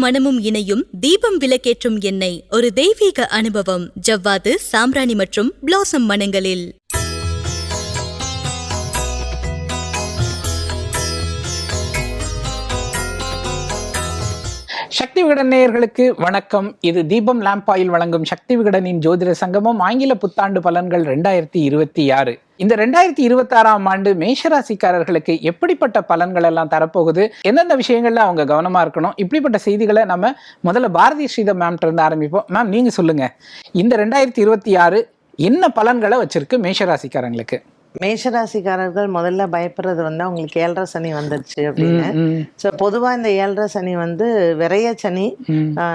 மணமும் இணையும் தீபம் விளக்கேற்றும் எண்ணெய் ஒரு தெய்வீக அனுபவம். ஜவ்வாது, சாம்பிராணி மற்றும் பிளாசம் மணங்களில். சக்தி விகடன் நேயர்களுக்கு வணக்கம். இது தீபம் லேம்ப் ஆயில் வழங்கும் சக்தி விகடனின் ஜோதிட சங்கமம் ஆங்கில புத்தாண்டு பலன்கள் 2026. இந்த 2026ஆம் ஆண்டு மேஷராசிக்காரர்களுக்கு எப்படிப்பட்ட பலன்கள் எல்லாம் தரப்போகுது, எந்தெந்த விஷயங்கள்ல அவங்க கவனமா இருக்கணும், இப்படிப்பட்ட செய்திகளை நம்ம முதல்ல பாரதி ஸ்ரீதர் மேம்கிட்ட இருந்து ஆரம்பிப்போம். மேம், நீங்க சொல்லுங்க, இந்த 2026 என்ன பலன்களை வச்சிருக்கு மேஷராசிக்காரங்களுக்கு? மேஷராசிக்காரர்கள் முதல்ல பயப்படுறது அவங்களுக்கு 7.5 சனி வந்துருச்சு அப்படின்னு. ஸோ பொதுவாக இந்த 7.5 சனி விரைய சனி,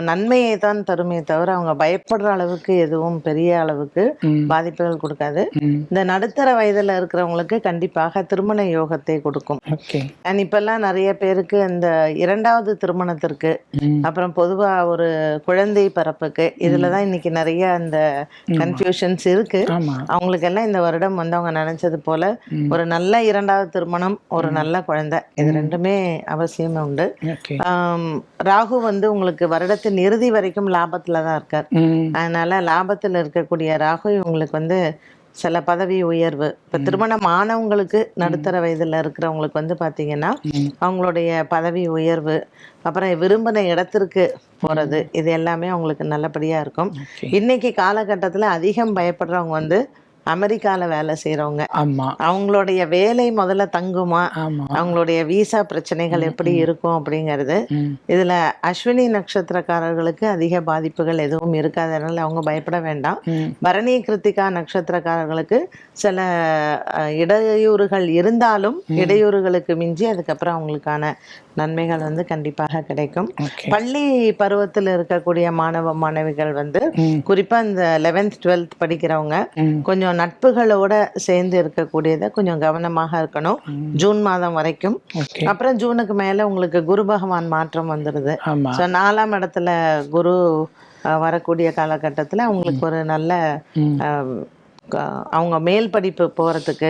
நன்மையை தான் தருமே தவிர அவங்க பயப்படுற அளவுக்கு எதுவும் பெரிய அளவுக்கு பாதிப்புகள் கொடுக்காது. இந்த நடுத்தர வயதில் இருக்கிறவங்களுக்கு கண்டிப்பாக திருமண யோகத்தை கொடுக்கும். அண்ட் இப்பெல்லாம் நிறைய பேருக்கு இந்த 2வது திருமணத்திற்கு அப்புறம் பொதுவாக ஒரு குழந்தை பிறப்புக்கு இதில் தான் இன்னைக்கு நிறைய அந்த கன்ஃபியூஷன்ஸ் இருக்கு. அவங்களுக்கெல்லாம் இந்த வருடம் அவங்க நினைச்ச போல ஒரு நல்ல 2வது திருமணம், ஒரு நல்ல குழந்தை, இது ரெண்டுமே அவசியம் உண்டு. ராகு உங்களுக்கு வருடத்தின் இறுதி வரைக்கும் லாபத்துல தான் இருக்கார். அதனால லாபத்துல இருக்கக்கூடிய ராகு உங்களுக்கு சில பதவி உயர்வு, இப்ப திருமணம் ஆனவங்களுக்கு நடுத்தர வயதுல இருக்கிறவங்களுக்கு பாத்தீங்கன்னா அவங்களுடைய பதவி உயர்வு, அப்புறம் விரும்பின இடத்திற்கு போறது, இது எல்லாமே அவங்களுக்கு நல்லபடியா இருக்கும். இன்னைக்கு காலகட்டத்துல அதிகம் பயப்படுறவங்க அமெரிக்கால வேலை செய்யறவங்க. அவங்களுடைய வேலை முதல்ல தங்குமா, அவங்களுடைய விசா பிரச்சனைகள் எப்படி இருக்கும் அப்படிங்கிறது. இதுல அஸ்வினி நட்சத்திரக்காரர்களுக்கு அதிக பாதிப்புகள் எதுவும் இருக்காதனால அவங்க பயப்பட வேண்டாம். பரணி கிருத்திகா நட்சத்திரக்காரர்களுக்கு சில இடையூறுகள் இருந்தாலும் இடையூறுகளுக்கு மிஞ்சி அதுக்கப்புறம் அவங்களுக்கான நன்மைகள் கண்டிப்பாக கிடைக்கும். பள்ளி பருவத்தில் இருக்கக்கூடிய மாணவ மாணவிகள் குறிப்பா இந்த 11th 12th படிக்கிறவங்க கொஞ்சம் நட்புகளோட சேர்ந்து இருக்கக்கூடியதை கொஞ்சம் கவனமாக இருக்கணும் ஜூன் மாதம் வரைக்கும். அப்புறம் ஜூனுக்கு மேல உங்களுக்கு குரு பகவான் மாற்றம் வந்துடுது. 4ஆம் இடத்துல குரு வரக்கூடிய காலகட்டத்துல அவங்களுக்கு ஒரு நல்ல அவங்க மேல் படிப்பு போறதுக்கு,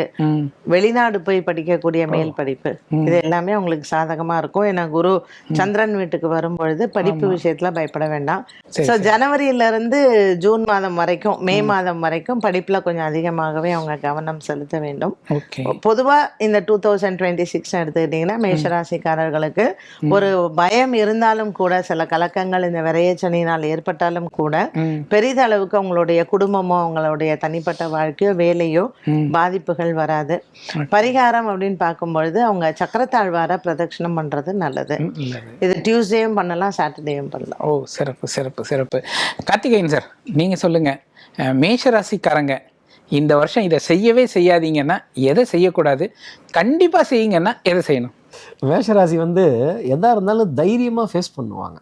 வெளிநாடு போய் படிக்கக்கூடிய மேல் படிப்பு, இது எல்லாமே அவங்களுக்கு சாதகமா இருக்கும். ஏன்னா குரு சந்திரன் வீட்டுக்கு வரும்பொழுது படிப்பு விஷயத்துல பயப்பட வேண்டாம். ஸோ ஜனவரியில இருந்து ஜூன் மாதம் வரைக்கும், மே மாதம் வரைக்கும் படிப்புல கொஞ்சம் அதிகமாகவே அவங்க கவனம் செலுத்த வேண்டும். பொதுவா இந்த 2026 எடுத்துக்கிட்டீங்கன்னா மேஷராசிக்காரர்களுக்கு ஒரு பயம் இருந்தாலும் கூட, சில கலக்கங்கள் இந்த விரையச்சனினால் ஏற்பட்டாலும் கூட பெரிதளவுக்கு அவங்களுடைய குடும்பமோ அவங்களுடைய தனிப்பட்ட வாழ்க்கையோ வேலையோ பாதிப்புகள் வராது. பரிகாரம் அப்படின்னு பார்க்கும்பொழுது அவங்க சக்கரத்தாழ்வார பிரதட்சணம் பண்றது நல்லது. இது டியூஸ்டேயும் பண்ணலாம், சாட்டர்டேயும் பண்ணலாம். ஓ, சிறப்பு சிறப்பு சிறப்பு. கார்த்திகேயன் சார், நீங்க சொல்லுங்க, மேஷராசிக்காரங்க இந்த வருஷம் இதை செய்யவே செய்யாதீங்கன்னா எதை செய்யக்கூடாது, கண்டிப்பா செய்யுங்கன்னா எதை செய்யணும்? மேஷராசி எதா இருந்தாலும் தைரியமா ஃபேஸ் பண்ணுவாங்க,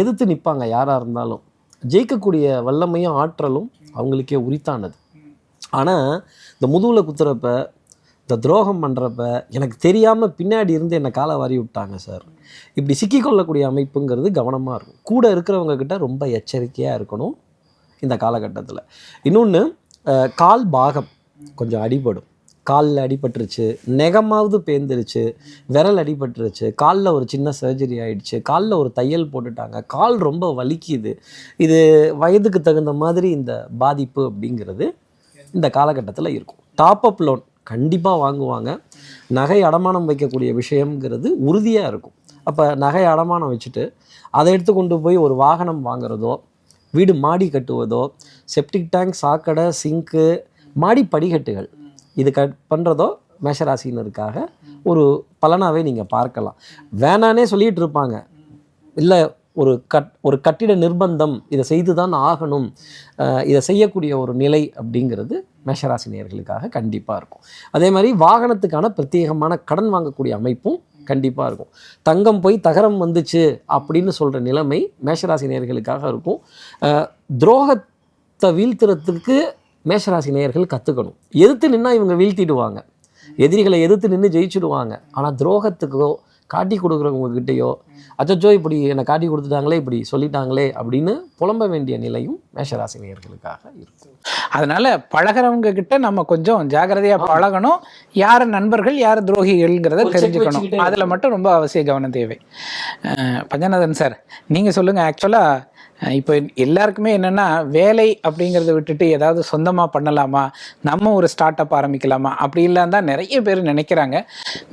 எதிர்த்து நிற்பாங்க. யாரா இருந்தாலும் ஜெயிக்கக்கூடிய வல்லமையும் ஆற்றலும் அவங்களுக்கே உரித்தானது. ஆனால் இந்த முதுகில் குத்துறப்ப, இந்த துரோகம் பண்ணுறப்ப, எனக்கு தெரியாமல் பின்னாடி இருந்து என்னை காலை வாரி விட்டாங்க சார், இப்படி சிக்கிக்கொள்ளக்கூடிய அமைப்புங்கிறது கவனமாக இருக்கும். கூட இருக்கிறவங்க கிட்ட ரொம்ப எச்சரிக்கையாக இருக்கணும் இந்த காலகட்டத்தில். இன்னொன்று, கால் பாகம் கொஞ்சம் அடிபடும். காலில் அடிபட்டுருச்சு, நெகமாவது பேந்துருச்சு, விரல் அடிபட்டுருச்சு, காலில் ஒரு சின்ன சர்ஜரி ஆகிடுச்சு, காலில் ஒரு தையல் போட்டுட்டாங்க, கால் ரொம்ப வலிக்குது, இது வயதுக்கு தகுந்த மாதிரி இந்த பாதிப்பு அப்படிங்கிறது இந்த காலகட்டத்தில் இருக்கும். டாப் அப் லோன் கண்டிப்பாக வாங்குவாங்க. நகை அடமானம் வைக்கக்கூடிய விஷயங்கிறது உறுதியாக இருக்கும். அப்போ நகை அடமானம் வச்சுட்டு அதை எடுத்து கொண்டு போய் ஒரு வாகனம் வாங்குறதோ, வீடு மாடி கட்டுவதோ, செப்டிக் டேங்க், சாக்கடை, சிங்க்கு, மாடி படிக்கட்டுகள் இது பண்ணுறதோ மேஷராசினருக்காக ஒரு பலனாகவே நீங்கள் பார்க்கலாம். வேணானே சொல்லிகிட்டு இருப்பாங்க, இல்லை ஒரு கட்டிட நிர்பந்தம், இதை செய்து தான் ஆகணும், இதை செய்யக்கூடிய ஒரு நிலை அப்படிங்கிறது மேஷராசினியர்களுக்காக கண்டிப்பாக இருக்கும். அதே மாதிரி வாகனத்துக்கான பிரத்யேகமான கடன் வாங்கக்கூடிய அமைப்பும் கண்டிப்பாக இருக்கும். தங்கம் போய் தகரம் வந்துச்சு அப்படின்னு சொல்கிற நிலைமை மேஷராசினியர்களுக்காக இருக்கும். துரோகத்தை வீழ்த்துறதுக்கு மேஷராசினியர்கள் கற்றுக்கணும். எதிர்த்து நின்னா இவங்க வீழ்த்திடுவாங்க, எதிரிகளை எதிர்த்து நின்று ஜெயிச்சுடுவாங்க. ஆனால் துரோகத்துக்கோ காட்டி கொடுக்குறவங்ககிட்டயோ அச்சோ இப்படி என்னை காட்டி கொடுத்துட்டாங்களே, இப்படி சொல்லிட்டாங்களே அப்படின்னு புலம்ப வேண்டிய நிலையும் மேஷராசி நேயர்களுக்காக இருக்கும். அதனால பழகிறவங்க கிட்ட நம்ம கொஞ்சம் ஜாக்கிரதையா பழகணும். யார் நண்பர்கள் யார் துரோகிகள்ங்கிறத தெரிஞ்சுக்கணும். அதுல மட்டும் ரொம்ப அவசிய கவனம் தேவை. பஞ்சநாதன் சார், நீங்க சொல்லுங்க. ஆக்சுவலா இப்போ எல்லாருக்குமே என்னென்னா, வேலை அப்படிங்கிறத விட்டுட்டு ஏதாவது சொந்தமாக பண்ணலாமா, நம்ம ஒரு ஸ்டார்ட் அப் ஆரம்பிக்கலாமா அப்படி இல்லாம தான் நிறைய பேர் நினைக்கிறாங்க.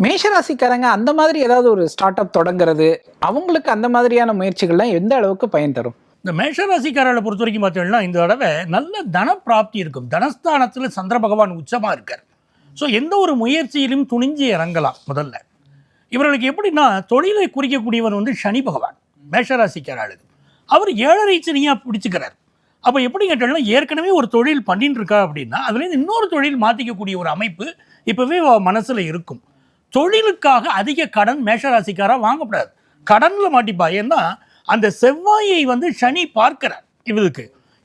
மேஷராசிக்காரங்க அந்த மாதிரி ஏதாவது ஒரு ஸ்டார்ட் அப் தொடங்குறது, அவங்களுக்கு அந்த மாதிரியான முயற்சிகள்லாம் எந்த அளவுக்கு பயன் தரும்? இந்த மேஷராசிக்காரர்களை பொறுத்த வரைக்கும் பார்த்தீங்கன்னா, இந்த தடவை நல்ல தன பிராப்தி இருக்கும். தனஸ்தானத்தில் சந்திர பகவான் உச்சமாக இருக்கார். ஸோ எந்த ஒரு முயற்சியிலும் துணிஞ்சு இறங்கலாம். முதல்ல இவர்களுக்கு எப்படின்னா, தொழிலை குறிக்கக்கூடியவர் வந்து சனி பகவான். மேஷராசிக்காரர்களுக்கு அவர் 7.5 சனியாக பிடிச்சிக்கிறார். அப்போ எப்படி கேட்டாலும், ஏற்கனவே ஒரு தொழில் பண்ணிட்டு இருக்கா அப்படின்னா அதுலேருந்து இன்னொரு தொழில் மாற்றிக்கக்கூடிய ஒரு அமைப்பு இப்போவே மனசில் இருக்கும். தொழிலுக்காக அதிக கடன் மேஷராசிக்காராக வாங்கக்கூடாது. கடனில் மாட்டிப்பா. ஏன்னா அந்த செவ்வாயை வந்து சனி பார்க்கிறார்.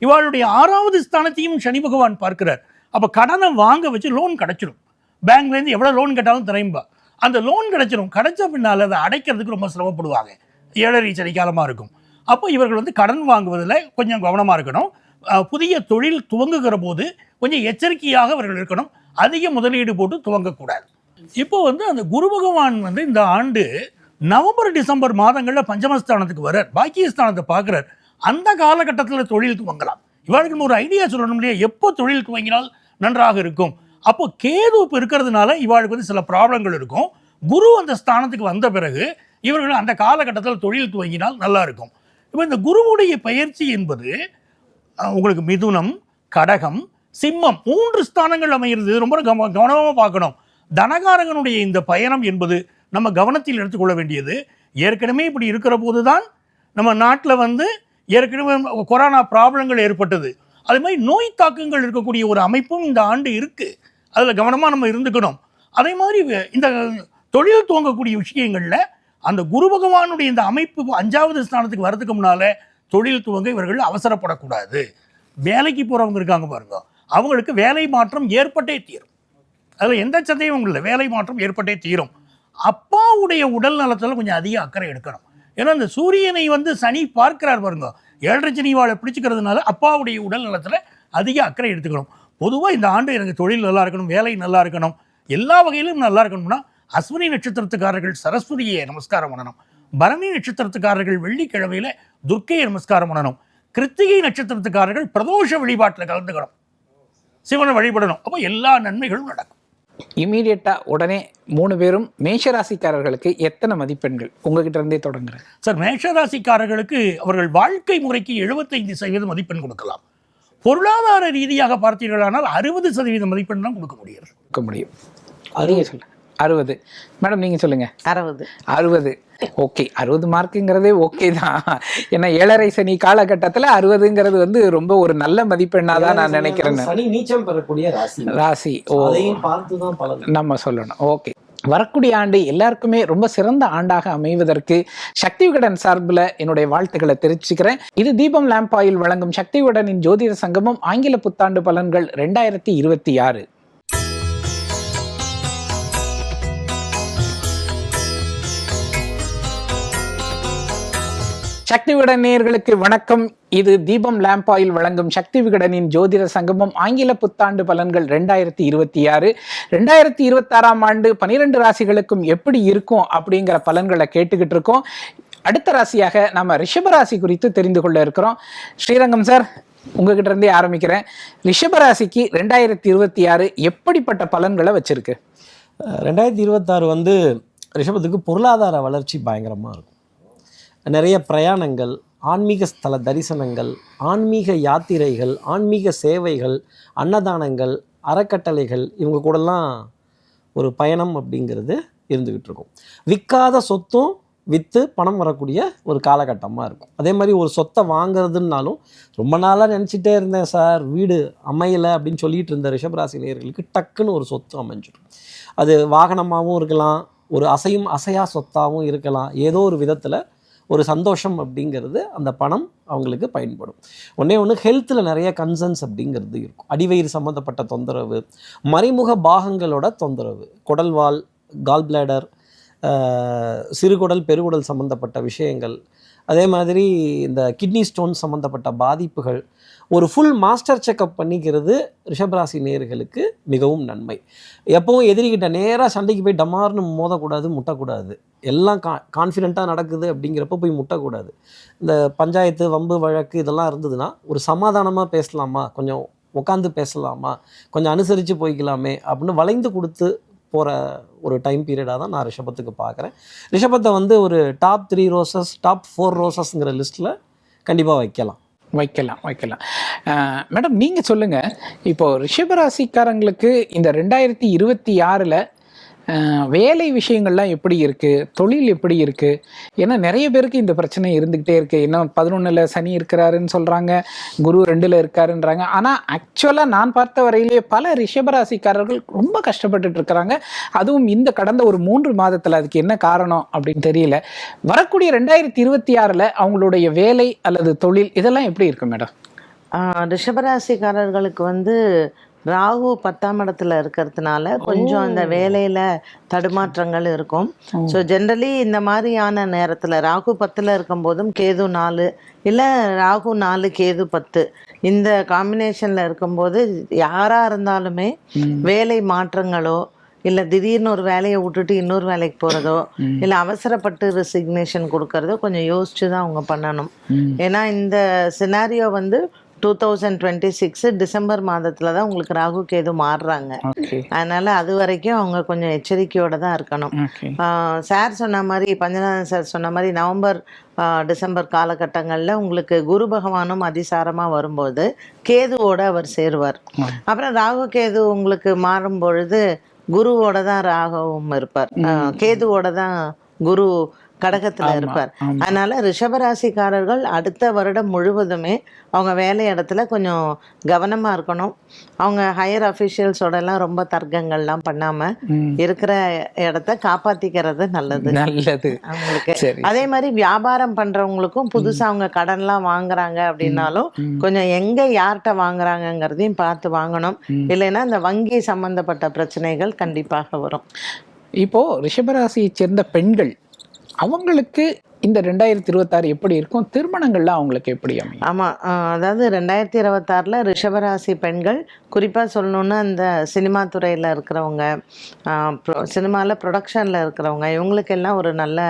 இவளுடைய 6வது ஸ்தானத்தையும் சனி பகவான் பார்க்கிறார். அப்போ கடனை வாங்க வச்சு லோன் கிடச்சிடும். பேங்க்லேருந்து எவ்வளோ லோன் கேட்டாலும் தரையும்பா. அந்த லோன் கிடச்சிடும். கிடைச்ச பின்னால் அதை அடைக்கிறதுக்கு ரொம்ப சிரமப்படுவாங்க. 7.5 சனி காலமாக இருக்கும். அப்போ இவர்கள் வந்து கடன் வாங்குவதில் கொஞ்சம் கவனமாக இருக்கணும். புதிய தொழில் துவங்குகிற போது கொஞ்சம் எச்சரிக்கையாக அவர்கள் இருக்கணும். அதிக முதலீடு போட்டு துவங்கக்கூடாது. இப்போ வந்து அந்த குரு பகவான் வந்து இந்த ஆண்டு நவம்பர் டிசம்பர் மாதங்களில் பஞ்சமஸ்தானத்துக்கு வர்றார். பாக்கியஸ்தானத்தை பார்க்குறார். அந்த காலகட்டத்தில் தொழில் துவங்கலாம். இவர்களுக்கு ஒரு ஐடியா சொல்லணும் இல்லையா, எப்போ தொழில் துவங்கினால் நன்றாக இருக்கும். அப்போ கேது இப்போ இருக்கிறதுனால இவளுக்கு வந்து சில ப்ராப்ளங்கள் இருக்கும். குரு அந்த ஸ்தானத்துக்கு வந்த பிறகு இவர்கள் அந்த காலகட்டத்தில் தொழில் துவங்கினால் நல்லா இருக்கும். இப்போ இந்த குருவுடைய பயிற்சி என்பது உங்களுக்கு மிதுனம், கடகம், சிம்மம் 3 ஸ்தானங்கள் அமைகிறது. ரொம்ப கவனமாக பார்க்கணும். தனகாரகனுடைய இந்த பயணம் என்பது நம்ம கவனத்தில் எடுத்துக்கொள்ள வேண்டியது. ஏற்கனவே இப்படி இருக்கிற போது தான் நம்ம நாட்டில் வந்து ஏற்கனவே கொரோனா ப்ராப்ளங்கள் ஏற்பட்டது. அது மாதிரி நோய் தாக்கங்கள் இருக்கக்கூடிய ஒரு அமைப்பும் இந்த ஆண்டு இருக்குது. அதில் கவனமாக நம்ம இருந்துக்கணும். அதே மாதிரி இந்த தொழில் துவங்கக்கூடிய விஷயங்களில் அந்த குரு பகவானுடைய இந்த அமைப்பு 5வது ஸ்தானத்துக்கு வரதுக்கு முன்னால் தொழில் துவங்க இவர்கள் அவசரப்படக்கூடாது. வேலைக்கு போகிறவங்க இருக்காங்க பாருங்க, அவங்களுக்கு வேலை மாற்றம் ஏற்பட்டே தீரும். அதில் எந்த சந்தேகமும் இல்லை, வேலை மாற்றம் ஏற்பட்டே தீரும். அப்பாவுடைய உடல் நலத்தில் கொஞ்சம் அதிக அக்கறை எடுக்கணும். ஏன்னா இந்த சூரியனை வந்து சனி பார்க்கிறார் பாருங்க, 7.5 சனி வாழை பிடிச்சிக்கிறதுனால அப்பாவுடைய உடல் நலத்தில் அதிக அக்கறை எடுத்துக்கணும். பொதுவாக இந்த ஆண்டு எனக்கு தொழில் நல்லா இருக்கணும், வேலை நல்லா இருக்கணும், எல்லா வகையிலும் நல்லா இருக்கணும்னா அஸ்வினி நட்சத்திரத்துக்காரர்கள் சரஸ்வதியை நமஸ்காரம் பண்ணணும். பரணி நட்சத்திரத்துக்காரர்கள் வெள்ளிக்கிழமையில் துர்க்கையை நமஸ்காரம் பண்ணணும். கிருத்திகை நட்சத்திரத்துக்காரர்கள் பிரதோஷ வழிபாட்டில் கலந்துக்கணும், சிவனை வழிபடணும். அப்போ எல்லா நன்மைகளும் நடக்கும். இமீடியட்டா உடனே 3 பேரும் மேஷராசிக்காரர்களுக்கு எத்தனை மதிப்பெண்கள் உங்ககிட்ட இருந்தே தொடங்குறேன் சார்? மேஷராசிக்காரர்களுக்கு அவர்கள் வாழ்க்கை முறைக்கு 75% மதிப்பெண் கொடுக்கலாம். பொருளாதார ரீதியாக பார்த்தீர்களானால் 60% மதிப்பெண் தான் கொடுக்க முடியும். நீங்க சொல்லுங்க. 60 மேடம், நீங்க சொல்லுங்க. 60 ஓகே. 60 மார்க்குங்கிறதே ஓகே தான். ஏன்னா 7.5 சனி காலகட்டத்தில் 60ங்கிறது வந்து ரொம்ப ஒரு நல்ல மதிப்பெண்ணா தான் நான் நினைக்கிறேன். சனி நீச்சம் பெறக்கூடிய ராசி. நம்ம சொல்லணும். ஓகே. வரக்கூடிய ஆண்டு எல்லாருக்குமே ரொம்ப சிறந்த ஆண்டாக அமைவதற்கு சக்தி விகடன் சார்பில் என்னுடைய வாழ்த்துக்களை தெரிவிச்சுக்கிறேன். இது தீபம் லேம்ப் ஆயில் வழங்கும் சக்தி விகடனின் ஜோதிட சங்கமம் ஆங்கில புத்தாண்டு பலன்கள் 2026. சக்தி விகடன் நேயர்களுக்கு வணக்கம். இது தீபம் லேம்ப் ஆயில் வழங்கும் சக்தி விகடனின் ஜோதிட சங்கமம் ஆங்கில புத்தாண்டு பலன்கள் 2026. 2026ஆம் ஆண்டு 12 ராசிகளுக்கும் எப்படி இருக்கும் அப்படிங்கிற பலன்களை கேட்டுக்கிட்டு இருக்கோம். அடுத்த ராசியாக நம்ம ரிஷபராசி குறித்து தெரிந்து கொள்ள இருக்கிறோம். ஸ்ரீரங்கம் சார், உங்ககிட்ட இருந்தே ஆரம்பிக்கிறேன். ரிஷபராசிக்கு 2026 எப்படிப்பட்ட பலன்களை வச்சிருக்கு? 2026 வந்து ரிஷபத்துக்கு பொருளாதார வளர்ச்சி பயங்கரமாக இருக்கும். நிறைய பிரயாணங்கள், ஆன்மீக ஸ்தல தரிசனங்கள், ஆன்மீக யாத்திரைகள், ஆன்மீக சேவைகள், அன்னதானங்கள், அறக்கட்டளைகள், இவங்க கூடலாம் ஒரு பயணம் அப்படிங்கிறது இருந்துக்கிட்டு இருக்கும். விற்காத சொத்தும் விற்று பணம் வரக்கூடிய ஒரு காலகட்டமாக இருக்கும். அதே மாதிரி ஒரு சொத்தை வாங்குறதுனாலும் ரொம்ப நாளாக நினச்சிட்டே இருந்தேன் சார், வீடு அமையலை அப்படின்னு சொல்லிட்டு இருந்த ரிஷபராசி நேயர்களுக்கு டக்குன்னு ஒரு சொத்து அமைஞ்சிடும். அது வாகனமாகவும் இருக்கலாம், ஒரு அசையா சொத்தாகவும் இருக்கலாம். ஏதோ ஒரு விதத்தில் ஒரு சந்தோஷம் அப்படிங்கிறது, அந்த பணம் அவங்களுக்கு பயன்படும். ஒன்று ஹெல்த்தில் நிறைய கன்சர்ன்ஸ் அப்படிங்கிறது இருக்கும். அடிவயிறு சம்மந்தப்பட்ட தொந்தரவு, மறைமுக பாகங்களோட தொந்தரவு, குடல்வால், கால் பிளாடர், சிறுகுடல் பெருகுடல் சம்மந்தப்பட்ட விஷயங்கள், அதே மாதிரி இந்த கிட்னி ஸ்டோன் சம்மந்தப்பட்ட பாதிப்புகள், ஒரு ஃபுல் மாஸ்டர் செக்கப் பண்ணிக்கிறது ரிஷபராசி நேயர்களுக்கு மிகவும் நன்மை. எப்பவும் எதிரிகிட்ட நேராக சண்டைக்கு போய் டமார்னு மோதக்கூடாது, முட்டக்கூடாது. எல்லாம் கான்ஃபிடென்ட்டாக நடக்குது அப்படிங்கிறப்ப போய் முட்டக்கூடாது. இந்த பஞ்சாயத்து வம்பு வழக்கு இதெல்லாம் இருந்ததுன்னா ஒரு சமாதானமாக பேசலாமா, கொஞ்சம் உட்காந்து பேசலாமா, கொஞ்சம் அனுசரித்து போய்க்கலாமே அப்படின்னு வளைந்து கொடுத்து போகிற ஒரு டைம் பீரியடாக தான் நான் ரிஷபத்துக்கு பார்க்குறேன். ரிஷபத்தை வந்து ஒரு டாப் 3 ரோசஸ், டாப் 4 ரோசஸ்ங்கிற லிஸ்ட்டில் கண்டிப்பாக வைக்கலாம். மேடம், நீங்கள் சொல்லுங்கள், இப்போது ரிஷபராசிக்காரங்களுக்கு இந்த 2026 வேலை விஷயங்கள்லாம் எப்படி இருக்குது, தொழில் எப்படி இருக்குது? ஏன்னா நிறைய பேருக்கு இந்த பிரச்சனை இருந்துக்கிட்டே இருக்குது. இன்னும் 11ல் சனி இருக்கிறாருன்னு சொல்கிறாங்க, குரு 2ல் இருக்காருன்றாங்க. ஆனால் ஆக்சுவலாக நான் பார்த்த வரையிலேயே பல ரிஷபராசிக்காரர்கள் ரொம்ப கஷ்டப்பட்டுட்டு இருக்கிறாங்க. அதுவும் இந்த கடந்த ஒரு 3 மாதத்தில். அதுக்கு என்ன காரணம் அப்படின்னு தெரியல. வரக்கூடிய 2026 அவங்களுடைய வேலை அல்லது தொழில் இதெல்லாம் எப்படி இருக்கு மேடம்? ரிஷபராசிக்காரர்களுக்கு வந்து ராகு 10ஆம் இடத்துல இருக்கிறதுனால கொஞ்சம் அந்த வேலையில் தடுமாற்றங்கள் இருக்கும். ஸோ ஜென்ரலி இந்த மாதிரியான நேரத்தில் ராகு 10ல் இருக்கும்போதும் கேது 4 இல்லை ராகு 4 கேது 10 இந்த காம்பினேஷனில் இருக்கும்போது யாராக இருந்தாலுமே வேலை மாற்றங்களோ இல்லை திடீர்னு ஒரு வேலையை விட்டுட்டு இன்னொரு வேலைக்கு போகிறதோ இல்லை அவசரப்பட்டு ரெசிக்னேஷன் கொடுக்கறதோ கொஞ்சம் யோசிச்சு தான் அவங்க பண்ணணும். ஏன்னா இந்த சினாரியோ வந்து 2026 டிசம்பர் மாதத்தில் தான் உங்களுக்கு ராகு கேது மாறுறாங்க. அதனால் அது வரைக்கும் அவங்க கொஞ்சம் எச்சரிக்கையோடு தான் இருக்கணும். சார் சொன்ன மாதிரி, பஞ்சநாதன் சார் சொன்ன மாதிரி நவம்பர் டிசம்பர் காலகட்டங்களில் உங்களுக்கு குரு பகவானும் அதிசாரமாக வரும்போது கேதுவோடு அவர் சேருவார். அப்புறம் ராகு கேது உங்களுக்கு மாறும் பொழுது குருவோட தான் ராகுவும் இருப்பார், கேதுவோட தான் குரு கடகத்தில் இருப்பார். அதனால ரிஷபராசிக்காரர்கள் அடுத்த வருடம் முழுவதுமே அவங்க வேலை இடத்துல கொஞ்சம் கவனமாக இருக்கணும். அவங்க ஹையர் அஃபிஷியல்ஸோடலாம் ரொம்ப தர்க்கங்கள்லாம் பண்ணாமல் இருக்கிற இடத்த காப்பாற்றிக்கிறது நல்லது அவங்களுக்கு. அதே மாதிரி வியாபாரம் பண்ணுறவங்களுக்கும் புதுசாக அவங்க கடன்லாம் வாங்குறாங்க அப்படின்னாலும் கொஞ்சம் எங்கே யார்கிட்ட வாங்குறாங்கங்கிறதையும் பார்த்து வாங்கணும். இல்லைன்னா இந்த வங்கி சம்மந்தப்பட்ட பிரச்சனைகள் கண்டிப்பாக வரும். இப்போது ரிஷபராசியை சேர்ந்த பெண்கள் அவங்களுக்கு இந்த 2026 எப்படி இருக்கும்? திருமணங்கள்லாம் அவங்களுக்கு எப்படி அமையும்? ஆமாம், அதாவது 2026 ரிஷபராசி பெண்கள் குறிப்பாக சொல்லணுன்னா அந்த சினிமா துறையில் இருக்கிறவங்க, சினிமாவில் ப்ரொடக்ஷனில் இருக்கிறவங்க, இவங்களுக்கெல்லாம் ஒரு நல்ல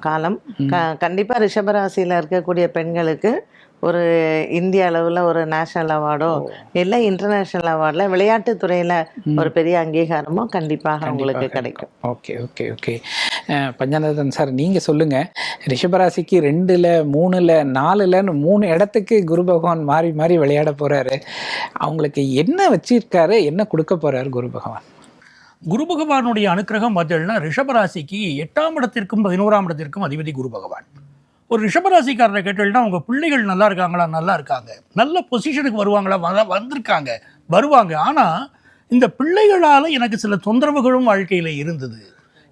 காலம். கண்டிப்பாக ரிஷபராசியில் இருக்கக்கூடிய பெண்களுக்கு ஒரு இந்திய அளவில் ஒரு நேஷ்னல் அவார்டோ இல்லை இன்டர்நேஷ்னல் அவார்டில் விளையாட்டுத்துறையில் ஒரு பெரிய அங்கீகாரமோ கண்டிப்பாக உங்களுக்கு கிடைக்கும். ஓகே. பஞ்சநாதன் சார், நீங்கள் சொல்லுங்கள், ரிஷபராசிக்கு 2ல் 3ல் 4லன்னு 3 இடத்துக்கு குரு பகவான் மாறி மாறி விளையாட போகிறாரு. அவங்களுக்கு என்ன வச்சிருக்காரு, என்ன கொடுக்க போகிறாரு குரு பகவான்? குரு பகவானுடைய அனுக்கிரகம் பார்த்தீங்கன்னா ரிஷபராசிக்கு 8ஆம் இடத்திற்கும் 11ஆம் இடத்திற்கும் அதிபதி குரு பகவான். ஒரு ரிஷபராசிக்காரரை கேட்டீங்கன்னா உங்கள் பிள்ளைகள் நல்லா இருக்காங்களா? நல்லா இருக்காங்க. நல்ல பொசிஷனுக்கு வருவாங்களா? வந்திருக்காங்க, வருவாங்க. ஆனால் இந்த பிள்ளைகளால் எனக்கு சில தொந்தரவுகளும் வாழ்க்கையில் இருந்தது,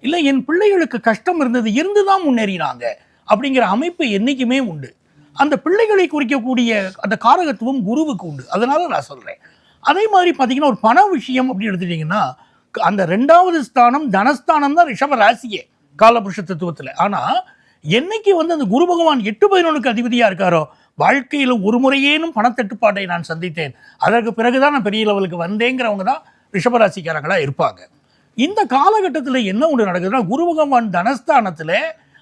இல்லை என் பிள்ளைகளுக்கு கஷ்டம் இருந்து தான் முன்னேறினாங்க அப்படிங்கிற அமைப்பு என்றைக்குமே உண்டு. அந்த பிள்ளைகளை குறிக்கக்கூடிய அந்த காரகத்துவம் குருவுக்கு உண்டு. அதனால நான் சொல்கிறேன். அதே மாதிரி பார்த்தீங்கன்னா ஒரு பண விஷயம் அப்படின்னு எடுத்துட்டிங்கன்னா அந்த 2வது ஸ்தானம் தனஸ்தானம் தான் ரிஷபராசியே காலபுருஷ தத்துவத்தில். ஆனால் என்னைக்கு வந்து அந்த குரு பகவான் 8-11க்கு அதிபதியாக இருக்காரோ வாழ்க்கையில் ஒரு முறையேனும் பணத்தட்டுப்பாட்டை நான் சந்தித்தேன், அதற்கு பிறகுதான் நான் பெரிய லெவலுக்கு வந்தேங்கிறவங்க தான் ரிஷபராசிக்காரங்களாக இருப்பாங்க. இந்த காலகட்டத்தில் என்ன ஒன்று நடக்குதுன்னா குரு பகவான் தனஸ்தானத்தில்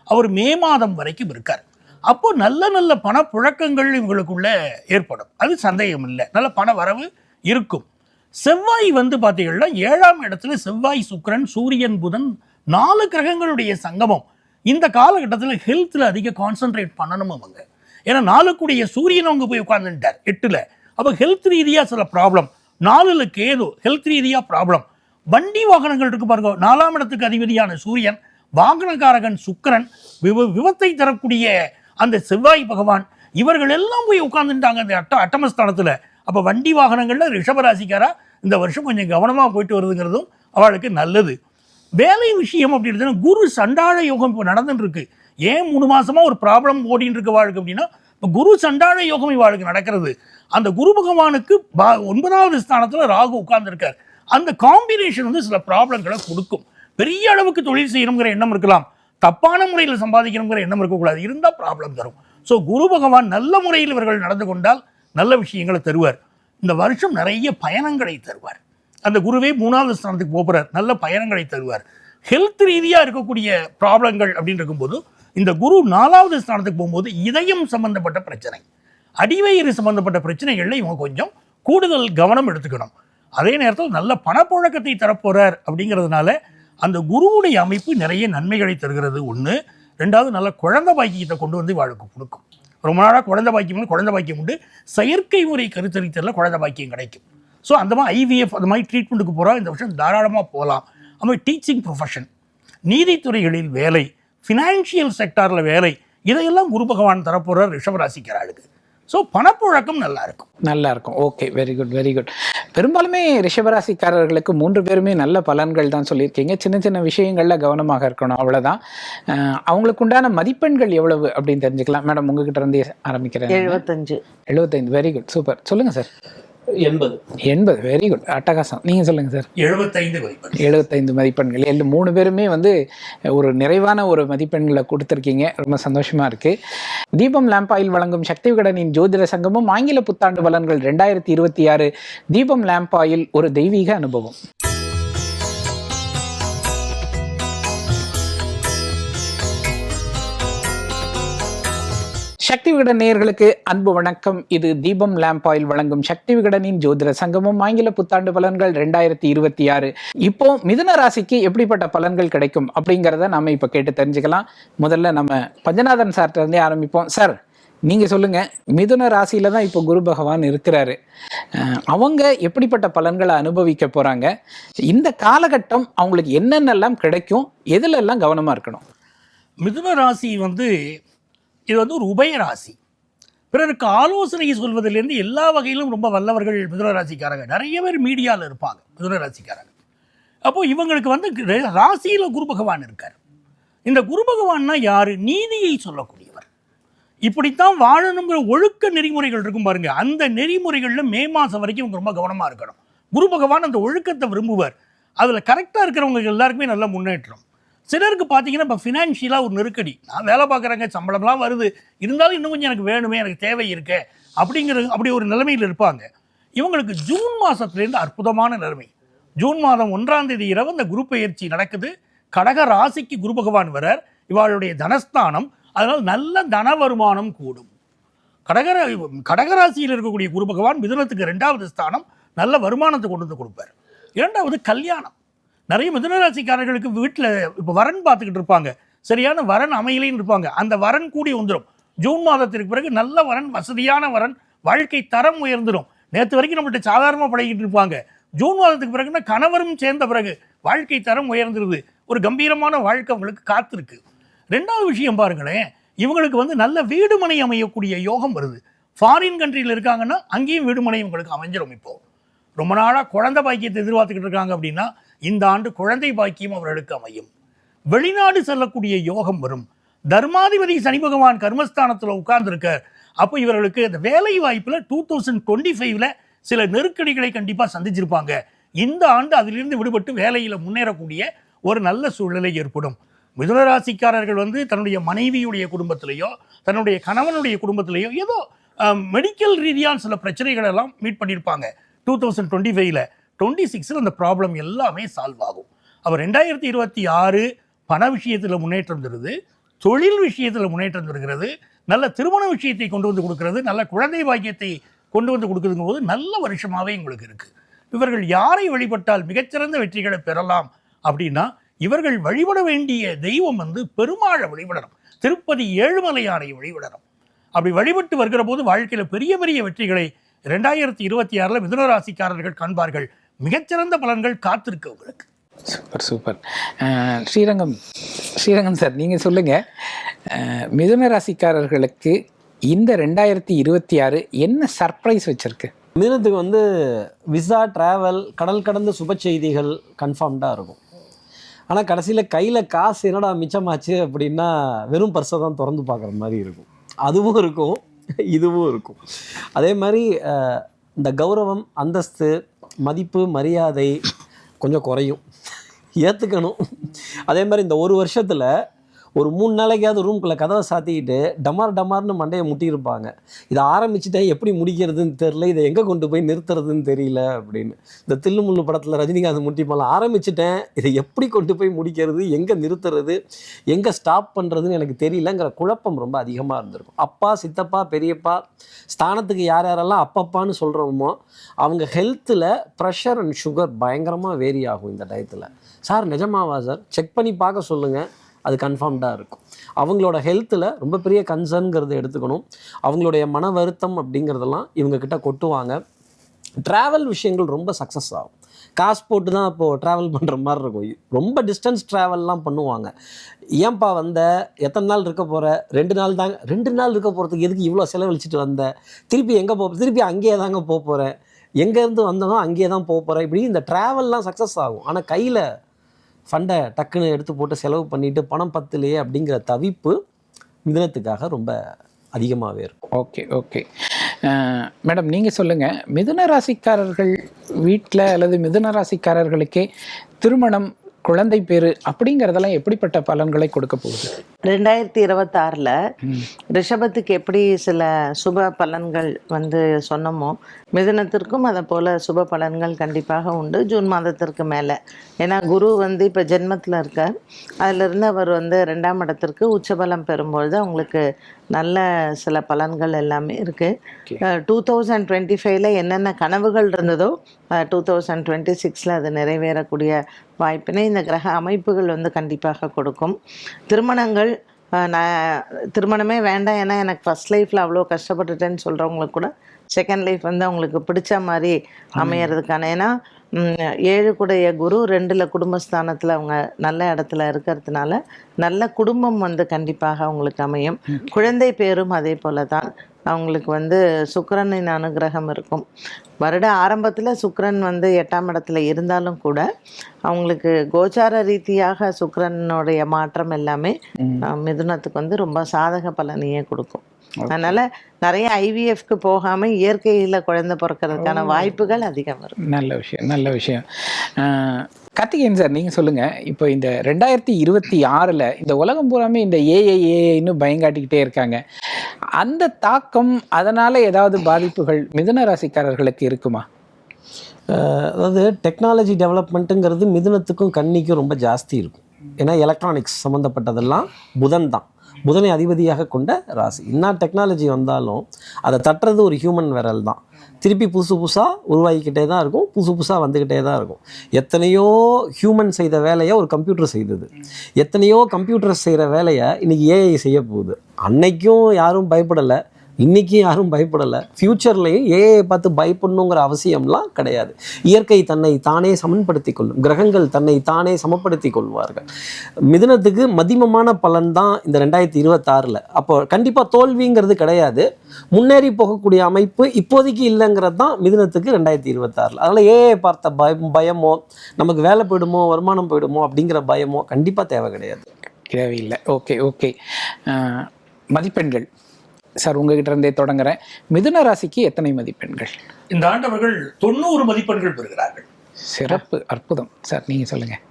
அவர் மே மாதம் வரைக்கும் இருக்கார். அப்போ நல்ல நல்ல பணப்புழக்கங்கள் இவங்களுக்குள்ள ஏற்படும், அது சந்தேகம் இல்லை. நல்ல பண வரவு இருக்கும். செவ்வாய் வந்து பார்த்தீங்கன்னா 7ஆம் இடத்துல செவ்வாய், சுக்கிரன், சூரியன், புதன் 4 கிரகங்களுடைய சங்கமம். இந்த காலகட்டத்தில் ஹெல்த்தில் அதிக கான்சன்ட்ரேட் பண்ணணும் அவங்க. ஏன்னா 4 சூரியன் அவங்க போய் உட்கார்ந்துட்டார் 8ல். அப்போ ஹெல்த் ரீதியாக சில ப்ராப்ளம். 4ல் கேது, ஹெல்த் ரீதியாக ப்ராப்ளம். வண்டி வாகனங்கள் இருக்கு பாருங்க, 4ஆம் இடத்துக்கு அதிபதியான சூரியன், வாகனக்காரகன் சுக்கிரன், விபத்தை தரக்கூடிய அந்த செவ்வாய் பகவான், இவர்கள் எல்லாம் போய் உட்கார்ந்துட்டாங்க அந்த அட்டமஸ்தானத்தில். அப்போ வண்டி வாகனங்களில் ரிஷபராசிக்காரா இந்த வருஷம் கொஞ்சம் கவனமாக போயிட்டு வருதுங்கிறதும் அவளுக்கு நல்லது. வேலை விஷயம் அப்படின்னு குரு சண்டாள யோகம் இப்போ நடந்துட்டு இருக்கு. ஏன் 3 மாசமா ஒரு ப்ராப்ளம் ஓடின்னு இருக்கு வாழ்க்கை அப்படின்னா இப்போ குரு சண்டாள யோகம் இவாளுக்கு நடக்கிறது. அந்த குரு பகவானுக்கு 9வது ஸ்தானத்தில் ராகு உட்கார்ந்துருக்கார். அந்த காம்பினேஷன் வந்து சில ப்ராப்ளங்களை கொடுக்கும். பெரிய அளவுக்கு தொழில் செய்யணுங்கிற எண்ணம் இருக்கலாம், தப்பான முறையில் சம்பாதிக்கணுங்கிற எண்ணம் இருக்கக்கூடாது, இருந்தால் ப்ராப்ளம் தரும். ஸோ குரு பகவான் நல்ல முறையில் இவர்கள் நடந்து கொண்டால் நல்ல விஷயங்களை தருவார். இந்த வருஷம் நிறைய பயணங்களை தருவார். அந்த குருவே 3வது ஸ்தானத்துக்கு போகிறார், நல்ல பயணங்களை தருவார். ஹெல்த் ரீதியாக இருக்கக்கூடிய ப்ராப்ளங்கள் அப்படின்னு இருக்கும்போது இந்த குரு 4வது ஸ்தானத்துக்கு போகும்போது இதயம் சம்பந்தப்பட்ட பிரச்சனை, அடிவயிறு சம்பந்தப்பட்ட பிரச்சனைகளில் இவங்க கொஞ்சம் கூடுதல் கவனம் எடுத்துக்கணும். அதே நேரத்தில் நல்ல பணப்புழக்கத்தை தரப்போகிறார் அப்படிங்கிறதுனால அந்த குருவுடைய அமைப்பு நிறைய நன்மைகளை தருகிறது. ஒன்று. 2வது, நல்ல குழந்தை பாக்கியத்தை கொண்டு வந்து வாழ்க்கை கொடுக்கும். ரொம்ப நாளாக குழந்தை பாக்கியம் உண்டு, செயற்கை முறை கருத்தரித்தலில் குழந்தை பாக்கியம் கிடைக்கும். ஸோ அந்த மாதிரி ஐவிஎஃப் அந்த மாதிரி ட்ரீட்மெண்ட்டுக்கு போகிறா இந்த வருஷம் தாராளமாக போகலாம். அது மாதிரி டீச்சிங் ப்ரொஃபஷன், நீதித்துறைகளில் வேலை, ஃபினான்ஷியல் செக்டாரில் வேலை, இதையெல்லாம் குரு பகவான் தரப்போகிறார் ரிஷபராசிக்காரர்களுக்கு. ஸோ பணப்புழக்கம் நல்லா இருக்கும். Okay, very good, very good. பெரும்பாலுமே ரிஷபராசிக்காரர்களுக்கு 3 பேருமே நல்ல பலன்கள் தான் சொல்லியிருக்கீங்க. சின்ன சின்ன விஷயங்களில் கவனமாக இருக்கணும், அவ்வளோதான். அவங்களுக்கு உண்டான மதிப்பெண்கள் எவ்வளவு அப்படின்னு தெரிஞ்சுக்கலாம். மேடம், உங்ககிட்ட இருந்தே ஆரம்பிக்கிறேன். 75. Very good, super. சொல்லுங்கள் சார். 80. வெரி குட், அட்டகாசம். நீங்கள் சொல்லுங்கள் சார். 75 மதிப்பெண்கள். 3 பேருமே வந்து ஒரு நிறைவான ஒரு மதிப்பெண்களை கொடுத்துருக்கீங்க. ரொம்ப சந்தோஷமாக இருக்குது. தீபம் லேம்ப் ஆயில் வழங்கும் சக்தி விகடனின் ஜோதிட சங்கமும் ஆங்கில புத்தாண்டு பலன்கள் 2026 தீபம் லேம்ப் ஆயில் ஒரு தெய்வீக அனுபவம். சக்தி விகடன் நேயர்களுக்கு அன்பு வணக்கம். இது தீபம் லேம்ப் ஆயில் வழங்கும் சக்தி விகடனின் ஜோதிட சங்கமும் ஆங்கில புத்தாண்டு பலன்கள் 2026. இப்போ மிதுன ராசிக்கு எப்படிப்பட்ட பலன்கள் கிடைக்கும் அப்படிங்கிறத நம்ம இப்போ கேட்டு தெரிஞ்சுக்கலாம். முதல்ல நம்ம பஞ்சநாதன் சார்ட்ட இருந்தே ஆரம்பிப்போம். சார், நீங்கள் சொல்லுங்கள், மிதுன ராசியில தான் இப்போ குரு பகவான் இருக்கிறாரு. அவங்க எப்படிப்பட்ட பலன்களை அனுபவிக்க போகிறாங்க? இந்த காலகட்டம் அவங்களுக்கு என்னென்னலாம் கிடைக்கும்? எதுலெல்லாம் கவனமாக இருக்கணும்? மிதுன ராசி இது ஒரு உபய ராசி. பிறருக்கு ஆலோசனை சொல்வதிலிருந்து எல்லா வகையிலும் ரொம்ப வல்லவர்கள் மிதுன ராசிக்காரங்க. நிறைய பேர் மீடியாவில் இருப்பாங்க மிதுன ராசிக்காரங்க. அப்போது இவங்களுக்கு ராசியில் குரு பகவான் இருக்கார். இந்த குரு பகவான்னா யார்? நீதியை சொல்லக்கூடியவர். இப்படித்தான் வாழணுங்கிற ஒழுக்க நெறிமுறைகள் இருக்கும் பாருங்க, அந்த நெறிமுறைகளில் மே மாதம் வரைக்கும் இவங்க ரொம்ப கவனமாக இருக்கணும். குரு பகவான் அந்த ஒழுக்கத்தை விரும்புவார். அதில் கரெக்டாக இருக்கிறவங்களுக்கு எல்லாருக்குமே நல்ல முன்னேற்றம். சிலருக்கு பார்த்தீங்கன்னா இப்போ ஃபினான்ஷியலாக ஒரு நெருக்கடி, நான் வேலை பார்க்குறேங்க, சம்பளம்லாம் வருது, இருந்தாலும் இன்னும் கொஞ்சம் எனக்கு வேணுமே, எனக்கு தேவை இருக்கே அப்படி ஒரு நிலைமையில் இருப்பாங்க. இவங்களுக்கு ஜூன் மாதத்துலேருந்து அற்புதமான நிலைமை. ஜூன் மாதம் 1ஆம் தேதி இரவு இந்த குரு பெயர்ச்சி நடக்குது. கடக ராசிக்கு குரு பகவான் வரார், இவளுடைய தனஸ்தானம். அதனால் நல்ல தன வருமானம் கூடும். கடகராசியில் இருக்கக்கூடிய குரு பகவான் மிதுனத்துக்கு 2வது ஸ்தானம், நல்ல வருமானத்தை கொண்டு வந்து கொடுப்பார். 2வது கல்யாணம். நிறைய மிதுனராசிக்காரர்களுக்கு வீட்டில் இப்போ வரன் பார்த்துக்கிட்டு இருப்பாங்க, சரியான வரன் அமையலைன்னு இருப்பாங்க. அந்த வரன் கூடி வந்துடும். ஜூன் மாதத்திற்கு பிறகு நல்ல வரன், வசதியான வரன், வாழ்க்கை தரம் உயர்ந்துடும். நேற்று வரைக்கும் நம்மள்கிட்ட சாதாரணமாக பழகிட்டு இருப்பாங்க. ஜூன் மாதத்துக்கு பிறகுன்னா கணவரும் சேர்ந்த பிறகு வாழ்க்கை தரம் உயர்ந்துருது. ஒரு கம்பீரமான வாழ்க்கை அவங்களுக்கு காத்திருக்கு. 2வது விஷயம் பாருங்களேன், இவங்களுக்கு நல்ல வீடுமனை அமையக்கூடிய யோகம் வருது. ஃபாரின் கண்ட்ரியில் இருக்காங்கன்னா அங்கேயும் வீடுமனை இவங்களுக்கு அமைஞ்சிடும். இப்போது ரொம்ப நாளாக குழந்தை பாக்கியத்தை எதிர்பார்த்துக்கிட்டு இருக்காங்க அப்படின்னா இந்த ஆண்டு குழந்தை பாக்கியம் அவர்களுக்கு அமையும். வெளிநாடு செல்லக்கூடிய யோகம் வரும். தர்மாதிபதி சனி பகவான் கர்மஸ்தானத்தில் உட்கார்ந்துருக்க. அப்போ இவர்களுக்கு அந்த வேலை வாய்ப்பில் 2025 சில நெருக்கடிகளை கண்டிப்பாக சந்திச்சிருப்பாங்க. இந்த ஆண்டு அதிலிருந்து விடுபட்டு வேலையில் முன்னேறக்கூடிய ஒரு நல்ல சூழ்நிலை ஏற்படும். மிதுனராசிக்காரர்கள் தன்னுடைய மனைவியுடைய குடும்பத்திலேயோ தன்னுடைய கணவனுடைய குடும்பத்திலேயோ ஏதோ மெடிக்கல் ரீதியான சில பிரச்சனைகள் எல்லாம் மீட் பண்ணியிருப்பாங்க. 2025 26 அந்த ப்ராப்ளம் எல்லாமே சால்வ் ஆகும். அவர் 2026 பண விஷயத்தில் முன்னேற்றம் தருது, தொழில் விஷயத்தில் முன்னேற்றம் தருகிறது, நல்ல திருமண விஷயத்தை கொண்டு வந்து கொடுக்கறது, நல்ல குழந்தை பாக்கியத்தை கொண்டு வந்து கொடுக்குறதுங்கும் போது நல்ல வருஷமாகவே உங்களுக்கு இருக்குது. இவர்கள் யாரை வழிபட்டால் மிகச்சிறந்த வெற்றிகளை பெறலாம் அப்படின்னா இவர்கள் வழிபட வேண்டிய தெய்வம் பெருமாளை வழிபடணும். திருப்பதி ஏழுமலையானை வழிபடணும். அப்படி வழிபட்டு வருகிற போது வாழ்க்கையில் பெரிய பெரிய வெற்றிகளை 2026 மிதுனராசிக்காரர்கள் காண்பார்கள். மிகச்சிறந்த பலன்கள் காத்திருக்கு உங்களுக்கு. சூப்பர். ஸ்ரீரங்கம் சார், நீங்கள் சொல்லுங்கள், மிதுன ராசிக்காரர்களுக்கு இந்த 2026 என்ன சர்ப்ரைஸ் வச்சிருக்கு? மிதுனத்துக்கு விசா, டிராவல், கடல் கடந்த சுப செய்திகள் கன்ஃபார்ம்டாக இருக்கும். ஆனால் கடைசியில் கையில் காசு என்னடா மிச்சமாச்சு அப்படின்னா வெறும் பர்ஸை தான் திறந்து பார்க்குற மாதிரி இருக்கும். அதுவும் இருக்கும், இதுவும் இருக்கும். அதே மாதிரி இந்த கௌரவம், அந்தஸ்து, மதிப்பு, மரியாதை கொஞ்சம் குறையும். ஏற்றுக்கணும். அதே மாதிரி இந்த ஒரு வருஷத்தில் ஒரு 3 நாளைக்காவது ரூம்குள்ளே கதவை சாத்திக்கிட்டு டமார்னு மண்டையை முட்டியிருப்பாங்க. இதை ஆரம்பிச்சுட்டே எப்படி முடிக்கிறதுன்னு தெரில, இதை எங்கே கொண்டு போய் நிறுத்துறதுன்னு தெரியல அப்படின்னு. இந்த தில்லுமுள்ளு படத்தில் ரஜினிகாந்த் முட்டிப்பாலாம், ஆரம்பிச்சுட்டேன், இதை எப்படி கொண்டு போய் முடிக்கிறது, எங்கே நிறுத்துறது, எங்கே ஸ்டாப் பண்ணுறதுன்னு எனக்கு தெரியலங்கிற குழப்பம் ரொம்ப அதிகமாக இருந்திருக்கும். அப்பா, சித்தப்பா, பெரியப்பா ஸ்தானத்துக்கு யார் யாரெல்லாம் அப்பப்பான்னு சொல்கிறோமோ அவங்க ஹெல்த்தில் ப்ரெஷர் அண்ட் சுகர் பயங்கரமாக வேரி ஆகும் இந்த டயத்தில். சார் நிஜமாவா சார், செக் பண்ணி பார்க்க சொல்லுங்கள், அது கன்ஃபார்ம்டாக இருக்கும். அவங்களோட ஹெல்த்தில் ரொம்ப பெரிய கன்சர்ன்கிறத எடுத்துக்கணும். அவங்களுடைய மன வருத்தம் அப்படிங்கிறதெல்லாம் இவங்கக்கிட்ட கொட்டுவாங்க. ட்ராவல் விஷயங்கள் ரொம்ப சக்ஸஸ் ஆகும். காசு போட்டு தான் இப்போது ட்ராவல் பண்ணுற மாதிரி இருக்கும். ரொம்ப டிஸ்டன்ஸ் ட்ராவல்லாம் பண்ணுவாங்க. ஏன்பா வந்த, எத்தனை நாள் இருக்க போகிற, 2 நாள் தாங்க. 2 நாள் இருக்க போகிறதுக்கு எதுக்கு இவ்வளோ செலவழிச்சிட்டு வந்த, திருப்பி எங்கே திருப்பி அங்கேயே தாங்க போக போகிறேன், எங்கேருந்து வந்தனோ அங்கேயே தான் போக போகிறேன். இப்படி இந்த ட்ராவல்லாம் சக்ஸஸ் ஆகும். ஆனால் கையில் ஃபண்டை டக்குன்னு எடுத்து போட்டு செலவு பண்ணிவிட்டு பணம் பத்தலையே அப்படிங்கிற தவிப்பு மிதுனத்துக்காக ரொம்ப அதிகமாகவே இருக்கும். ஓகே மேடம், நீங்கள் சொல்லுங்கள், மிதுன ராசிக்காரர்கள் வீட்டில் அல்லது மிதுன ராசிக்காரர்களுக்கே திருமணம், குழந்தை பேரு அப்படிங்கிறதெல்லாம் எப்படிப்பட்ட பலன்களை கொடுக்க போகுது? 2026 ரிஷபத்துக்கு எப்படி சில சுப பலன்கள் சொன்னோமோ மிதுனத்திற்கும் அதை போல் சுப பலன்கள் கண்டிப்பாக உண்டு ஜூன் மாதத்திற்கு மேலே. ஏன்னா குரு இப்போ ஜென்மத்தில் இருக்கார். அதிலிருந்து அவர் 2ஆம் இடத்திற்கு உச்சபலம் பெறும்பொழுது அவங்களுக்கு நல்ல சில பலன்கள் எல்லாமே இருக்குது. 2025 என்னென்ன கனவுகள் இருந்ததோ 2026 அது நிறைவேறக்கூடிய வாய்ப்பினை இந்த கிரக அமைப்புகள் கண்டிப்பாக கொடுக்கும். திருமணங்கள், திருமணமே வேண்டாம் ஏன்னா எனக்கு ஃபர்ஸ்ட் லைஃப்பில் அவ்வளோ கஷ்டப்பட்டுட்டேன்னு சொல்கிறவங்களுக்கு கூட செகண்ட் லைஃப் அவங்களுக்கு பிடிச்ச மாதிரி அமையறதுக்கான, ஏன்னா 7 கூடைய குரு 2ல் குடும்பஸ்தானத்தில் அவங்க நல்ல இடத்துல இருக்கிறதுனால நல்ல குடும்பம் கண்டிப்பாக அவங்களுக்கு அமையும். குழந்தை பேரும் அதே போல தான் அவங்களுக்கு சுக்கிரனின் அனுகிரகம் இருக்கும். வருட ஆரம்பத்தில் சுக்கிரன் 8ஆம் இடத்துல இருந்தாலும் கூட அவங்களுக்கு கோச்சார ரீதியாக சுக்கிரனுடைய மாற்றம் எல்லாமே மிதுனத்துக்கு ரொம்ப சாதக பலனையே கொடுக்கும். அதனால நிறைய ஐவிஎஃப்க்கு போகாம இயற்கையில் குழந்தை பிறக்கிறதுக்கான வாய்ப்புகள் அதிகம் இருக்கும். நல்ல விஷயம். கார்த்திகேயன் சார், நீங்கள் சொல்லுங்கள், இப்போ இந்த 2026 இந்த உலகம் பூராமே இந்த ஏஐன்னு பயங்காட்டிக்கிட்டே இருக்காங்க. அந்த தாக்கம், அதனால் ஏதாவது பாதிப்புகள் மிதுன ராசிக்காரர்களுக்கு இருக்குமா? அதாவது டெக்னாலஜி டெவலப்மெண்ட்டுங்கிறது மிதுனத்துக்கும் கன்னிக்கும் ரொம்ப ஜாஸ்தி இருக்கும். ஏன்னா எலக்ட்ரானிக்ஸ் சம்மந்தப்பட்டதெல்லாம் புதன் தான், புதனை அதிபதியாக கொண்ட ராசி. இன்னும் டெக்னாலஜி வந்தாலும் அதை தட்டுறது ஒரு ஹியூமன் விரல் தான். திருப்பி புதுசாக உருவாகிக்கிட்டே தான் இருக்கும், புதுசாக வந்துக்கிட்டே தான் இருக்கும். எத்தனையோ ஹியூமன் செய்த வேலையை ஒரு கம்ப்யூட்டர் செய்தது, எத்தனையோ கம்ப்யூட்டர் செய்கிற வேலையை இன்றைக்கி ஏஐ செய்ய போகுது. அன்னைக்கும் யாரும் பயப்படலை, இன்றைக்கும் யாரும் பயப்படலை. ஃப்யூச்சர்லேயும் ஏஐயை பார்த்து பயப்படணுங்கிற அவசியம்லாம் கிடையாது. இயற்கை தன்னை தானே சமன்படுத்தி கொள்ளும், கிரகங்கள் தன்னை தானே சமப்படுத்தி கொள்வார்கள். மிதுனத்துக்கு மதிமமான பலன் தான் இந்த 2026. அப்போ கண்டிப்பாக தோல்விங்கிறது கிடையாது, முன்னேறி போகக்கூடிய அமைப்பு இப்போதைக்கு இல்லைங்கிறது தான் மிதுனத்துக்கு 2026. அதனால் ஏஐ பார்த்த பயமோ, நமக்கு வேலை போயிடுமோ, வருமானம் போயிடுமோ அப்படிங்கிற பயமோ கண்டிப்பாக தேவை கிடையாது, தேவையில்லை. ஓகே. மதிப்பெண்கள் சார், உங்ககிட்ட இருந்தே தொடங்குறேன். மிதுன ராசிக்கு எத்தனை மதிப்பெண்கள்? இந்த ஆண்டு அவர்கள் 90 மதிப்பெண்கள் பெறுகிறார்கள். சிறப்பு, அற்புதம். சார் நீங்கள் சொல்லுங்கள்.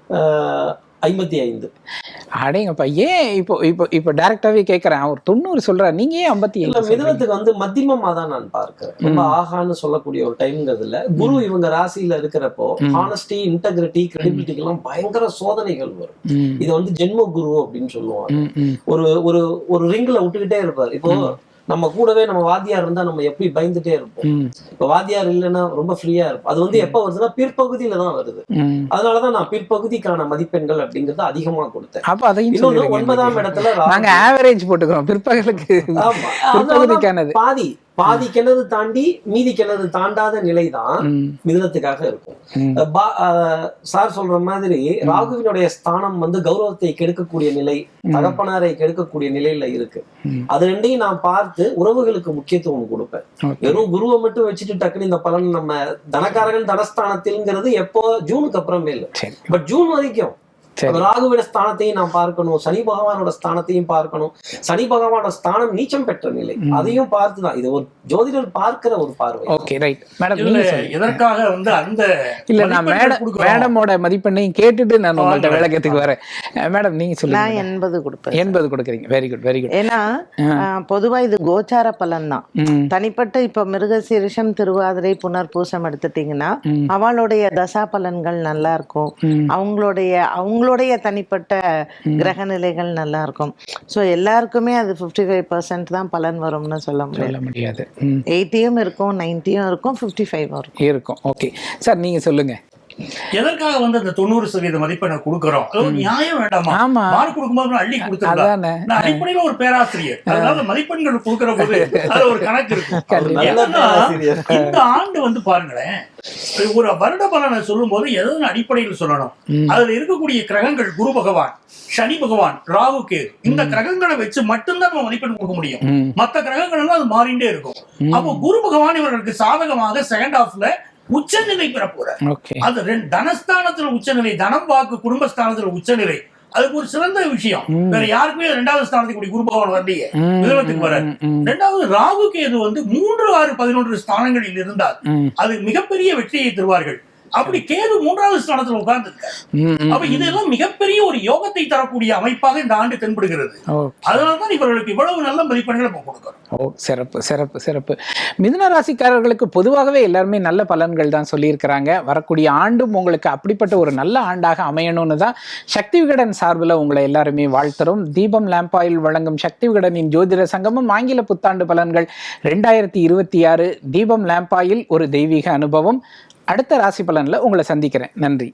55. அடேங்கப்பா, ஏன் இப்போ டைரக்டாவே கேட்குறேன், அவர் 90 சொல்கிறார், நீங்கள் ஏன் 55? மிதுனத்துக்கு மத்தியமாக தான் நான் பார்க்கிறேன். ரொம்ப ஆகான்னு சொல்லக்கூடிய ஒரு டைம்ங்கிறதுல குரு இவங்க ராசியில இருக்கிறப்போ ஹானஸ்டி, இன்டெகிரிட்டி, கிரெடிபிலிட்டிக்கு எல்லாம் பயங்கர சோதனைகள் வரும். இது ஜென்ம குரு அப்படின்னு சொல்லுவாங்க. ஒரு ரிங்ல விட்டுக்கிட்டே இருப்பார். இப்போ நம்ம கூடவே நம்ம வாத்தியார் இருந்தா நம்ம எப்படி பயந்துட்டே இருப்போம். இப்ப வாத்தியார் இல்லைன்னா ரொம்ப ஃப்ரீயா இருப்போம். அது எப்ப வருதுன்னா பிற்பகுதியில தான் வருது. அதனாலதான் நான் பிற்பகுதிக்கான மதிப்பெண்கள் அப்படிங்கறது அதிகமா கொடுத்தேன். அப்ப அதையும் 9ஆம் இடத்துல நாங்க ஆவரேஜ் போட்டுக்கிறோம். பிற்பகலுக்கு பாதி கிணறு தாண்டி மீதி கிணறு தாண்டாத நிலைதான் மிதுனத்துக்காக இருக்கும். சார் சொல்ற மாதிரி ராகுவினுடைய ஸ்தானம் கௌரவத்தை கெடுக்கக்கூடிய நிலை, தகப்பனாரை கெடுக்கக்கூடிய நிலையில இருக்கு. அது ரெண்டையும் நான் பார்த்து உறவுகளுக்கு முக்கியத்துவம் கொடுப்பேன். வெறும் குருவை மட்டும் வச்சுட்டு டக்குனு இந்த பலன் நம்ம தனக்காரகன் தனஸ்தானத்தில்ங்கிறது எப்போ ஜூனுக்கு அப்புறமே இல்லை. பட் ஜூன் வரைக்கும் அந்த ராகுவோட ஸ்தானத்தையும் நாம் பார்க்கணும், சனி பகவானோட ஸ்தானத்தையும் பார்க்கணும். சனி பகவானோட ஸ்தானம் நீச்சம் பெற்ற நிலை, அதையும் பார்த்துதான் இது ஒரு ஜோதிடர் பார்க்கிற ஒரு பார்வை. Okay right madam. எதற்காக வந்து அந்த இல்ல நான் மேடமோட மதிப்பெண்ணையும் கேட்டுட்டு நான் உங்கள்ட்ட விளக்கத்துக்கு வரேன். மேடம் நீங்க சொல்லுங்க. நான் 80 கொடுப்பேன். 80 கொடுக்குறீங்க. Very good very good. ஏன்னா பொதுவா இது கோச்சார பலன் தான். தனிப்பட்ட இப்ப மிருகசீரிஷம், திருவாதிரை, புனர்பூசம் எடுத்துட்டீங்கன்னா அவளுடைய தசா பலன்கள் நல்லா இருக்கும், அவங்களுடைய தனிப்பட்ட கிரக நிலைகள் நல்லா இருக்கும். ஸோ எல்லாருக்குமே அது 55% தான் பலன் வரும்னு சொல்ல முடியாது. 80யும் இருக்கும், 90யும் இருக்கும், 55 இருக்கும். ஓகே சார் நீங்க சொல்லுங்க. எதற்காக வந்து அந்த 90% மதிப்பெண்ணை கொடுக்கறோம்? நியாயம் வேண்டாமா? மார்க் கொடுக்கும்போது அள்ளி கொடுத்துருக்கேன். நான் அடிப்படையில ஒரு பேராசிரியர், அதனால மதிப்பெண்கள் கொடுக்கிற போது அது ஒரு கணக்கு இருக்கும். இந்த ஆண்டு வந்து பாருங்களேன், ஒரு வருட பலனை சொல்லும் போது எதன் அடிப்படையில் சொல்லணும்? அதுல இருக்கக்கூடிய கிரகங்கள் குரு பகவான், சனி பகவான், ராகு, கேது, இந்த கிரகங்களை வச்சு மட்டும்தான் நம்ம மதிப்பெண் கொடுக்க முடியும். மற்ற கிரகங்கள் எல்லாம் அது மாறிண்டே இருக்கும். அப்போ குரு பகவான் இவர்களுக்கு சாதகமாக செகண்ட் ஹாஃப்ல உச்சநிலை பெற போற. அது தனஸ்தானத்துல உச்சநிலை, தனம், வாக்கு, குடும்பஸ்தானத்துல உச்சநிலை. அதுக்கு ஒரு சிறந்த விஷயம். வேற யாருக்குமே 2வது ஸ்தானத்துக்கு குரு பகவான் வரலையே, மிதுனத்துக்கு வர. 2வது ராகு கேது வந்து 3, 6, 11 ஸ்தானங்களில் இருந்தால் அது மிகப்பெரிய வெற்றியை தருவார்கள். அப்படி கேது 3வது ஸ்தானத்துல உட்கார்ந்து இருக்காரு. அப்ப இதெல்லாம் மிகப்பெரிய ஒரு யோகத்தை தரக்கூடிய அமைப்பாக இந்த ஆண்டு தென்படுகிறது. அதனால்தான் இவர்களுக்கு இவ்வளவு நல்ல மதிப்பெண்களை கொடுக்கிறோம். சிறப்பு சிறப்பு சிறப்பு. மிதுன ராசிக்காரர்களுக்கு பொதுவாகவே எல்லாருமே நல்ல பலன்கள் தான் சொல்லியிருக்கிறாங்க. வரக்கூடிய ஆண்டும் உங்களுக்கு அப்படிப்பட்ட ஒரு நல்ல ஆண்டாக அமையணும்னு தான் சக்தி விகடன் சார்பில் உங்களை எல்லாருமே வாழ்த்துறோம். தீபம் லேம்ப் ஆயில் வழங்கும் சக்தி விகடனின் ஜோதிட சங்கமம் ஆங்கில புத்தாண்டு பலன்கள் 2026 தீபம் லேம்ப் ஆயில் ஒரு தெய்வீக அனுபவம். அடுத்த ராசி பலன்ல உங்களை சந்திக்கிறேன். நன்றி.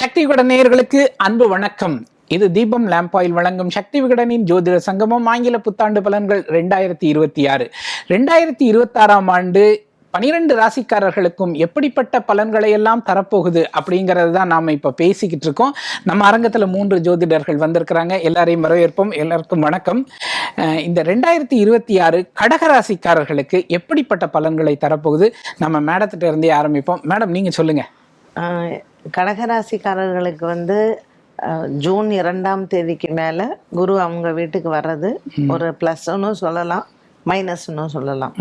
சக்தி விகடன் நேயர்களுக்கு அன்பு வணக்கம். இது தீபம் லேம்ப் ஆயில் வழங்கும் சக்தி விகடனின் ஜோதிட சங்கமம் ஆங்கில புத்தாண்டு பலன்கள் 2026. 2026ஆம் ஆண்டு 12 ராசிக்காரர்களுக்கும் எப்படிப்பட்ட பலன்களை எல்லாம் தரப்போகுது அப்படிங்கிறது தான் நாம் இப்போ பேசிக்கிட்டு இருக்கோம். நம்ம அரங்கத்தில் 3 ஜோதிடர்கள் வந்திருக்கிறாங்க. எல்லாரையும் வரவேற்போம். எல்லாருக்கும் வணக்கம். இந்த 2026 கடகராசிக்காரர்களுக்கு எப்படிப்பட்ட பலன்களை தரப்போகுது? நம்ம மேடத்திட்ட இருந்தே ஆரம்பிப்போம். மேடம் நீங்கள் சொல்லுங்க. கடகராசிக்காரர்களுக்கு வந்து ஜூன் 2ஆம் தேதிக்கு மேலே குரு அவங்க வீட்டுக்கு வர்றது ஒரு ப்ளஸ்ன்னு சொல்லலாம், மைனஸ்ன்னு சொல்லலாம்.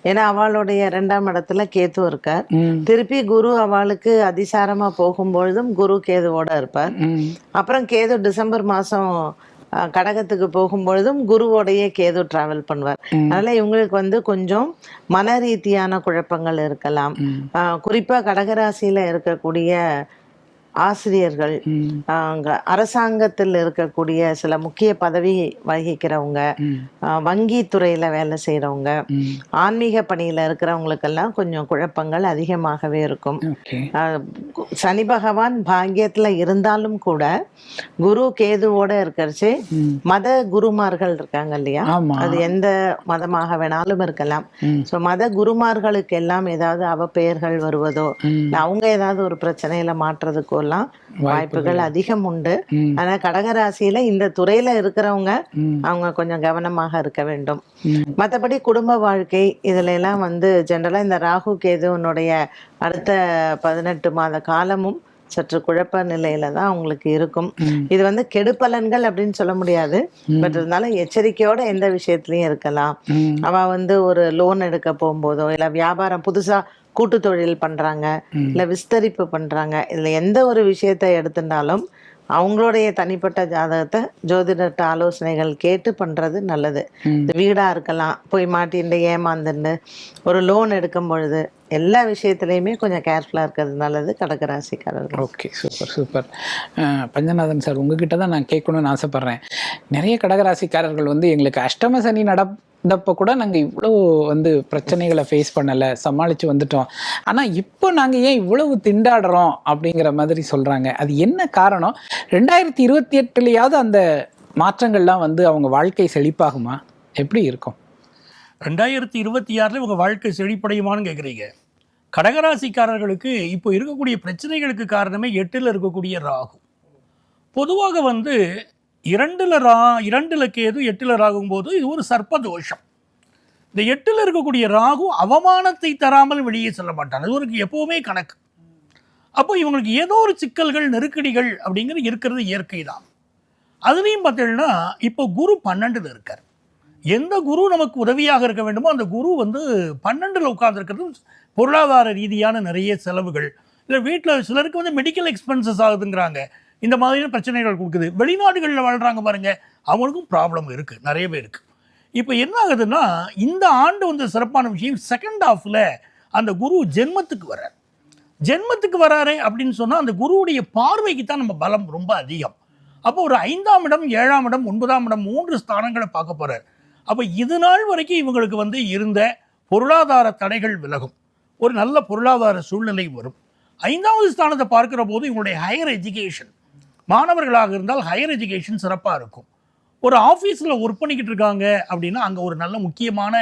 ஏன்னா அவளுடைய 2ஆம் இடத்துல கேது இருக்கார். திருப்பி குரு அவளுக்கு அதிசாரமா போகும்பொழுதும் குரு கேதுவோட இருப்பார். அப்புறம் கேது டிசம்பர் மாசம் கடகத்துக்கு போகும்பொழுதும் குருவோடையே கேது டிராவல் பண்ணுவார். அதனால இவங்களுக்கு வந்து கொஞ்சம் மன ரீதியான குழப்பங்கள் இருக்கலாம். குறிப்பா கடகராசியில இருக்கக்கூடிய ஆசிரியர்கள், அரசாங்கத்தில் இருக்கக்கூடிய சில முக்கிய பதவி வகிக்கிறவங்க, வங்கி துறையில வேலை செய்யறவங்க, ஆன்மீக பணியில இருக்கிறவங்களுக்கெல்லாம் கொஞ்சம் குழப்பங்கள் அதிகமாகவே இருக்கும். சனி பகவான் பாக்கியத்துல இருந்தாலும் கூட குரு கேதுவோட இருக்கிறச்சு மத குருமார்கள் இருக்காங்க இல்லையா, அது எந்த மதமாக வேணாலும் இருக்கலாம். ஸோ மத குருமார்களுக்கு எல்லாம் ஏதாவது அவப்பெயர்கள் வருவதோ, அவங்க ஏதாவது ஒரு பிரச்சனையில மாற்றுறதுக்கோ எல்லாம் வாய்ப்புகள் அதிகம் உண்டு. ஆனா கடகராசியில இந்த துறையில இருக்கிறவங்க அவங்க கொஞ்சம் கவனமாக இருக்க வேண்டும். மற்றபடி குடும்ப வாழ்க்கை இதுல எல்லாம் வந்து ஜெனரலா இந்த ராகு கேதுவனுடைய அடுத்த 18 மாத காலமும் சற்று குழப்ப நிலையில தான் அவங்களுக்கு இருக்கும். இது வந்து கெடுபலன்கள் அப்படின்னு சொல்ல முடியாது. பட் இருந்தாலும் எச்சரிக்கையோட எந்த விஷயத்திலயும் இருக்கலாம். அவ வந்து ஒரு லோன் எடுக்க போகும்போதோ, இல்ல வியாபாரம் புதுசா கூட்டு தொழில் பண்றாங்க, இல்ல விஸ்தரிப்பு பண்றாங்க, இதுல எந்த ஒரு விஷயத்தை எடுத்துட்டாலும் அவங்களுடைய தனிப்பட்ட ஜாதகத்தை ஜோதிடர்கிட்ட ஆலோசனைகள் கேட்டு பண்றது நல்லது. இந்த வீடா இருக்கலாம், போய் மாட்டின்னு ஏமாந்துன்னு ஒரு லோன் எடுக்கும் பொழுது எல்லா விஷயத்துலையுமே கொஞ்சம் கேர்ஃபுல்லாக இருக்கிறது நல்லது கடகராசிக்காரர்கள். Okay, super super. Panchanathan sir, உங்ககிட்ட தான் நான் கேட்கணும்னு ஆசைப்பட்றேன். நிறைய கடகராசிக்காரர்கள் வந்து எங்களுக்கு அஷ்டம சனி நடந்தப்போ கூட நாங்கள் இவ்வளோ வந்து பிரச்சனைகளை ஃபேஸ் பண்ணலை, சமாளித்து வந்துட்டோம், ஆனால் இப்போ நாங்கள் ஏன் இவ்வளவு திண்டாடுறோம் அப்படிங்கிற மாதிரி சொல்கிறாங்க. அது என்ன காரணம்? 2028 அந்த மாற்றங்கள்லாம் வந்து அவங்க வாழ்க்கை செழிப்பாகுமா? எப்படி இருக்கும்? 2026 இவங்க வாழ்க்கை செழிப்படையுமான்னு கேட்குறீங்க. கடகராசிக்காரர்களுக்கு இப்போ இருக்கக்கூடிய பிரச்சனைகளுக்கு காரணமே 8ல் இருக்கக்கூடிய ராகு. பொதுவாக வந்து 2ல் கேது 8ல் ராகும் போது இது ஒரு சர்ப்ப தோஷம். இந்த 8ல் இருக்கக்கூடிய ராகு அவமானத்தை தராமல் வெளியே செல்ல மாட்டான். அது ஒரு எப்பவுமே கணக்கு. அப்போ இவங்களுக்கு ஏதோ ஒரு சிக்கல்கள் நெருக்கடிகள் அப்படிங்கிறது இருக்கிறது இயற்கை தான். அதுலேயும் பார்த்தீங்கன்னா இப்போ குரு 12ல் இருக்கார். எந்த குரு நமக்கு உதவியாக இருக்க வேண்டுமோ அந்த குரு 12ல் உட்கார்ந்துருக்கிறது பொருளாதார ரீதியான நிறைய செலவுகள், இல்லை வீட்டில் சிலருக்கு மெடிக்கல் எக்ஸ்பென்சஸ் ஆகுதுங்கிறாங்க, இந்த மாதிரியான பிரச்சனைகள் கொடுக்குது. வெளிநாடுகளில் வாழ்கிறாங்க பாருங்க, அவங்களுக்கும் ப்ராப்ளம் இருக்குது, நிறைய பேருக்கு. இப்போ என்ன ஆகுதுன்னா இந்த ஆண்டு சிறப்பான விஷயம், செகண்ட் ஹாஃபில் அந்த குரு ஜென்மத்துக்கு வர்றார். ஜென்மத்துக்கு வராரு அப்படின்னு சொன்னால் அந்த குருவுடைய பார்வைக்கு தான் நம்ம பலம் ரொம்ப அதிகம். அப்போ ஒரு 5ஆம் இடம், 7ஆம் இடம், 9ஆம் இடம் 3 ஸ்தானங்களை பார்க்க போகிறார். அப்போ இது நாள் வரைக்கும் இவங்களுக்கு இருந்த பொருளாதார தடைகள் விலகும், ஒரு நல்ல பொருளாதார சூழ்நிலை வரும். 5வது ஸ்தானத்தை பார்க்கிற போது இவங்களுடைய ஹையர் எஜுகேஷன், மாணவர்களாக இருந்தால் ஹையர் எஜுகேஷன் சிறப்பாக இருக்கும். ஒரு ஆஃபீஸில் ஒர்க் பண்ணிக்கிட்டு இருக்காங்க அப்படின்னா அங்கே ஒரு நல்ல முக்கியமான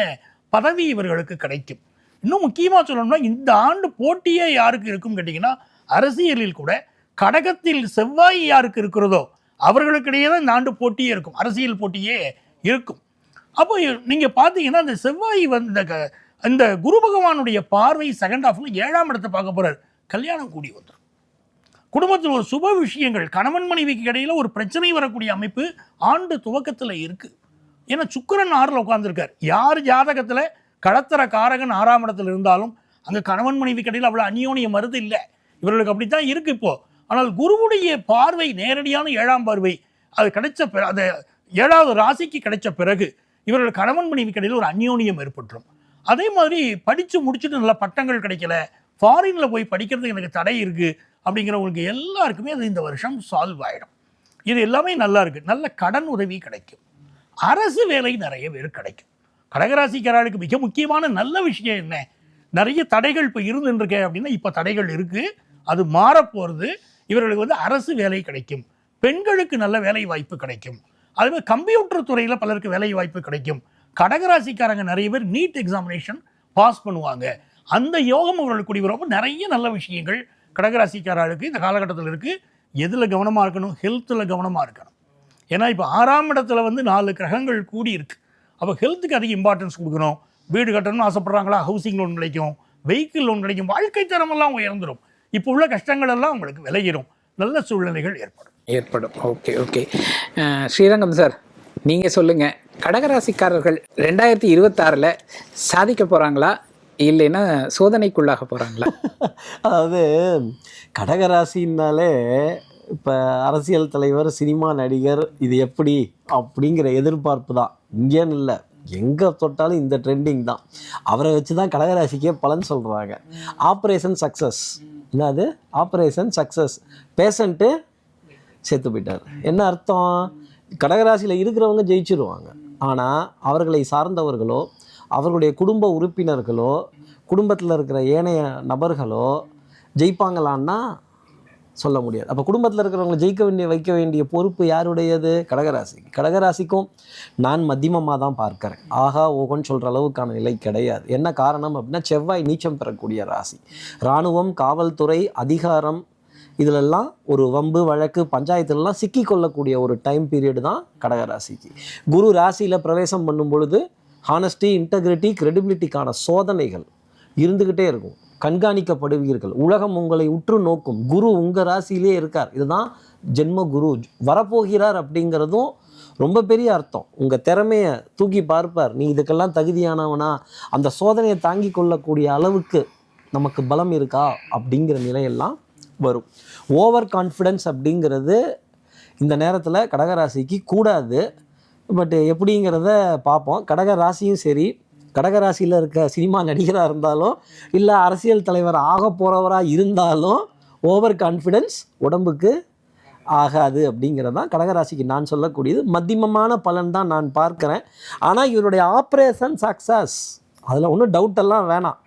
பதவி இவர்களுக்கு கிடைக்கும். இன்னும் முக்கியமாக சொல்லணும்னா இந்த ஆண்டு போட்டியே யாருக்கு இருக்கும் கேட்டிங்கன்னா, அரசியலில் கூட கடகத்தில் செவ்வாய் யாருக்கு இருக்கிறதோ அவர்களுக்கிடையே தான் இந்த ஆண்டு போட்டியே இருக்கும், அரசியல் போட்டியே இருக்கும். அப்போ நீங்கள் பார்த்தீங்கன்னா அந்த செவ்வாய் இந்த குரு பகவானுடைய பார்வை செகண்ட் ஹாஃபில் 7ஆம் இடத்தை பார்க்க போகிறார். கல்யாணம் கூடி வந்துடும். குடும்பத்தில் ஒரு சுப விஷயங்கள், கணவன் மனைவிக்கு இடையில் ஒரு பிரச்சனை வரக்கூடிய அமைப்பு ஆண்டு துவக்கத்தில் இருக்குது. ஏன்னா சுக்கிரன் 6ல் உட்கார்ந்துருக்கார். யார் ஜாதகத்தில் கடத்தர காரகன் 6ஆம் இடத்துல இருந்தாலும் அங்கே கணவன் மனைவி இடையில் அவ்வளோ அந்யோன்யம் வருது இல்லை, இவர்களுக்கு அப்படித்தான் இருக்குது இப்போது. ஆனால் குருவுடைய பார்வை நேரடியான 7ஆம் பார்வை அது கிடைச்ச அந்த 7வது ராசிக்கு கிடைச்ச பிறகு இவர்கள் கணவன் மனைவி இடையில் ஒரு அந்யோன்யம் ஏற்பட்டுரும். அதே மாதிரி படித்து முடிச்சுட்டு நல்ல பட்டங்கள் கிடைக்கல, ஃபாரினில் போய் படிக்கிறதுக்கு எனக்கு தடை இருக்குது அப்படிங்கிறவங்களுக்கு எல்லாருக்குமே அது இந்த வருஷம் சால்வ் ஆகிடும். இது எல்லாமே நல்லா இருக்குது. நல்ல கடன் உதவி கிடைக்கும், அரசு வேலை நிறைய பேர் கிடைக்கும். கடகராசிக்காரர்களுக்கு மிக முக்கியமான நல்ல விஷயம் என்ன, நிறைய தடைகள் இப்போ இருந்துருக்கேன் அப்படின்னா இப்போ தடைகள் இருக்குது, அது மாறப்போகிறது. இவர்களுக்கு அரசு வேலை கிடைக்கும், பெண்களுக்கு நல்ல வேலை வாய்ப்பு கிடைக்கும். அதுமாதிரி கம்ப்யூட்டர் துறையில் பலருக்கு வேலை வாய்ப்பு கிடைக்கும். கடகராசிக்காரங்க நிறைய பேர் நீட் எக்ஸாமினேஷன் பாஸ் பண்ணுவாங்க, அந்த யோகம் அவர்களுக்கு கூடி வரும். நிறைய நல்ல விஷயங்கள் கடகராசிக்காரர்களுக்கு இந்த காலகட்டத்தில் இருக்குது. எதில் கவனமாக இருக்கணும், ஹெல்த்தில் கவனமாக இருக்கணும். ஏன்னா இப்போ 6ஆம் இடத்துல 4 கிரகங்கள் கூடி இருக்குது. அப்போ ஹெல்த்துக்கு அதிக இம்பார்ட்டன்ஸ் கொடுக்கணும். வீடு கட்டணும்னு ஆசைப்படுறாங்களா, ஹவுசிங் லோன் கிடைக்கும், வெஹிக்கிள் லோன் கிடைக்கும், வாழ்க்கை தரமெல்லாம் உயர்ந்துடும். இப்போ உள்ள கஷ்டங்கள் எல்லாம் உங்களுக்கு விலகிடும், நல்ல சூழ்நிலைகள் ஏற்படும். Okay okay. ஸ்ரீரங்கம் சார், நீங்கள் சொல்லுங்கள், கடகராசிக்காரர்கள் 2026 சாதிக்க போகிறாங்களா இல்லைன்னா சோதனைக்குள்ளாக போகிறாங்களா? அதாவது கடகராசின்னாலே இப்போ அரசியல் தலைவர், சினிமா நடிகர், இது எப்படி அப்படிங்கிற எதிர்பார்ப்பு தான். இங்கேன்னு இல்லை, எங்கே தொட்டாலும் இந்த ட்ரெண்டிங் தான். அவரை வச்சு தான் கடகராசிக்கே பலன் சொல்கிறாங்க. ஆப்ரேஷன் சக்ஸஸ், என்னது ஆப்ரேஷன் சக்ஸஸ், பேஷண்ட்டு செத்து போயிட்டார். என்ன அர்த்தம்? கடகராசியில் இருக்கிறவங்க ஜெயிச்சிருவாங்க, ஆனால் அவர்களை சார்ந்தவர்களோ, அவர்களுடைய குடும்ப உறுப்பினர்களோ, குடும்பத்தில் இருக்கிற ஏனைய நபர்களோ ஜெயிப்பாங்களான்னா சொல்ல முடியாது. அப்போ குடும்பத்தில் இருக்கிறவங்களை வைக்க வேண்டிய பொறுப்பு யாருடையது? கடகராசி. கடகராசிக்கும் நான் மத்தியமமாக தான் பார்க்குறேன், ஆகா ஓகோன்னு சொல்கிற அளவுக்கான நிலை கிடையாது. என்ன காரணம் அப்படின்னா, செவ்வாய் நீச்சம் பெறக்கூடிய ராசி. இராணுவம், காவல்துறை, அதிகாரம், இதிலெல்லாம் ஒரு வம்பு வழக்கு பஞ்சாயத்துலலாம் சிக்கி கொள்ளக்கூடிய ஒரு டைம் பீரியடு தான் கடகராசிக்கு. குரு ராசியில் பிரவேசம் பண்ணும் பொழுது ஹானஸ்டி, இன்டெகிரிட்டி, கிரெடிபிலிட்டிக்கான சோதனைகள் இருந்துக்கிட்டே இருக்கும், கண்காணிக்கப்படுவீர்கள், உலகம் உங்களை உற்று நோக்கும். குரு உங்கள் ராசியிலே இருக்கார், இதுதான் ஜென்ம குரு வரப்போகிறார் அப்படிங்கிறதும் ரொம்ப பெரிய அர்த்தம். உங்கள் திறமையை தூக்கி பார்ப்பார், நீ இதுக்கெல்லாம் தகுதியானவனா, அந்த சோதனையை தாங்கி கொள்ளக்கூடிய அளவுக்கு நமக்கு பலம் இருக்கா அப்படிங்கிற நிலையெல்லாம் வரும். ஓவர் கான்ஃபிடென்ஸ் அப்படிங்கிறது இந்த நேரத்தில் கடகராசிக்கு கூடாது. பட் எப்படிங்கிறத பார்ப்போம். கடகராசியும் சரி, கடகராசியில் இருக்க சினிமா நடிகராக இருந்தாலும் இல்லை அரசியல் தலைவர் ஆக போகிறவராக இருந்தாலும் ஓவர் கான்ஃபிடென்ஸ் உடம்புக்கு ஆகாது அப்படிங்கிறதான் கடகராசிக்கு நான் சொல்லக்கூடியது. மத்தியமமான பலன் தான் நான் பார்க்குறேன். ஆனால் இவருடைய ஆப்ரேஷன் சக்ஸஸ், அதில் ஒன்றும் டவுட்டெல்லாம் வேணாம்.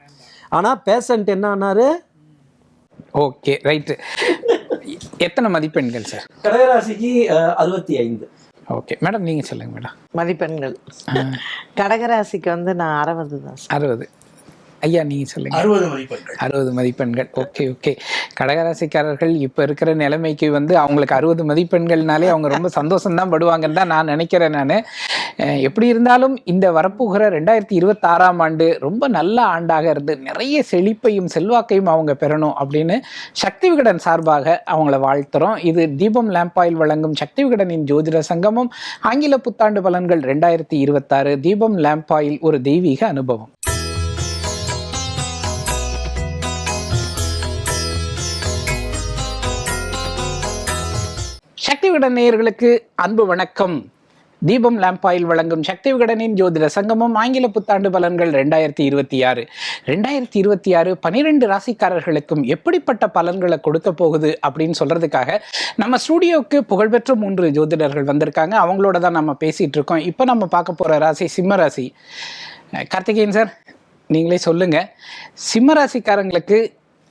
ஆனால் பேஷண்ட் என்ன ஆனார்? Okay right. எத்தனை மதிப்பெண்கள் சார்? கடகராசிக்கு 65. ஓகே மேடம், நீங்கள் சொல்லுங்கள் மேடம். மதிப்பெண்கள் கடகராசிக்கு நான் 60 தான். 60. ஐயா நீங்க சொல்லுங்க. 60 மதிப்பெண்கள். 60 மதிப்பெண்கள். Okay okay. கடகராசிக்காரர்கள் இப்போ இருக்கிற நிலைமைக்கு வந்து அவங்களுக்கு 60 மதிப்பெண்கள்னாலே அவங்க ரொம்ப சந்தோஷம்தான் படுவாங்கன்னு தான் நான் நினைக்கிறேன். நான் எப்படி இருந்தாலும் இந்த வரப்போகிற 2026ஆம் ஆண்டு ரொம்ப நல்ல ஆண்டாக இருந்து நிறைய செழிப்பையும் செல்வாக்கையும் அவங்க பெறணும் அப்படின்னு சக்தி விகடன் சார்பாக அவங்கள வாழ்த்துறோம். இது தீபம் லேம்ப் ஆயில் வழங்கும் சக்தி விகடனின் ஜோதிட சங்கமம் ஆங்கில புத்தாண்டு பலன்கள் 2026. தீபம் லேம்ப் ஆயில் ஒரு தெய்வீக அனுபவம். சக்தி விகடன் நேயர்களுக்கு அன்பு வணக்கம். தீபம் லேம்ப் ஆயில் வழங்கும் சக்தி விகடனின் ஜோதிட சங்கமம் ஆங்கில புத்தாண்டு பலன்கள் 2026. 2026 12 ராசிக்காரர்களுக்கும் எப்படிப்பட்ட பலன்களை கொடுக்க போகுது அப்படின்னு சொல்றதுக்காக நம்ம ஸ்டூடியோவுக்கு புகழ்பெற்ற 3 ஜோதிடர்கள் வந்திருக்காங்க. அவங்களோட தான் நம்ம பேசிட்டு இருக்கோம். இப்போ நம்ம பார்க்க போற ராசி சிம்ம ராசி. கார்த்திகேயன் சார், நீங்களே சொல்லுங்க, சிம்ம ராசிக்காரங்களுக்கு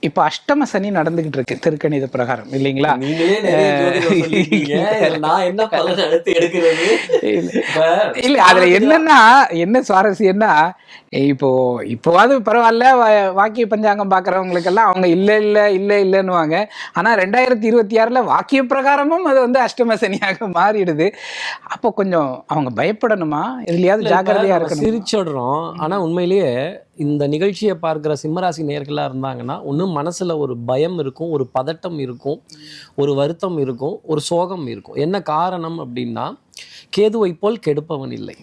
இப்போ அஷ்டம சனி நடந்துகிட்டு இருக்கு திருக்கணித பிரகாரம், இல்லைங்களா? இல்ல அதுல என்னன்னா என்ன சுவாரஸ்யம்னா, இப்போவாது பரவாயில்ல வாக்கிய பஞ்சாங்கம் பாக்குறவங்களுக்கெல்லாம் அவங்க இல்லைன்னுவாங்க. ஆனா 2026ல வாக்கிய பிரகாரமும் அது வந்து அஷ்டம சனியாக மாறிடுது. அப்போ கொஞ்சம் அவங்க பயப்படணுமா, இதுலயாவது ஜாக்கிரதையா இருக்கணும்? சிரிச்சிடுறோம். ஆனா உண்மையிலேயே இந்த நிகழ்ச்சியை பார்க்குற சிம்மராசி நேயர்களாக இருந்தாங்கன்னா ஒன்றும் மனசில் ஒரு பயம் இருக்கும், ஒரு பதட்டம் இருக்கும், ஒரு வருத்தம் இருக்கும், ஒரு சோகம் இருக்கும். என்ன காரணம் அப்படின்னா, கேதுவை போல் கெடுப்பவன் இல்லை.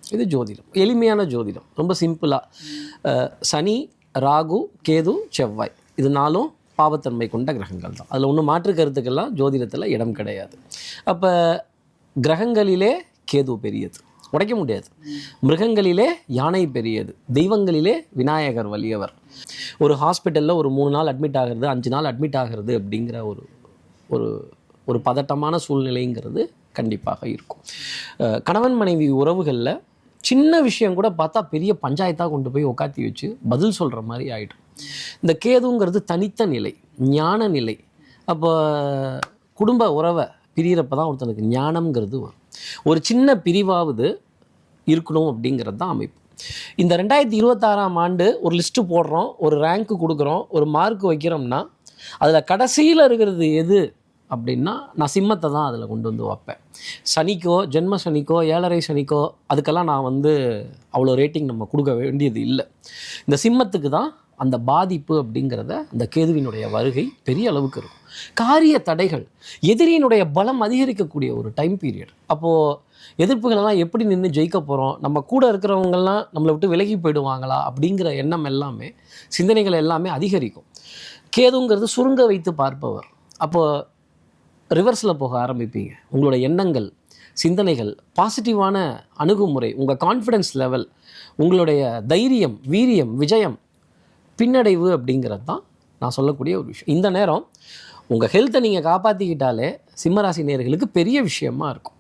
இது ஜோதிடம், எளிமையான ஜோதிடம், ரொம்ப சிம்பிளாக. சனி, ராகு, கேது, செவ்வாய், இது 4 பாவத்தன்மை கொண்ட கிரகங்கள் தான். அதில் ஒன்றும் மாற்று கருத்துக்கெல்லாம் ஜோதிடத்தில் இடம் கிடையாது. அப்போ கிரகங்களிலே கேது பெரியது, உடைக்க முடியாது. மிருகங்களிலே யானை பெரியது, தெய்வங்களிலே விநாயகர் வலியவர். ஒரு ஹாஸ்பிட்டலில் ஒரு 3 நாள் அட்மிட் ஆகிறது, 5 நாள் அட்மிட் ஆகிறது அப்படிங்கிற ஒரு பதட்டமான சூழ்நிலைங்கிறது கண்டிப்பாக இருக்கும். கணவன் மனைவி உறவுகளில் சின்ன விஷயம் கூட பார்த்தா பெரிய பஞ்சாயத்தாக கொண்டு போய் உட்காத்தி வச்சு பதில் சொல்கிற மாதிரி ஆகிடும். இந்த கேதுங்கிறது தனித்த நிலை, ஞான நிலை. அப்போ குடும்ப உறவை பிரிகிறப்ப தான் ஒருத்தனுக்கு ஞானம்ங்கிறது வரும். ஒரு சின்ன பிரிவாவது இருக்கணும் அப்படிங்கிறது தான் அமைப்பு. இந்த 2026ஆம் ஆண்டு ஒரு லிஸ்ட்டு போடுறோம், ஒரு ரேங்க்கு கொடுக்குறோம், ஒரு மார்க் வைக்கிறோம்னா அதில் கடைசியில் இருக்கிறது எது அப்படின்னா நான் சிம்மத்தை தான் அதில் கொண்டு வந்து வைப்பேன். சனிக்கோ, ஜென்ம சனிக்கோ, 7.5 சனிக்கோ அதுக்கெல்லாம் நான் வந்து அவ்வளோ ரேட்டிங் நம்ம கொடுக்க வேண்டியது இல்லை. இந்த சிம்மத்துக்கு தான் அந்த பாதிப்பு அப்படிங்கிறத அந்த கேதுவினுடைய வருகை பெரிய அளவுக்கு இருக்கும். காரிய தடைகள், எதிரியினுடைய பலம் அதிகரிக்கக்கூடிய ஒரு டைம் பீரியட். அப்போது எதிர்ப்புகளெல்லாம் எப்படி நின்று ஜெயிக்க போகிறோம், நம்ம கூட இருக்கிறவங்கெல்லாம் நம்மளை விட்டு விலகி போயிடுவாங்களா அப்படிங்கிற எண்ணம் எல்லாமே, சிந்தனைகள் எல்லாமே அதிகரிக்கும். கேதுங்கிறது சுருங்க வைத்து பார்ப்பவர். அப்போது ரிவர்ஸில் போக ஆரம்பிப்பீங்க. உங்களோட எண்ணங்கள், சிந்தனைகள், பாசிட்டிவான அணுகுமுறை, உங்கள் கான்ஃபிடென்ஸ் லெவல், உங்களுடைய தைரியம், வீரியம், விஜயம், பின்னடைவு அப்படிங்கிறது தான் நான் சொல்லக்கூடிய ஒரு விஷயம். இந்த நேரம் உங்கள் ஹெல்த்தை நீங்கள் காப்பாற்றிக்கிட்டாலே சிம்மராசி நேயர்களுக்கு பெரிய விஷயமா இருக்கும்.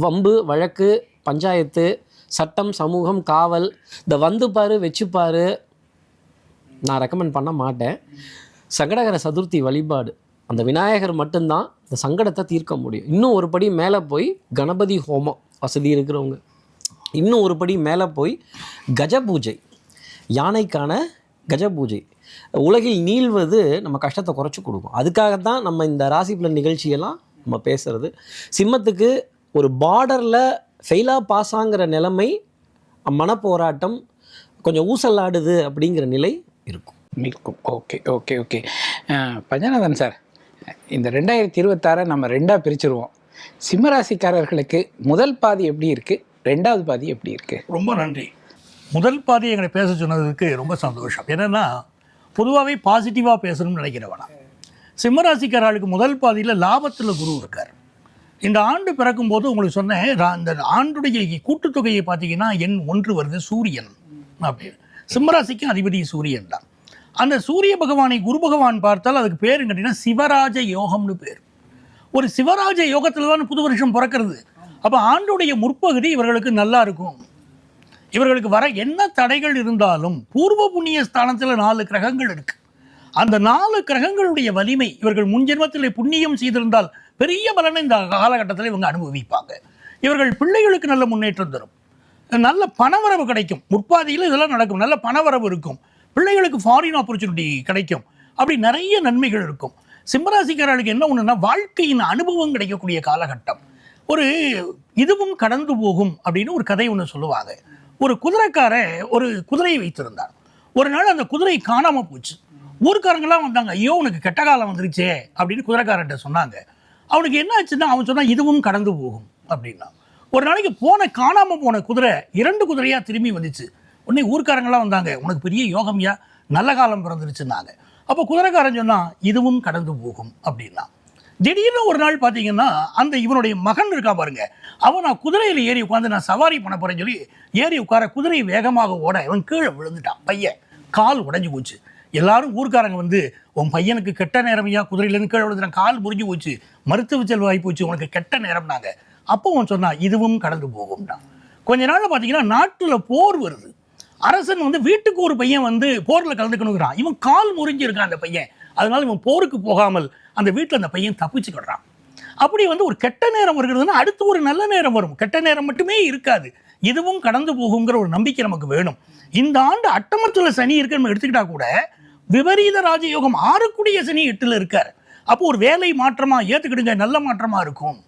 வம்பு, வழக்கு, பஞ்சாயத்து, சட்டம், சமூகம், காவல், இந்த வந்து பாரு வச்சுப்பாரு நான் ரெக்கமெண்ட் பண்ண மாட்டேன். சங்கடகர சதுர்த்தி வழிபாடு, அந்த விநாயகர் மட்டும்தான் இந்த சங்கடத்தை தீர்க்க முடியும். இன்னும் ஒரு படி மேலே போய் கணபதி ஹோமம் வசதி இருக்கிறவங்க, இன்னும் ஒரு படி மேலே போய் கஜ பூஜை, யானைக்கான கஜ பூஜை, உலகில் நீள்வது நம்ம கஷ்டத்தை குறைச்சி கொடுக்கும். அதுக்காகத்தான் நம்ம இந்த ராசி பலன் நிகழ்ச்சியெல்லாம் நம்ம பேசுகிறது. சிம்மத்துக்கு ஒரு பார்டரில் ஃபெயிலாக பாஸ் ஆகிற நிலைமை, மனப்போராட்டம், கொஞ்சம் ஊசலாடுது அப்படிங்கிற நிலை இருக்கும். Okay okay okay. Panchanathan sir, இந்த 2026 நம்ம 2ஆக பிரிச்சுருவோம். சிம்மராசிக்காரர்களுக்கு முதல் பாதி எப்படி இருக்குது, 2வது பாதி எப்படி இருக்குது? ரொம்ப நன்றி. முதல் பாதி எங்களை பேச சொன்னதுக்கு ரொம்ப சந்தோஷம். என்னென்னா பொதுவாகவே பாசிட்டிவாக பேசணும்னு நினைக்கிறவனா. சிம்மராசிக்காரர்களுக்கு முதல் பாதியில் லாபத்தில் குரு இருக்கார். இந்த ஆண்டு பிறக்கும்போது உங்களுக்கு சொன்னேன், இந்த ஆண்டுடைய கூட்டுத்தொகையை பார்த்தீங்கன்னா எண் 1 வருது, சூரியன் அப்படின்னு. சிம்மராசிக்கு அதிபதி சூரியன் தான். அந்த சூரிய பகவானை குரு பகவான் பார்த்தால் அதுக்கு பேர் கேட்டிங்கன்னா சிவராஜ யோகம்னு பேர். ஒரு சிவராஜ யோகத்தில் தான் புது வருஷம் பிறக்கிறது. அப்போ ஆண்டுடைய முற்பகுதி இவர்களுக்கு நல்லா இருக்கும். இவர்களுக்கு வர என்ன தடைகள் இருந்தாலும் பூர்வ புண்ணிய ஸ்தானத்தில் 4 கிரகங்கள் இருக்கு. அந்த 4 கிரகங்களுடைய வலிமை, இவர்கள் முன்ஜென்மத்தில் புண்ணியம் செய்திருந்தால் பெரிய பலனை இந்த காலகட்டத்தில் இவங்க அனுபவிப்பாங்க. இவர்கள் பிள்ளைகளுக்கு நல்ல முன்னேற்றம் தரும், நல்ல பணவரவு கிடைக்கும். முற்பாதியில் இதெல்லாம் நடக்கும், நல்ல பணவரவு இருக்கும். பிள்ளைகளுக்கு ஃபாரின் ஆப்பர்ச்சுனிட்டி கிடைக்கும், அப்படி நிறைய நன்மைகள் இருக்கும். சிம்மராசிக்காரர்களுக்கு என்ன ஒண்ணுன்னா, வாழ்க்கையின் அனுபவம் கிடைக்கக்கூடிய காலகட்டம். ஒரு இதுவும் கடந்து போகும் அப்படின்னு ஒரு கதை ஒன்று சொல்லுவாங்க. ஒரு குதிரைக்கார ஒரு குதிரையை வைத்திருந்தார். ஒரு நாள் அந்த குதிரை காணாம போச்சு. ஊர்க்காரங்களாம் வந்தாங்க, ஐயோ உனக்கு கெட்ட காலம் வந்துருச்சே அப்படின்னு குதிரைக்காரன்ட்ட சொன்னாங்க. அவனுக்கு என்ன ஆச்சுன்னா, அவன் சொன்னா இதுவும் கடந்து போகும் அப்படின்னா. ஒரு நாளைக்கு காணாம போன குதிரை 2 குதிரையா திரும்பி வந்துச்சு. உடனே ஊர்க்காரங்களாம் வந்தாங்க, உனக்கு பெரிய யோகம்யா, நல்ல காலம் பிறந்துருச்சுன்னாங்க. அப்போ குதிரைக்காரன் சொன்னா இதுவும் கடந்து போகும் அப்படின்னா. திடீர்னு ஒரு நாள் பார்த்தீங்கன்னா, அந்த இவனுடைய மகன் இருக்கா பாருங்க, அவன் நான் குதிரையில் ஏறி உட்காந்து நான் சவாரி பண்ண போறேன்னு சொல்லி ஏறி உட்கார குதிரை வேகமாக ஓட இவன் கீழே விழுந்துட்டான். பையன் கால் உடைஞ்சு போச்சு. எல்லாரும் ஊர்க்காரங்க வந்து, உன் பையனுக்கு கெட்ட நேரமையா, குதிரையிலேருந்து கீழே விழுந்துட்டான், கால் முறிஞ்சு போச்சு, மருத்துவ செலவு ஆகி போச்சு, உனக்கு கெட்ட நேரம்னாங்க. அப்போ அவன் சொன்னா இதுவும் கடந்து போகும்னா. கொஞ்ச நாள்ல பார்த்தீங்கன்னா நாட்டில் போர் வருது. அரசன் வந்து வீட்டுக்கு ஒரு பையன் வந்து போரில் கலந்துக்கணுங்கிறான். இவன் கால் முறிஞ்சு இருக்கான் அந்த பையன். அதனால இவன் போருக்கு போகாமல் அந்த வீட்டில் அந்த பையன் தப்பிச்சுக்கிடுறான். அப்படி வந்து ஒரு கெட்ட நேரம் வருகிறதுனா அடுத்து ஒரு நல்ல நேரம் வரும். கெட்ட நேரம் மட்டுமே இருக்காது, இதுவும் கடந்து போகுங்கிற ஒரு நம்பிக்கை நமக்கு வேணும். இந்த ஆண்டு அட்டமத்தில் சனி இருக்குன்னு நம்ம எடுத்துக்கிட்டா கூட, விபரீத ராஜயோகம் 6 சனி 8ல் இருக்கார். அப்போ ஒரு வேலை மாற்றமா ஏற்றுக்கிடுங்க, நல்ல மாற்றமா இருக்கும்.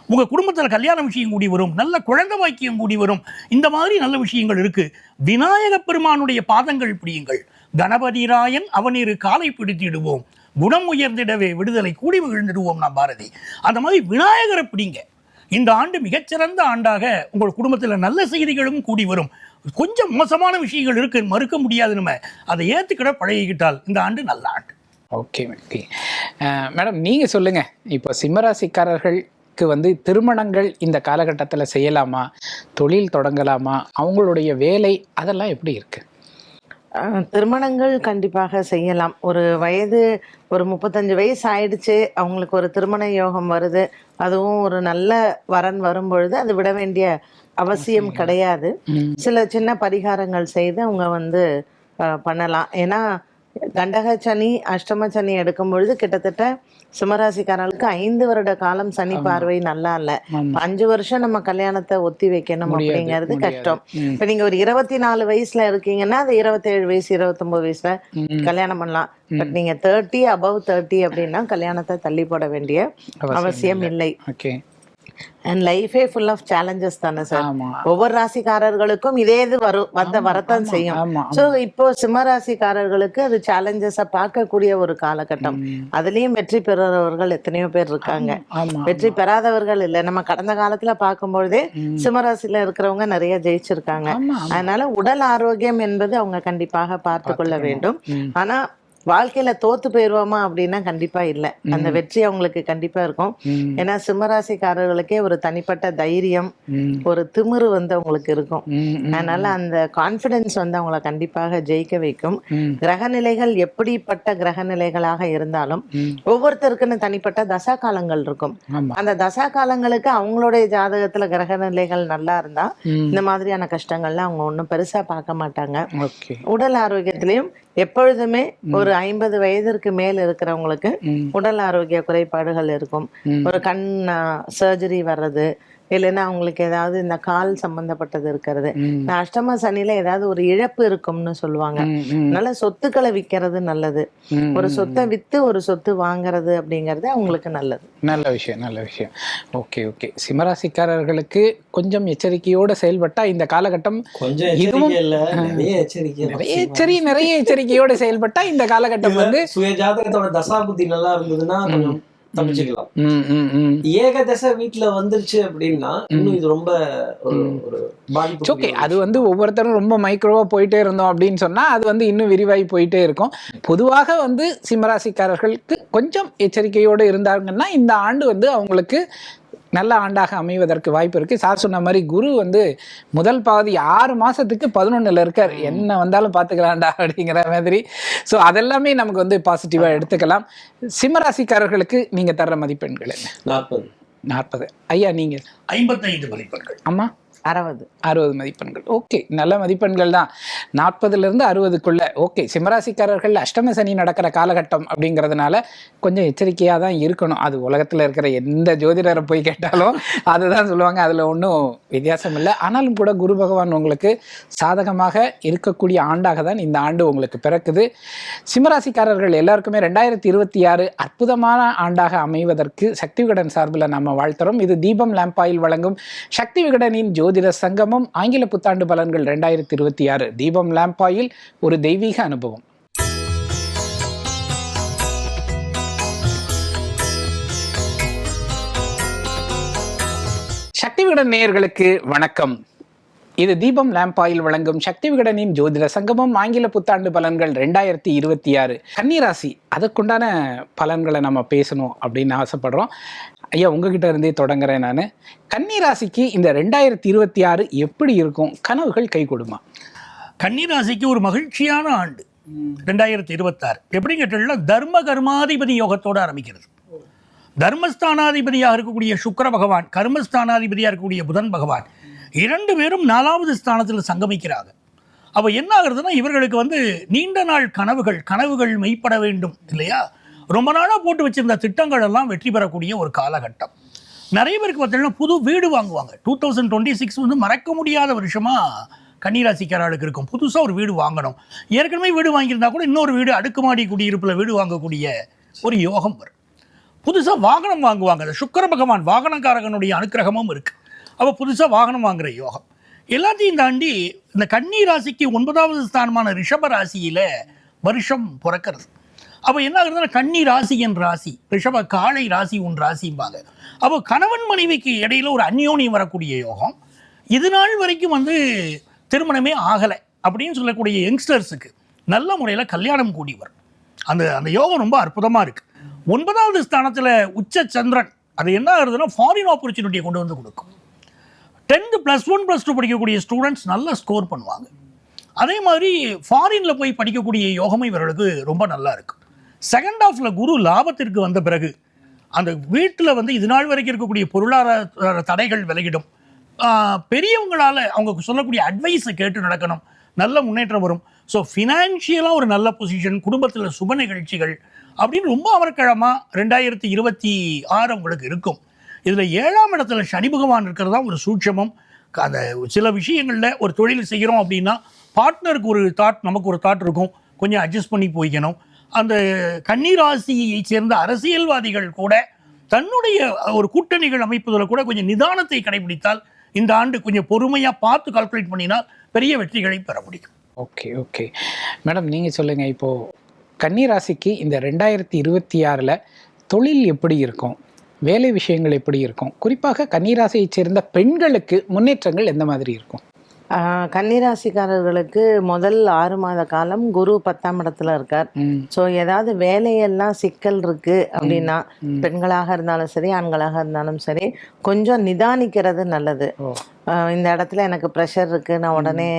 உங்க குடும்பத்தில் கல்யாண விஷயம் கூடி வரும், நல்ல குழந்தை வாக்கியம் கூடி வரும். இந்த மாதிரி நல்ல விஷயங்கள் இருக்கு. விநாயக பெருமானுடைய பாதங்கள் பிடியுங்கள். கணபதிராயன் அவனிரு காலை பிடித்திடுவோம், குணம் உயர்ந்திடவே விடுதலை கூடி விழுந்துடுவோம் நான் பாரதி. அந்த மாதிரி விநாயகரை பிடிங்க. இந்த ஆண்டு மிகச்சிறந்த ஆண்டாக உங்கள் குடும்பத்தில் நல்ல செய்திகளும் கூடி வரும். கொஞ்சம் மோசமான விஷயங்கள் இருக்கு, மறுக்க முடியாது, நம்ம அதை ஏற்றுக்கிட பழகிக்கிட்டால் இந்த ஆண்டு நல்ல ஆண்டு. ஓகே ஓகே மேடம், நீங்கள் சொல்லுங்கள், இப்போ சிம்மராசிக்காரர்களுக்கு வந்து திருமணங்கள் இந்த காலகட்டத்தில் செய்யலாமா, தொழில் தொடங்கலாமா, அவங்களுடைய வேலை அதெல்லாம் எப்படி இருக்கு? திருமணங்கள் கண்டிப்பாக செய்யலாம். ஒரு 35 வயசு ஆயிடுச்சு, அவங்களுக்கு ஒரு திருமண யோகம் வருது, அதுவும் ஒரு நல்ல வரன் வரும் பொழுது அது விட வேண்டிய அவசியம் கிடையாது. சில சின்ன பரிகாரங்கள் செய்து அவங்க வந்து பண்ணலாம். ஏன்னா கண்டக சனி அஷ்டம சனி எடுக்கும் பொழுது கிட்டத்தட்ட சிம்மராசிக்காரர்களுக்கு 5 வருட காலம் சனி பார்வை நல்லா இல்ல. 5 வருஷம் நம்ம கல்யாணத்தை ஒத்தி வைக்கணும் அப்படிங்கிறது கஷ்டம். இப்ப நீங்க ஒரு 24 வயசுல இருக்கீங்கன்னா அது 27 வயசு 29 வயசுல கல்யாணம் பண்ணலாம். பட் நீங்க 30 above 30 அப்படின்னா கல்யாணத்தை தள்ளி போட வேண்டிய அவசியம் இல்லை. அண்ட் லைஃபே ஃபுல் ஆஃப் சேலஞ்சஸ் தானே சார். ஒவ்வொரு ராசிக்காரர்களுக்கும் இதே இது வரத்தான் செய்யும். ஸோ இப்போ சிம்ம ராசிக்காரர்களுக்கு அது சேலஞ்சஸை பார்க்கக்கூடிய ஒரு காலகட்டம். அதுலயும் வெற்றி பெறுறவர்கள் எத்தனையோ பேர் இருக்காங்க, வெற்றி பெறாதவர்கள் இல்லை. நம்ம கடந்த காலத்துல பார்க்கும்பொழுதே சிம்மராசியில இருக்கிறவங்க நிறைய ஜெயிச்சிருக்காங்க. அதனால உடல் ஆரோக்கியம் என்பது அவங்க கண்டிப்பாக பார்த்து கொள்ள வேண்டும். ஆனா வாழ்க்கையில தோத்து போயிருவோமா அப்படின்னா கண்டிப்பா இல்லை. அந்த வெற்றி அவங்களுக்கு கண்டிப்பா இருக்கும். ஏன்னா சிம்மராசிக்காரர்களுக்கே ஒரு தனிப்பட்ட தைரியம், ஒரு திமிரு வந்து அவங்களுக்கு இருக்கும். அதனால அந்த கான்பிடன்ஸ் வந்து அவங்கள கண்டிப்பாக ஜெயிக்க வைக்கும். கிரகநிலைகள் எப்படிப்பட்ட கிரகநிலைகளாக இருந்தாலும் ஒவ்வொருத்தருக்குன்னு தனிப்பட்ட தசா காலங்கள் இருக்கும். அந்த தசா காலங்களுக்கு அவங்களுடைய ஜாதகத்துல கிரகநிலைகள் நல்லா இருந்தா இந்த மாதிரியான கஷ்டங்கள்லாம் அவங்க ஒன்றும் பெருசா பார்க்க மாட்டாங்க. உடல் ஆரோக்கியத்திலையும் எப்பொழுதுமே ஒரு 50 வயதிற்கு மேல் இருக்கிறவங்களுக்கு உடல் ஆரோக்கிய குறைபாடுகள் இருக்கும். ஒரு கண் சர்ஜரி வர்றது, இல்லைன்னா அவங்களுக்கு ஏதாவது இந்த கால் சம்பந்தப்பட்டது இருக்கிறது. இந்த அஷ்டம சனியில ஏதாவது ஒரு இழப்பு இருக்கும்னு சொல்லுவாங்க. அதனால சொத்துக்களை விற்கிறது நல்லது. ஒரு சொத்தை வித்து ஒரு சொத்து வாங்குறது அப்படிங்கிறது அவங்களுக்கு நல்லது. நல்ல விஷயம், நல்ல விஷயம். ஓகே ஓகே சிம்மராசிக்காரர்களுக்கு கொஞ்சம் எச்சரிக்கையோட செயல்பட்டா இந்த காலகட்டம், இதுவும் நிறைய எச்சரிக்கையோட செயல்பட்டா இந்த காலகட்டம் வந்து சுய ஜாதகத்தோட தசாபுத்தி நல்லா இருந்ததுன்னா தப்பிச்சுக்கலாம். ஏகதசை வீட்டுல வந்துருச்சு அப்படின்னா இன்னும் இது ரொம்ப ஒரு பாதிப்பு. ஓகே, அது வந்து ஒவ்வொருத்தரும் ரொம்ப மைக்ரோவா போயிட்டே இருந்தோம் அப்படின்னு சொன்னா அது வந்து இன்னும் விரிவாகி போயிட்டே இருக்கும். பொதுவாக வந்து சிம்மராசிக்காரர்களுக்கு கொஞ்சம் எச்சரிக்கையோடு இருந்தாங்கன்னா இந்த ஆண்டு வந்து அவங்களுக்கு நல்ல ஆண்டாக அமைவதற்கு வாய்ப்பு இருக்கு. சார் சொன்ன மாதிரி குரு வந்து முதல் பாதி 6 மாசத்துக்கு 11ல் இருக்கார். என்ன வந்தாலும் பார்த்துக்கலாம்டா அப்படிங்கிற மாதிரி. ஸோ அதெல்லாமே நமக்கு வந்து பாசிட்டிவா எடுத்துக்கலாம். சிம்மராசிக்காரர்களுக்கு நீங்க தர்ற மதிப்பெண்கள் என்ன? 40. 40. ஐயா நீங்க? 55 மதிப்பெண்கள். அம்மா 60 மதிப்பெண்கள். ஓகே, நல்ல மதிப்பெண்கள் தான். 40லேருந்து 60க்குள்ள. ஓகே, சிம்மராசிக்காரர்கள் அஷ்டம சனி நடக்கிற காலகட்டம் அப்படிங்கிறதுனால கொஞ்சம் எச்சரிக்கையாக தான் இருக்கணும். அது உலகத்தில் இருக்கிற எந்த ஜோதிடரை போய் கேட்டாலும் அதுதான் சொல்லுவாங்க. அதில் ஒன்றும் வித்தியாசம் இல்லை. ஆனாலும் கூட குரு பகவான் உங்களுக்கு சாதகமாக இருக்கக்கூடிய ஆண்டாக தான் இந்த ஆண்டு உங்களுக்கு பிறக்குது. சிம்மராசிக்காரர்கள் எல்லாருக்குமே 2026 அற்புதமான ஆண்டாக அமைவதற்கு சக்தி விகடன் சார்பில் நம்ம வாழ்த்துறோம். இது தீபம் லேம்ப் ஆயில் வழங்கும் சக்தி விகடனின் ஜோதிட சங்கமம் ஆங்கில புத்தாண்டு பலன்கள் 2026. தீபம் லேம்ப் ஆயில், ஒரு தெய்வீக அனுபவம். சக்தி விகடன் நேயர்களுக்கு வணக்கம். இது தீபம் லேம்ப் ஆயில் வழங்கும் சக்தி விகடனின் ஜோதிட சங்கமம் ஆங்கில புத்தாண்டு பலன்கள் 2026. கன்னிராசி, அதற்குண்டான பலன்களை நம்ம பேசணும் அப்படின்னு ஆசைப்படுறோம். ஐயா, உங்ககிட்ட இருந்தே தொடங்குறேன் நான். கன்னிராசிக்கு இந்த 2026 எப்படி இருக்கும்? கனவுகள் கை கொடுமா? கன்னிராசிக்கு ஒரு மகிழ்ச்சியான ஆண்டு 2026. எப்படி கேட்டீங்கன்னா, தர்ம கர்மாதிபதி யோகத்தோடு ஆரம்பிக்கிறது. தர்மஸ்தானாதிபதியாக இருக்கக்கூடிய சுக்கிர பகவான், கர்மஸ்தானாதிபதியாக இருக்கக்கூடிய புதன் பகவான், 2 பேரும் 4வது ஸ்தானத்தில் சங்கமிக்கிறாங்க. அப்போ என்ன ஆகுறதுன்னா, இவர்களுக்கு நீண்ட நாள் கனவுகள் மெய்ப்பட வேண்டும் இல்லையா? ரொம்ப நாளாக போட்டு வச்சிருந்த திட்டங்கள் எல்லாம் வெற்றி பெறக்கூடிய ஒரு காலகட்டம். நிறைய பேருக்கு பார்த்தீங்கன்னா புது வீடு வாங்குவாங்க. 2026 மறக்க முடியாத வருஷமாக கன்னிராசிக்காரர்களுக்கு இருக்கும். புதுசாக ஒரு வீடு வாங்கணும். ஏற்கனவே வீடு வாங்கியிருந்தா கூட இன்னொரு வீடு, அடுக்குமாடி குடியிருப்பில் வீடு வாங்கக்கூடிய ஒரு யோகம் வரும். புதுசாக வாகனம் வாங்குவாங்க. அந்த சுக்கிர பகவான் வாகனக்காரகனுடைய அனுக்கிரகமும் இருக்குது. அப்போ புதுசாக வாகனம் வாங்குகிற யோகம் எல்லாத்தையும் தாண்டி இந்த கன்னிராசிக்கு 9வது ஸ்தானமான ரிஷப ராசியில் வருஷம் பிறக்கிறது. அப்போ என்ன ஆகுதுன்னா, கன்னி ராசி என் ராசி, ரிஷப காளை ராசி உன் ராசிம்பாங்க. அப்போ கணவன் மனைவிக்கு இடையில ஒரு அந்யோன்யம் வரக்கூடிய யோகம். இது நாள் வரைக்கும் திருமணமே ஆகலை அப்படின்னு சொல்லக்கூடிய யங்ஸ்டர்ஸுக்கு நல்ல முறையில் கல்யாணம் கூடி வரும். அந்த யோகம் ரொம்ப அற்புதமாக இருக்குது. 9வது ஸ்தானத்தில் உச்ச சந்திரன், அது என்ன ஆகுதுன்னா ஃபாரின் ஆப்பர்ச்சுனிட்டியை கொண்டு வந்து கொடுக்கும். 10th +1 +2 படிக்கக்கூடிய ஸ்டூடெண்ட்ஸ் நல்லா ஸ்கோர் பண்ணுவாங்க. அதே மாதிரி ஃபாரினில் போய் படிக்கக்கூடிய யோகமும் இவர்களுக்கு ரொம்ப நல்லா இருக்குது. செகண்ட் ஹாஃபில் குரு லாபத்திற்கு வந்த பிறகு அந்த வீட்டில் இது நாள் வரைக்கும் இருக்கக்கூடிய பொருளாதார தடைகள் விலகிடும். பெரியவங்களால் அவங்க சொல்லக்கூடிய அட்வைஸை கேட்டு நடக்கணும். நல்ல முன்னேற்றம் வரும். ஸோ ஃபினான்ஷியலாக ஒரு நல்ல பொசிஷன், குடும்பத்தில் சுப நிகழ்ச்சிகள் அப்படின்னு ரொம்ப அமர்க்களமாக 2026 உங்களுக்கு இருக்கும். இதில் 7ஆம் இடத்துல சனி பகவான் இருக்கிறது தான் ஒரு சூட்சமம். அந்த சில விஷயங்களில் ஒரு தொழில் செய்கிறோம் அப்படின்னா பார்ட்னருக்கு ஒரு தாட், நமக்கு ஒரு தாட் இருக்கும். கொஞ்சம் அட்ஜஸ்ட் பண்ணி போய்க்கணும். அந்த கன்னிராசியை சேர்ந்த அரசியல்வாதிகள் கூட தன்னுடைய ஒரு கூட்டணிகள் அமைப்பதில் கூட கொஞ்சம் நிதானத்தை கடைபிடித்தால் இந்த ஆண்டு கொஞ்சம் பொறுமையாக பார்த்து கால்குலேட் பண்ணினால் பெரிய வெற்றிகளை பெற முடியும். ஓகே மேடம், நீங்கள் சொல்லுங்கள். இப்போது கன்னிராசிக்கு இந்த 2026 தொழில் எப்படி இருக்கும்? வேலை விஷயங்கள் எப்படி இருக்கும்? குறிப்பாக கன்னிராசியை சேர்ந்த பெண்களுக்கு முன்னேற்றங்கள் எந்த மாதிரி இருக்கும்? கன்னிராசிக்காரர்களுக்கு முதல் 6 மாத காலம் குரு 10ஆம் இடத்துல இருக்கார். ஸோ ஏதாவது வேலையெல்லாம் சிக்கல் இருக்கு அப்படின்னா, பெண்களாக இருந்தாலும் சரி, ஆண்களாக இருந்தாலும் சரி, கொஞ்சம் நிதானிக்கிறது நல்லது. இந்த இடத்துல எனக்கு ப்ரெஷர் இருக்கு, நான் உடனே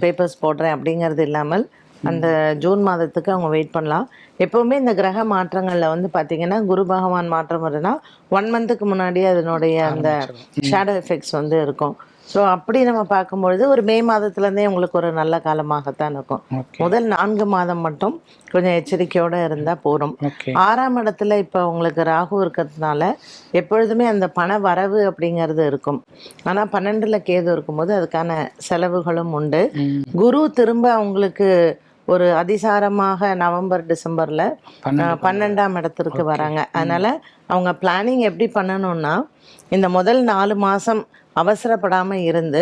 பேப்பர்ஸ் போடுறேன் அப்படிங்கிறது இல்லாமல் அந்த ஜூன் மாதத்துக்கு அவங்க வெயிட் பண்ணலாம். எப்போவுமே இந்த கிரக மாற்றங்களில் பார்த்தீங்கன்னா, குரு பகவான் மாற்றம் வருதுன்னா 1 மந்த்துக்கு முன்னாடியே அதனுடைய அந்த ஷேடோ எஃபெக்ட்ஸ் இருக்கும். ஸோ அப்படி நம்ம பார்க்கும்பொழுது ஒரு மே மாதத்துலேருந்தே உங்களுக்கு ஒரு நல்ல காலமாகத்தான் இருக்கும். முதல் 4 மாதம் மட்டும் கொஞ்சம் எச்சரிக்கையோடு இருந்தால் போதும். 6ஆம் இடத்துல இப்போ உங்களுக்கு ராகு இருக்கிறதுனால எப்பொழுதுமே அந்த பண வரவு அப்படிங்கிறது இருக்கும். ஆனால் 12ல் கேது இருக்கும்போது அதுக்கான செலவுகளும் உண்டு. குரு திரும்ப அவங்களுக்கு ஒரு அதிசாரமாக நவம்பர் டிசம்பரில் 12ஆம் இடத்திற்கு வராங்க. அதனால் அவங்க பிளானிங் எப்படி பண்ணணும்னா, இந்த முதல் 4 மாதம் அவசரப்படாமல் இருந்து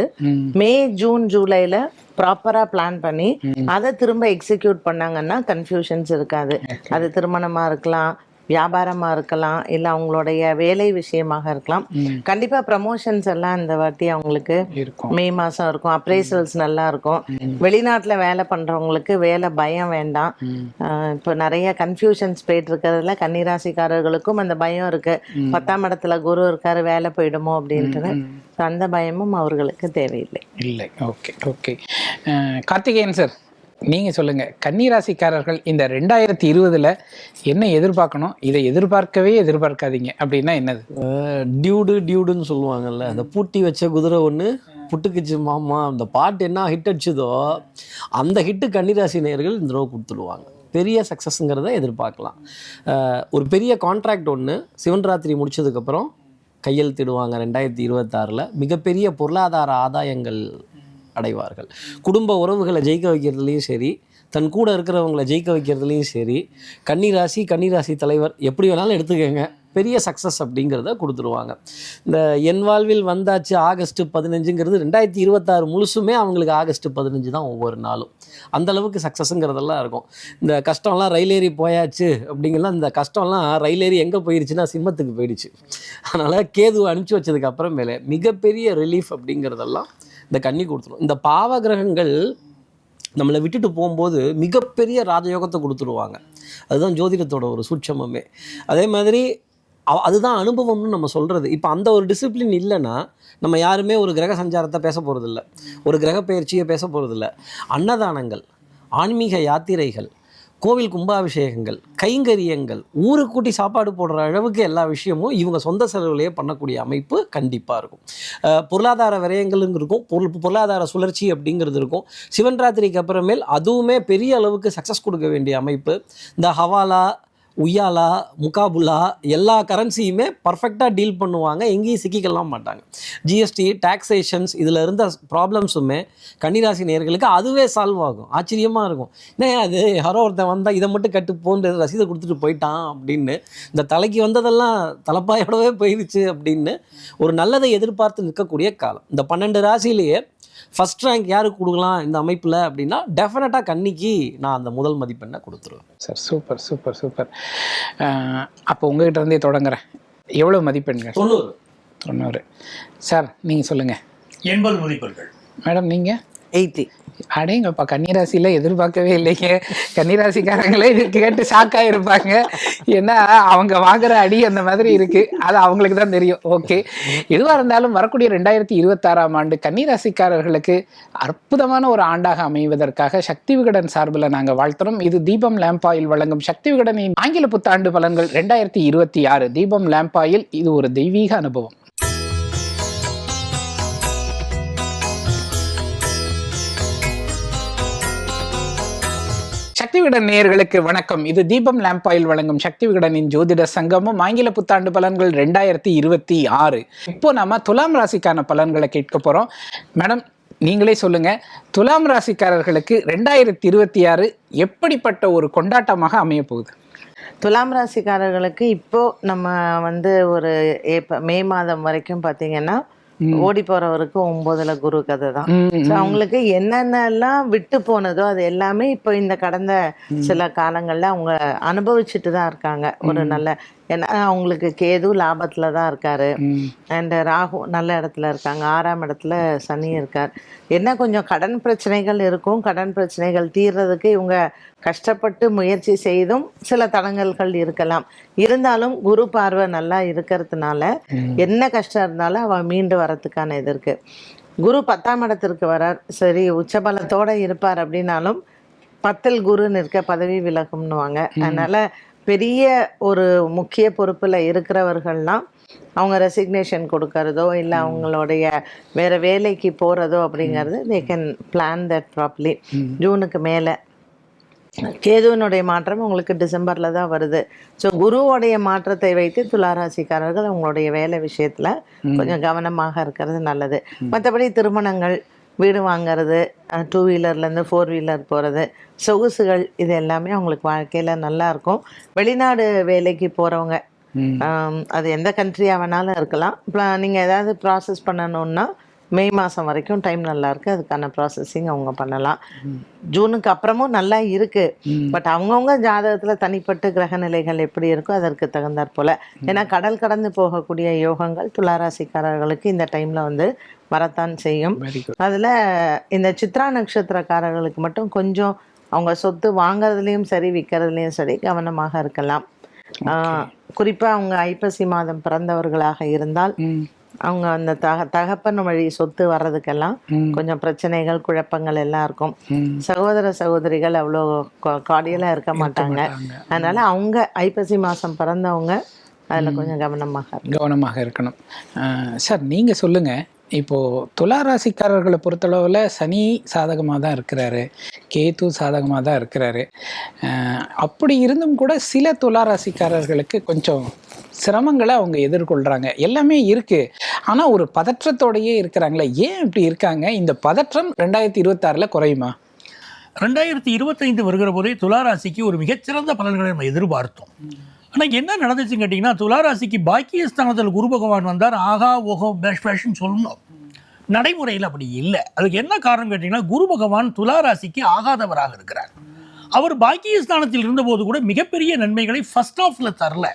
மே ஜூன் ஜூலைல ப்ராப்பராக பிளான் பண்ணி அதை திரும்ப எக்ஸிக்யூட் பண்ணாங்கன்னா கன்ஃபியூஷன்ஸ் இருக்காது. அது திருமணமாக இருக்கலாம், வியாபாரமாக இருக்கலாம், இல்லை அவங்களுடைய வேலை விஷயமாக இருக்கலாம். கண்டிப்பாக ப்ரமோஷன்ஸ் எல்லாம் இந்த வாட்டி அவங்களுக்கு மே மாதம் இருக்கும். அப்ரைசல்ஸ் நல்லா இருக்கும். வெளிநாட்டில் வேலை பண்ணுறவங்களுக்கு வேலை பயம் வேண்டாம். இப்போ நிறைய கன்ஃபியூஷன்ஸ் போயிட்டு இருக்கிறதுல கன்னிராசிக்காரர்களுக்கும் அந்த பயம் இருக்கு. 10ஆம் இடத்துல குரு இருக்காரு, வேலை போயிடுமோ அப்படின்ட்டு. அந்த பயமும் அவர்களுக்கு தேவையில்லை. இல்லை. ஓகே கார்த்திகேயன் சார், நீங்கள் சொல்லுங்கள். கன்னிராசிக்காரர்கள் இந்த 2020 என்ன எதிர்பார்க்கணும்? இதை எதிர்பார்க்காதீங்க அப்படின்னா என்னது? டியூடுன்னு சொல்லுவாங்கல்ல, அந்த பூட்டி வச்ச குதிரை ஒன்று புட்டுக்குச்சு மாமா அந்த பாட்டு என்ன ஹிட் அடிச்சதோ அந்த ஹிட்டு கன்னிராசி நேயர்கள் இந்த தடவை கொடுத்துடுவாங்க. பெரிய சக்ஸஸ்ங்கிறத எதிர்பார்க்கலாம். ஒரு பெரிய கான்ட்ராக்ட் ஒன்று சிவன் ராத்திரி முடிச்சதுக்கப்புறம் கையெழுத்திடுவாங்க 2026. மிகப்பெரிய பொருளாதார ஆதாயங்கள் அடைவார்கள். குடும்ப உறவுகளை ஜெயிக்க வைக்கிறதுலையும் சரி, தன் கூட இருக்கிறவங்களை ஜெயிக்க வைக்கிறதுலையும் சரி, கன்னிராசி தலைவர் எப்படி வேணாலும் எடுத்துக்கோங்க, பெரிய சக்ஸஸ் அப்படிங்கிறத கொடுத்துருவாங்க. இந்த என் வாழ்வில் வந்தாச்சு ஆகஸ்ட் 15ங்கிறது 2026 முழுசுமே அவங்களுக்கு ஆகஸ்ட் 15 தான் ஒவ்வொரு நாளும். அந்தளவுக்கு சக்ஸஸுங்கிறதெல்லாம் இருக்கும். இந்த கஷ்டம்லாம் ரயில் ஏறி போயாச்சு அப்படிங்கலாம், இந்த கஷ்டம்லாம் ரயில் ஏறி எங்கே போயிடுச்சுன்னா சிம்மத்துக்கு போயிடுச்சு. அதனால் கேது அனுப்பிச்சி வச்சதுக்கு அப்புறமேலே மிகப்பெரிய ரிலீஃப் அப்படிங்கிறதெல்லாம் இந்த கன்னி கொடுத்துரும். இந்த பாவ கிரகங்கள் நம்மளை விட்டுட்டு போகும்போது மிகப்பெரிய ராஜயோகத்தை கொடுத்துருவாங்க. அதுதான் ஜோதிடத்தோட ஒரு சூட்சமே. அதே மாதிரி அதுதான் அனுபவம்னு நம்ம சொல்கிறது. இப்போ அந்த ஒரு டிசிப்ளின் இல்லைன்னா நம்ம யாருமே ஒரு கிரக சஞ்சாரத்தை பேச போகிறதில்ல, ஒரு கிரக பயிற்சியை பேச போகிறதில்ல. அன்னதானங்கள், ஆன்மீக யாத்திரைகள், கோவில் கும்பாபிஷேகங்கள், கைங்கரியங்கள், ஊருக்கு கூட்டி சாப்பாடு போடுற அளவுக்கு எல்லா விஷயமும் இவங்க சொந்த செலவுலேயே பண்ணக்கூடிய அமைப்பு கண்டிப்பாக இருக்கும். பொருளாதார விரயங்களும் இருக்கும், பொருளாதார சுழற்சி அப்படிங்கிறது இருக்கும். சிவன் ராத்திரிக்கு அப்புறமேல் அதுவுமே பெரிய அளவுக்கு சக்ஸஸ் கொடுக்க வேண்டிய அமைப்பு. இந்த ஹவாலா, உய்யாலா, முகாபுலா எல்லா கரன்சியுமே பர்ஃபெக்டாக டீல் பண்ணுவாங்க, எங்கேயும் சிக்கிக்கலாம் மாட்டாங்க. ஜிஎஸ்டி, டாக்ஸேஷன்ஸ் இதில் இருந்த ப்ராப்ளம்ஸுமே கன்னிராசி நேயர்களுக்கு அதுவே சால்வ் ஆகும். ஆச்சரியமாக இருக்கும். ஏன்னா அது யாரோ ஒருத்தன் வந்தால் இதை மட்டும் கட்டு போன்ற ரசீதை கொடுத்துட்டு போயிட்டான் அப்படின்னு, இந்த தலைக்கு வந்ததெல்லாம் தலைப்பாயோடவே போயிடுச்சு அப்படின்னு ஒரு நல்லதை எதிர்பார்த்து நிற்கக்கூடிய காலம். இந்த 12 ராசியிலேயே ஃபஸ்ட் ரேங்க் யாருக்கு கொடுக்கலாம் இந்த அமைப்பில் அப்படின்னா டெஃபினட்டாக கன்னிக்கு நான் அந்த முதல் மதிப்பெண்ணை கொடுத்துருவேன். Sir super super super. அப்போ உங்ககிட்ட இருந்தே தொடங்குறேன். எவ்வளோ மதிப்பெண்கள்? 90. சார் நீங்கள் சொல்லுங்கள். 80 மதிப்பெண்கள். மேடம் நீங்கள்? 80. அடேங்கப்பா, கன்னிராசியில் எதிர்பார்க்கவே இல்லைங்க. கன்னிராசிக்காரங்களே இது கேட்டு ஷாக்காக இருப்பாங்க. ஏன்னா அவங்க வாங்குற அடி அந்த மாதிரி இருக்குது, அது அவங்களுக்கு தான் தெரியும். ஓகே, எதுவாக இருந்தாலும் வரக்கூடிய 2026ஆம் ஆண்டு கன்னிராசிக்காரர்களுக்கு அற்புதமான ஒரு ஆண்டாக அமைவதற்காக சக்தி விகடன் சார்பில் நாங்கள் வாழ்த்துறோம். இது தீபம் லேம்ப் ஆயில் வழங்கும் சக்தி விகடனின் ஆங்கில புத்தாண்டு பலன்கள் 2026. தீபம் லேம்ப் ஆயில், இது ஒரு தெய்வீக அனுபவம். சக்தி விகடன் நேயர்களுக்கு வணக்கம். இது தீபம் லேம்ப் ஆயில் வழங்கும் சக்தி விகடனின் ஜோதிட சங்கமும் ஆங்கில புத்தாண்டு பலன்கள் 2026. இப்போ நாம துலாம் ராசிக்கான பலன்களை கேட்க போறோம். மேடம் நீங்களே சொல்லுங்க, துலாம் ராசிக்காரர்களுக்கு 2026 எப்படிப்பட்ட ஒரு கொண்டாட்டமாக அமைய போகுது? துலாம் ராசிக்காரர்களுக்கு இப்போ நம்ம ஒரு மே மாதம் வரைக்கும் பார்த்தீங்கன்னா ஓடி போறவருக்கு 9ல குரு கதை தான். அவங்களுக்கு என்னென்னலாம் விட்டு போனதோ அது எல்லாமே இப்போ இந்த கடந்த சில காலங்கள்ல அவங்க அனுபவிச்சுட்டு தான் இருக்காங்க. ஒரு நல்ல, ஏன்னா அவங்களுக்கு கேது லாபத்துல தான் இருக்காரு, அண்ட் ராகு நல்ல இடத்துல இருக்காங்க, 6ஆம் இடத்துல சனி இருக்கார். என்ன கொஞ்சம் கடன் பிரச்சனைகள் இருக்கும், கடன் பிரச்சனைகள் தீர்றதுக்கு இவங்க கஷ்டப்பட்டு முயற்சி செய்தும் சில தடங்கல்கள் இருக்கலாம். இருந்தாலும் குரு பார்வை நல்லா இருக்கிறதுனால என்ன கஷ்டம் இருந்தாலும் அவ மீண்டு வரத்துக்கான இது இருக்கு. குரு 10ஆம் இடத்திற்கு வரார், சரி உச்சபலத்தோட இருப்பார் அப்படின்னாலும் 10ல் குருன்னு இருக்க பதவி விலகும்னுவாங்க. அதனால பெரிய ஒரு முக்கிய பொறுப்புல இருக்கிறவர்கள்லாம் அவங்க ரெசிக்னேஷன் கொடுக்கறதோ இல்லை அவங்களுடைய வேற வேலைக்கு போறதோ அப்படிங்கிறது they can plan that properly. ஜூனுக்கு மேலே கேதுவனுடைய மாற்றம் உங்களுக்கு டிசம்பர்ல தான் வருது. ஸோ குருவோடைய மாற்றத்தை வைத்து துளாராசிக்காரர்கள் அவங்களுடைய வேலை விஷயத்துல கொஞ்சம் கவனமாக இருக்கிறது நல்லது. மற்றபடி திருமணங்கள், வீடு வாங்கிறது, 2 வீலர்லேருந்து 4 வீலர் போகிறது, சொகுசுகள், இது எல்லாமே அவங்களுக்கு வாழ்க்கையில் நல்லா இருக்கும். வெளிநாடு வேலைக்கு போகிறவங்க, அது எந்த கண்ட்ரியாக வேணாலும் இருக்கலாம். நீங்கள் ஏதாவது ப்ராசஸ் பண்ணணுன்னா மே மாதம் வரைக்கும் டைம் நல்லா இருக்குது, அதுக்கான ப்ராசஸிங் அவங்க பண்ணலாம். ஜூனுக்கு அப்புறமும் நல்லா இருக்குது. பட் அவங்கவுங்க ஜாதகத்தில் தனிப்பட்டு கிரக நிலைகள் எப்படி இருக்கோ அதற்கு தகுந்தாற் போல். ஏன்னா கடல் கடந்து போகக்கூடிய யோகங்கள் துளாராசிக்காரர்களுக்கு இந்த டைமில் வரத்தான் செய்யும். அதில் இந்த சித்ரா நட்சத்திரக்காரர்களுக்கு மட்டும் கொஞ்சம் அவங்க சொத்து வாங்குறதுலேயும் சரி விற்கிறதுலையும் சரி கவனமாக இருக்கலாம். குறிப்பாக அவங்க ஐப்பசி மாதம் பிறந்தவர்களாக இருந்தால் அவங்க அந்த தகப்பன் வழி சொத்து வர்றதுக்கெல்லாம் கொஞ்சம் பிரச்சனைகள், குழப்பங்கள் எல்லாம் இருக்கும். சகோதர சகோதரிகள் அவ்வளோ கார்டியலாக இருக்க மாட்டாங்க. அதனால அவங்க ஐப்பசி மாதம் பிறந்தவங்க அதில் கொஞ்சம் கவனமாக இருக்கணும். சார் நீங்கள் சொல்லுங்கள், இப்போது துலா ராசிக்காரர்களை பொறுத்தளவில் சனி சாதகமாக தான் இருக்கிறாரு, கேது சாதகமாக தான் இருக்கிறாரு. அப்படி இருந்தும் கூட சில துலா ராசிக்காரர்களுக்கு கொஞ்சம் சிரமங்களை அவங்க எதிர்கொள்கிறாங்க. எல்லாமே இருக்குது, ஆனால் ஒரு பதற்றத்தோடையே இருக்கிறாங்களே, ஏன் இப்படி இருக்காங்க? இந்த பதற்றம் 2026 குறையுமா? 2025 வருகிற போதே துளாராசிக்கு ஒரு மிகச்சிறந்த பலன்களை நம்ம எதிர்பார்த்தோம். ஆனால் என்ன நடந்துச்சுன்னு கேட்டிங்கன்னா, துளாராசிக்கு பாக்கியஸ்தானத்தில் குரு பகவான் வந்தார். ஆகா ஓஹோ பேஷ் பேஷ்ன்னு சொல்லணும். நடைமுறையில் அப்படி இல்லை. அதுக்கு என்ன காரணம் கேட்டிங்கன்னா, குரு பகவான் துளாராசிக்கு ஆகாதவராக இருக்கிறார். அவர் பாக்கியஸ்தானத்தில் இருந்தபோது கூட மிகப்பெரிய நன்மைகளை ஃபர்ஸ்ட் ஹாஃபில் தரல,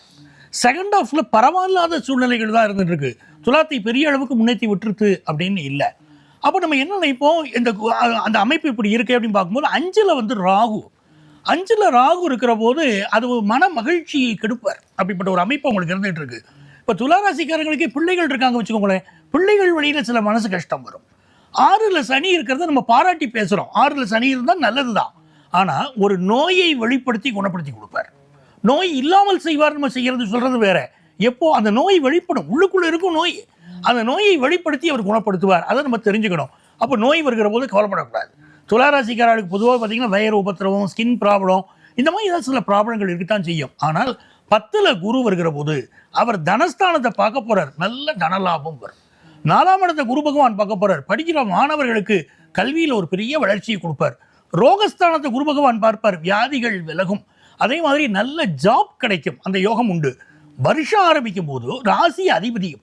செகண்ட் ஹாஃபில் பரவாயில்லாத சூழ்நிலைகள் தான் இருந்துருக்கு. துலாத்தை பெரிய அளவுக்கு முன்னேற்றி விட்டுருது அப்படின்னு இல்லை. அப்போ நம்ம என்ன நினைப்போம், அந்த அமைப்பு இப்படி இருக்கு அப்படின்னு பார்க்கும்போது 5ல் ராகு, 5ல் ராகு இருக்கிற போது அது மன மகிழ்ச்சியை கெடுப்பார். அப்படிப்பட்ட ஒரு அமைப்பு உங்களுக்கு இருந்துகிட்டு இருக்கு. இப்போ துளாராசிக்காரங்களுக்கு பிள்ளைகள் இருக்காங்க வச்சுக்கோங்களேன், பிள்ளைகள் வழியில் சில மனசு கஷ்டம் வரும். 6ல் சனி இருக்கிறத நம்ம பாராட்டி பேசுகிறோம். 6ல் சனி இருந்தால் நல்லது தான். ஆனால் ஒரு நோயை வெளிப்படுத்தி குணப்படுத்தி கொடுப்பார். நோய் இல்லாமல் செய்வார். நம்ம செய்கிறது சொல்கிறது வேற. எப்போ அந்த நோய் வெளிப்படும், உள்ளுக்குள்ளே இருக்கும் நோய், அந்த நோயை வெளிப்படுத்தி அவர் குணப்படுத்துவார். அதை நம்ம தெரிஞ்சுக்கணும். அப்போ நோய் வருகிற போது கவலைப்படக்கூடாது. துளாராசிக்காரர்களுக்கு பொதுவாக பார்த்தீங்கன்னா வயிறு உபத்திரவம், ஸ்கின் ப்ராப்ளம், இந்த மாதிரி ஏதாவது சில ப்ராப்ளங்கள் இருக்கத்தான் செய்யும். ஆனால் 10ல் குரு வருகிற போது அவர் தனஸ்தானத்தை பார்க்க போகிறார், நல்ல தனலாபம் வரும். 4ஆம் இடத்தை குரு பகவான் பார்க்க போகிறார், படிக்கிற மாணவர்களுக்கு கல்வியில் ஒரு பெரிய வளர்ச்சியை கொடுப்பார். ரோகஸ்தானத்தை குரு பகவான் பார்ப்பார், வியாதிகள் விலகும். அதே மாதிரி நல்ல ஜாப் கிடைக்கும், அந்த யோகம் உண்டு. வருஷம் ஆரம்பிக்கும் போது ராசி அதிபதியும்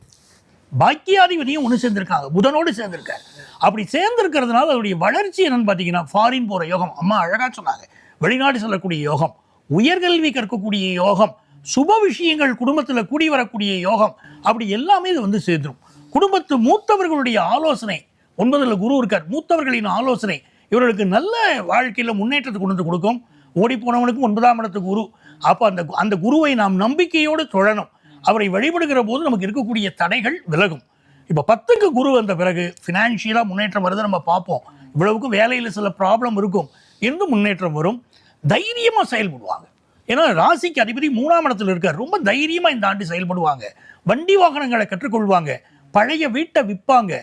பாக்கியாதிபதியும் ஒன்று சேர்ந்திருக்காங்க, புதனோடு சேர்ந்திருக்காரு. அப்படி சேர்ந்திருக்கிறதுனால அவருடைய வளர்ச்சி என்னன்னு பார்த்தீங்கன்னா, ஃபாரின் போகிற யோகம், அம்மா அழகாக சொன்னாங்க, வெளிநாடு செல்லக்கூடிய யோகம், உயர்கல்வி கற்கக்கூடிய யோகம், சுப விஷயங்கள் குடும்பத்தில் கூடி வரக்கூடிய யோகம், அப்படி எல்லாமே இது சேர்ந்துடும். குடும்பத்து மூத்தவர்களுடைய ஆலோசனை, 9ல் குரு இருக்கார், மூத்தவர்களின் ஆலோசனை இவர்களுக்கு நல்ல வாழ்க்கையில் முன்னேற்றத்தை கொண்டு வந்து கொடுக்கும். ஓடி போனவனுக்கும் 9ஆம் இடத்து குரு. அப்போ அந்த குருவை நாம் நம்பிக்கையோடு தொழணும். அவரை வழிபடுகிற போது நமக்கு இருக்கக்கூடிய தடைகள் விலகும். இப்போ 10க்கு குரு வந்த பிறகு ஃபினான்ஷியலாக முன்னேற்றம் வருது நம்ம பார்ப்போம். இவ்வளவுக்கும் வேலையில் சில ப்ராப்ளம் இருக்கும், இன்னும் முன்னேற்றம் வரும். தைரியமாக செயல்படுவாங்க. ஏன்னா ராசிக்கு அதிபதி 3ஆம் இடத்துல இருக்கார். ரொம்ப தைரியமாக இந்த ஆண்டு செயல்படுவாங்க. வண்டி வாகனங்களை கற்றுக்கொள்வாங்க, பழைய வீட்டை விற்பாங்க,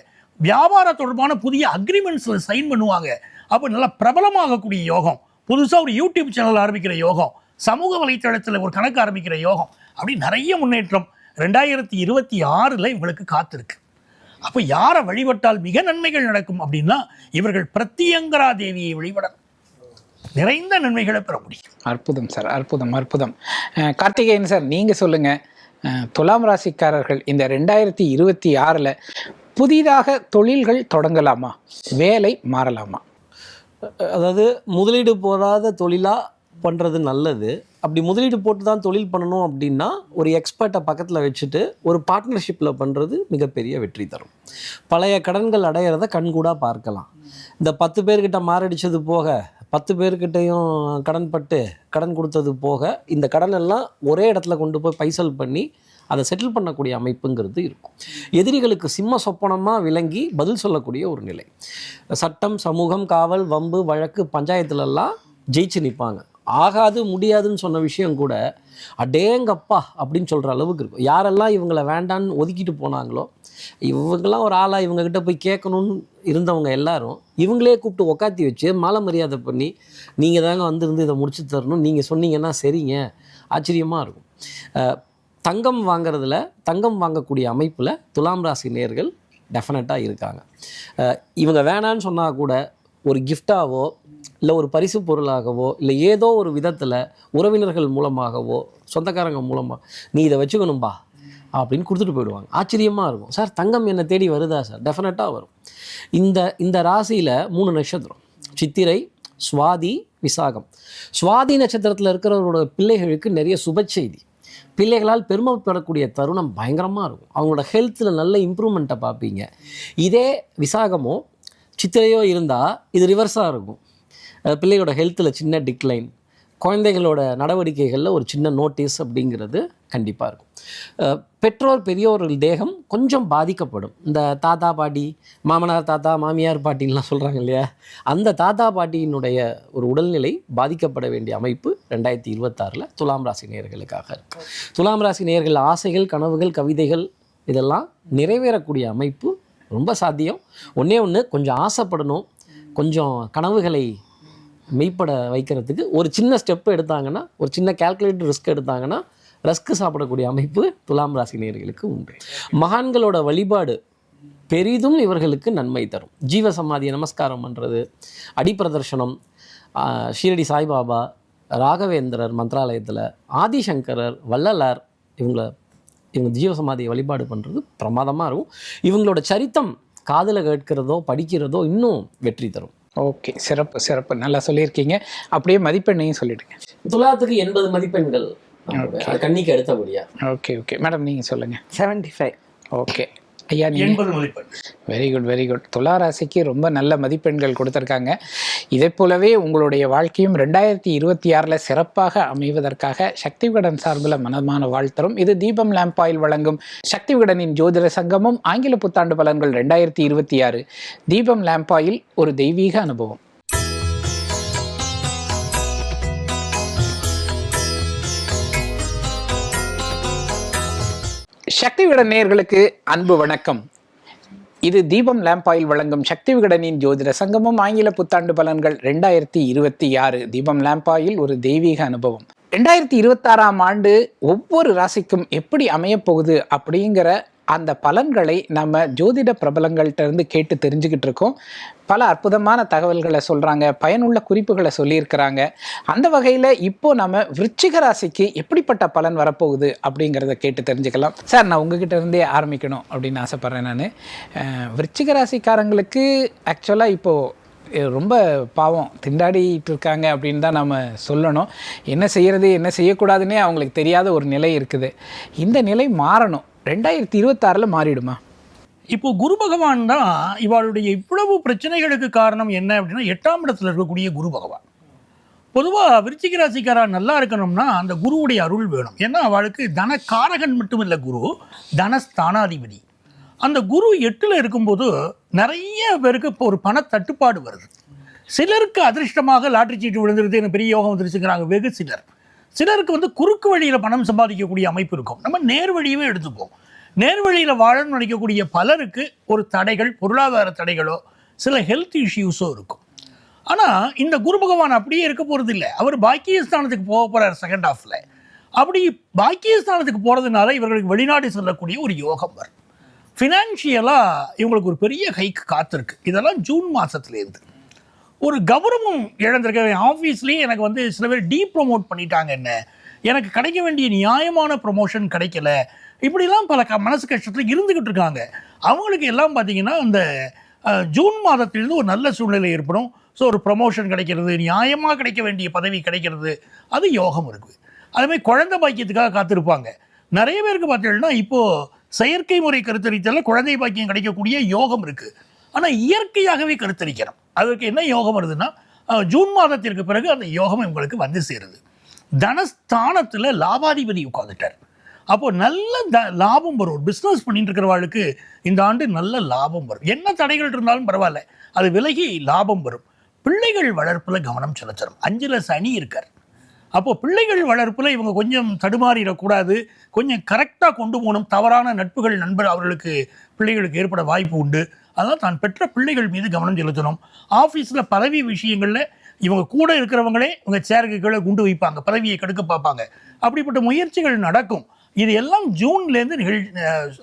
வியாபார தொடர்பான புதிய அக்ரிமெண்ட்ஸில் சைன் பண்ணுவாங்க. அப்போ நல்லா பிரபலமாகக்கூடிய யோகம், புதுசாக ஒரு யூடியூப் சேனல் ஆரம்பிக்கிற யோகம், சமூக வலைத்தளத்தில் ஒரு கணக்கு ஆரம்பிக்கிற யோகம், அப்படி நிறைய முன்னேற்றம் 2026 இவங்களுக்கு காத்திருக்கு. அப்போ யாரை வழிபட்டால் மிக நன்மைகள் நடக்கும் அப்படின்னா, இவர்கள் பிரத்யங்கரா தேவியை வழிபடணும், நிறைந்த நன்மைகளை பெற முடியும். அற்புதம் சார், அற்புதம் அற்புதம். கார்த்திகேயன் சார், நீங்கள் சொல்லுங்கள், துலாம் ராசிக்காரர்கள் இந்த 2026 புதிதாக தொழில்கள் தொடங்கலாமா, வேலை மாறலாமா? அதாவது முதலீடு போடாத தொழிலாக பண்ணுறது நல்லது. அப்படி முதலீடு போட்டு தான் தொழில் பண்ணணும் அப்படின்னா ஒரு எக்ஸ்பர்ட்டை பக்கத்தில் வச்சுட்டு ஒரு பார்ட்னர்ஷிப்பில் பண்ணுறது மிகப்பெரிய வெற்றி தரும். பழைய கடன்கள் அடையிறத கண்கூடாக பார்க்கலாம். இந்த 10 பேர்கிட்ட மாரடித்தது போக, 10 பேர்கிட்டையும் கடன் கொடுத்தது போக, இந்த கடன் எல்லாம் ஒரே இடத்துல கொண்டு போய் பைசல் பண்ணி அதை செட்டில் பண்ணக்கூடிய அமைப்புங்கிறது இருக்கும். எதிரிகளுக்கு சிம்ம சொப்பனமாக விளங்கி பதில் சொல்லக்கூடிய ஒரு நிலை. சட்டம், சமூகம், காவல், வம்பு, வழக்கு, பஞ்சாயத்துலலாம் ஜெயிச்சு நிற்பாங்க. ஆகாது முடியாதுன்னு சொன்ன விஷயம் கூட அடேங்கப்பா அப்படின்னு சொல்கிற அளவுக்கு இருக்கும். யாரெல்லாம் இவங்களை வேண்டான்னு ஒதுக்கிட்டு போனாங்களோ, இவங்கெல்லாம் ஒரு ஆளாக இவங்ககிட்ட போய் கேட்கணும்னு இருந்தவங்க எல்லாரும் இவங்களே கூப்பிட்டு உக்காத்தி வச்சு மாலை மரியாதை பண்ணி, நீங்கள் தாங்க வந்திருந்து இதை முடிச்சு தரணும், நீங்கள் சொன்னீங்கன்னா சரிங்க, ஆச்சரியமாக இருக்கும். தங்கம் வாங்கிறதுல, தங்கம் வாங்கக்கூடிய அமைப்பில் துலாம் ராசி நேயர்கள் டெஃபினட்டாக இருக்காங்க. இவங்க வேணான்னு சொன்னால் கூட ஒரு கிஃப்டாவோ இல்லை ஒரு பரிசு பொருளாகவோ இல்லை ஏதோ ஒரு விதத்தில் உறவினர்கள் மூலமாகவோ சொந்தக்காரங்க மூலமாக நீ இதை வச்சுக்கணும்பா அப்படின்னு கொடுத்துட்டு போயிடுவாங்க. ஆச்சரியமாக இருக்கும். சார் தங்கம் என்னை தேடி வருதா சார்? டெஃபினட்டாக வரும். இந்த ராசியில் 3 நட்சத்திரம், சித்திரை, சுவாதி, விசாகம். சுவாதி நட்சத்திரத்தில் இருக்கிறவரோட பிள்ளைகளுக்கு நிறைய சுப செய்தி, பிள்ளைகளால் பெருமைப்படக்கூடிய தருணம் பயங்கரமாக இருக்கும். அவங்களோட ஹெல்த்தில் நல்ல இம்ப்ரூவ்மெண்ட்டை பார்ப்பீங்க. இதே விசாகமோ சித்திரையோ இருந்தால் இது ரிவர்ஸாக இருக்கும். பிள்ளையோட ஹெல்த்தில் சின்ன டிக்ளைன், குழந்தைகளோட நடவடிக்கைகளில் ஒரு சின்ன நோட்டீஸ் அப்படிங்கிறது கண்டிப்பாக இருக்கும். பெற்றோர் பெரியோர்கள் தேகம் கொஞ்சம் பாதிக்கப்படும். இந்த தாத்தா பாட்டி, மாமனார் தாத்தா, மாமியார் பாட்டின்லாம் சொல்கிறாங்க இல்லையா, அந்த தாத்தா பாட்டியினுடைய ஒரு உடல்நிலை பாதிக்கப்பட வேண்டிய அமைப்பு 2026 துலாம் ராசி நேயர்களுக்காக இருக்குது. துலாம் ராசி நேயர்கள் ஆசைகள், கனவுகள், கவிதைகள் இதெல்லாம் நிறைவேறக்கூடிய அமைப்பு ரொம்ப சாத்தியம். ஒன்றே ஒன்று, கொஞ்சம் ஆசைப்படணும், கொஞ்சம் கனவுகளை மெய்ப்பட வைக்கிறதுக்கு ஒரு சின்ன ஸ்டெப் எடுத்தாங்கன்னா, ஒரு சின்ன கால்குலேட்டட் ரிஸ்க் எடுத்தாங்கன்னா ரஸ்க்கு சாப்பிடக்கூடிய அமைப்பு துலாம் ராசி நேயர்களுக்கு உண்டு. மகான்களோட வழிபாடு பெரிதும் இவர்களுக்கு நன்மை தரும். ஜீவ சமாதியை நமஸ்காரம் பண்ணுறது, அடிப்பிரதர்ஷனம், ஷீரடி சாய்பாபா, ராகவேந்திரர் மந்திராலயத்தில், ஆதிசங்கரர், வள்ளலார், இவங்க ஜீவசமாதியை வழிபாடு பண்ணுறது பிரமாதமாக இருக்கும். இவங்களோட சரித்தம் காதில் கேட்கிறதோ படிக்கிறதோ இன்னும் வெற்றி தரும். ஓகே, சிறப்பு சிறப்பு, நல்லா சொல்லியிருக்கீங்க. அப்படியே மதிப்பெண்ணையும் சொல்லிடுங்க. துலாத்துக்கு 80 மதிப்பெண்கள் கண்ணிக்கு அடுத்தபடியா. ஓகே ஓகே மேடம், நீங்கள் சொல்லுங்கள். 75. ஓகே ஐயா, 80 மதிப்பெண். Very good very good. துலா ராசிக்கு ரொம்ப நல்ல மதிப்பெண்கள் கொடுத்துருக்காங்க. இதே போலவே உங்களுடைய வாழ்க்கையும் 2026 சிறப்பாக அமைவதற்காக சக்தி விகடன் சார்பில் மனமான வாழ்த்தரும். இது தீபம் லேம்ப் ஆயில் வழங்கும் சக்தி விகடனின் ஜோதிட சங்கமம் ஆங்கில புத்தாண்டு பலன்கள் 2026. தீபம் லேம்ப் ஆயில், ஒரு தெய்வீக அனுபவம். சக்தி விகடன் நேயர்களுக்கு அன்பு வணக்கம். இது தீபம் லேம்ப் ஆயில் வழங்கும் சக்தி விகடனின் ஜோதிட சங்கமம் ஆங்கில புத்தாண்டு பலன்கள் 2026. தீபம் லேம்ப் ஆயில், ஒரு தெய்வீக அனுபவம். 2026 ஆண்டு ஒவ்வொரு ராசிக்கும் எப்படி அமையப்போகுது அப்படிங்கிற அந்த பலன்களை நம்ம ஜோதிட பிரபலங்கள்ட்ட இருந்து கேட்டு தெரிஞ்சுக்கிட்டு இருக்கோம். பல அற்புதமான தகவல்களை சொல்கிறாங்க, பயனுள்ள குறிப்புகளை சொல்லியிருக்கிறாங்க. அந்த வகையில் இப்போ நம்ம விருச்சிக ராசிக்கு எப்படிப்பட்ட பலன் வரப்போகுது அப்படிங்கிறத கேட்டு தெரிஞ்சுக்கலாம். சார், நான் உங்ககிட்ட இருந்தே ஆரம்பிக்கணும் அப்படின்னு ஆசைப்பட்றேன். நான் விருச்சிக ராசிக்காரங்களுக்கு ஆக்சுவலாக இப்போது ரொம்ப பாவம் திண்டாடிட்டு இருக்காங்க அப்படின்னு தான் நம்ம சொல்லணும். என்ன செய்கிறது என்ன செய்யக்கூடாதுன்னே அவங்களுக்கு தெரியாத ஒரு நிலை இருக்குது. இந்த நிலை மாறணும். 2026 மாறிடுமா? இப்போ குரு பகவான் தான் இவளுடைய இவ்வளவு பிரச்சனைகளுக்கு காரணம் என்ன அப்படின்னா 8ஆம் இடத்துல இருக்கக்கூடிய குரு பகவான். பொதுவாக விருச்சிக ராசிக்காரா நல்லா இருக்கணும்னா அந்த குருவுடைய அருள் வேணும். ஏன்னா அவளுக்கு தனக்காரகன் மட்டும் இல்லை, குரு தனஸ்தானாதிபதி. அந்த குரு 8ல் இருக்கும்போது நிறைய பேருக்கு இப்போ ஒரு பண தட்டுப்பாடு வருது. சிலருக்கு அதிர்ஷ்டமாக லாட்ரி சீட்டு விழுந்துருது, எனக்கு பெரிய யோகம் வந்துருச்சுங்கிறாங்க வெகு சிலர். சிலருக்கு குறுக்கு வழியில் பணம் சம்பாதிக்கக்கூடிய அமைப்பு இருக்கும். நம்ம நேர் வழியவே எடுத்துப்போம். நேர் வழியில் வாழணும்னு நினைக்கக்கூடிய பலருக்கு ஒரு தடைகள், பொருளாதார தடைகளோ சில ஹெல்த் இஷ்யூஸோ இருக்கும். ஆனால் இந்த குரு பகவான் அப்படியே இருக்க போகிறது இல்லை. அவர் பாக்கியஸ்தானத்துக்கு போக போகிறார் செகண்ட் ஹாஃபில். அப்படி பாக்கியஸ்தானத்துக்கு போகிறதுனால இவர்களுக்கு வெளிநாடு செல்லக்கூடிய ஒரு யோகம் வரும். ஃபினான்ஷியலாக இவங்களுக்கு ஒரு பெரிய ஹைக்கு காத்திருக்கு. இதெல்லாம் ஜூன் மாதத்துலேருந்து. ஒரு கௌரவம் இழந்திருக்க ஆஃபீஸ்லேயே எனக்கு சில பேர் ப்ரொமோட் பண்ணிட்டாங்க, எனக்கு கிடைக்க வேண்டிய நியாயமான ப்ரொமோஷன் கிடைக்கல, இப்படிலாம் பல மனசு கஷ்டத்தில் இருந்துக்கிட்டு இருக்காங்க. அவங்களுக்கு எல்லாம் பார்த்திங்கன்னா அந்த ஜூன் மாதத்திலிருந்து ஒரு நல்ல சூழ்நிலை ஏற்படும். ஸோ ஒரு ப்ரொமோஷன் கிடைக்கிறது, நியாயமாக கிடைக்க வேண்டிய பதவி கிடைக்கிறது, அது யோகம் இருக்குது. அதுமாதிரி குழந்தை பாக்கியத்துக்காக காத்திருப்பாங்க. நிறைய பேருக்கு பார்த்தீங்கன்னா இப்போது செயற்கை முறை கருத்தரித்தல குழந்தை பாக்கியம் கிடைக்கக்கூடிய யோகம் இருக்குது. ஆனால் இயற்கையாகவே கருத்தரிக்கணும். அதுக்கு என்ன யோகம் வருதுன்னா ஜூன் மாதத்திற்கு பிறகு அந்த யோகம் உங்களுக்கு வந்து சேருது. தனஸ்தானத்தில் லாபாதிபதி உட்காந்துட்டார். அப்போது நல்ல லாபம் வரும். ஒரு பிஸ்னஸ் பண்ணிட்டு இருக்கிறவாளுக்கு இந்த ஆண்டு நல்ல லாபம் வரும். என்ன தடைகள் இருந்தாலும் பரவாயில்ல, அது விலகி லாபம் வரும். பிள்ளைகள் வளர்ப்பில் கவனம் செலுத்தணும். 5ல் சனி இருக்கார். அப்போது பிள்ளைகள் வளர்ப்பில் இவங்க கொஞ்சம் தடுமாறிடக்கூடாது, கொஞ்சம் கரெக்டாக கொண்டு போகணும். தவறான நட்புகள் நண்பர் அவர்களுக்கு பிள்ளைகளுக்கு ஏற்பட வாய்ப்பு உண்டு. அதனால் தான் பெற்ற பிள்ளைகள் மீது கவனம் செலுத்தணும். ஆஃபீஸில் பதவி விஷயங்களில் இவங்க கூட இருக்கிறவங்களே இவங்க சேருக்கு கீழே குண்டு வைப்பாங்க, பதவியை கெடுக்க பார்ப்பாங்க. அப்படிப்பட்ட முயற்சிகள் நடக்கும். இது எல்லாம் ஜூன்லேருந்து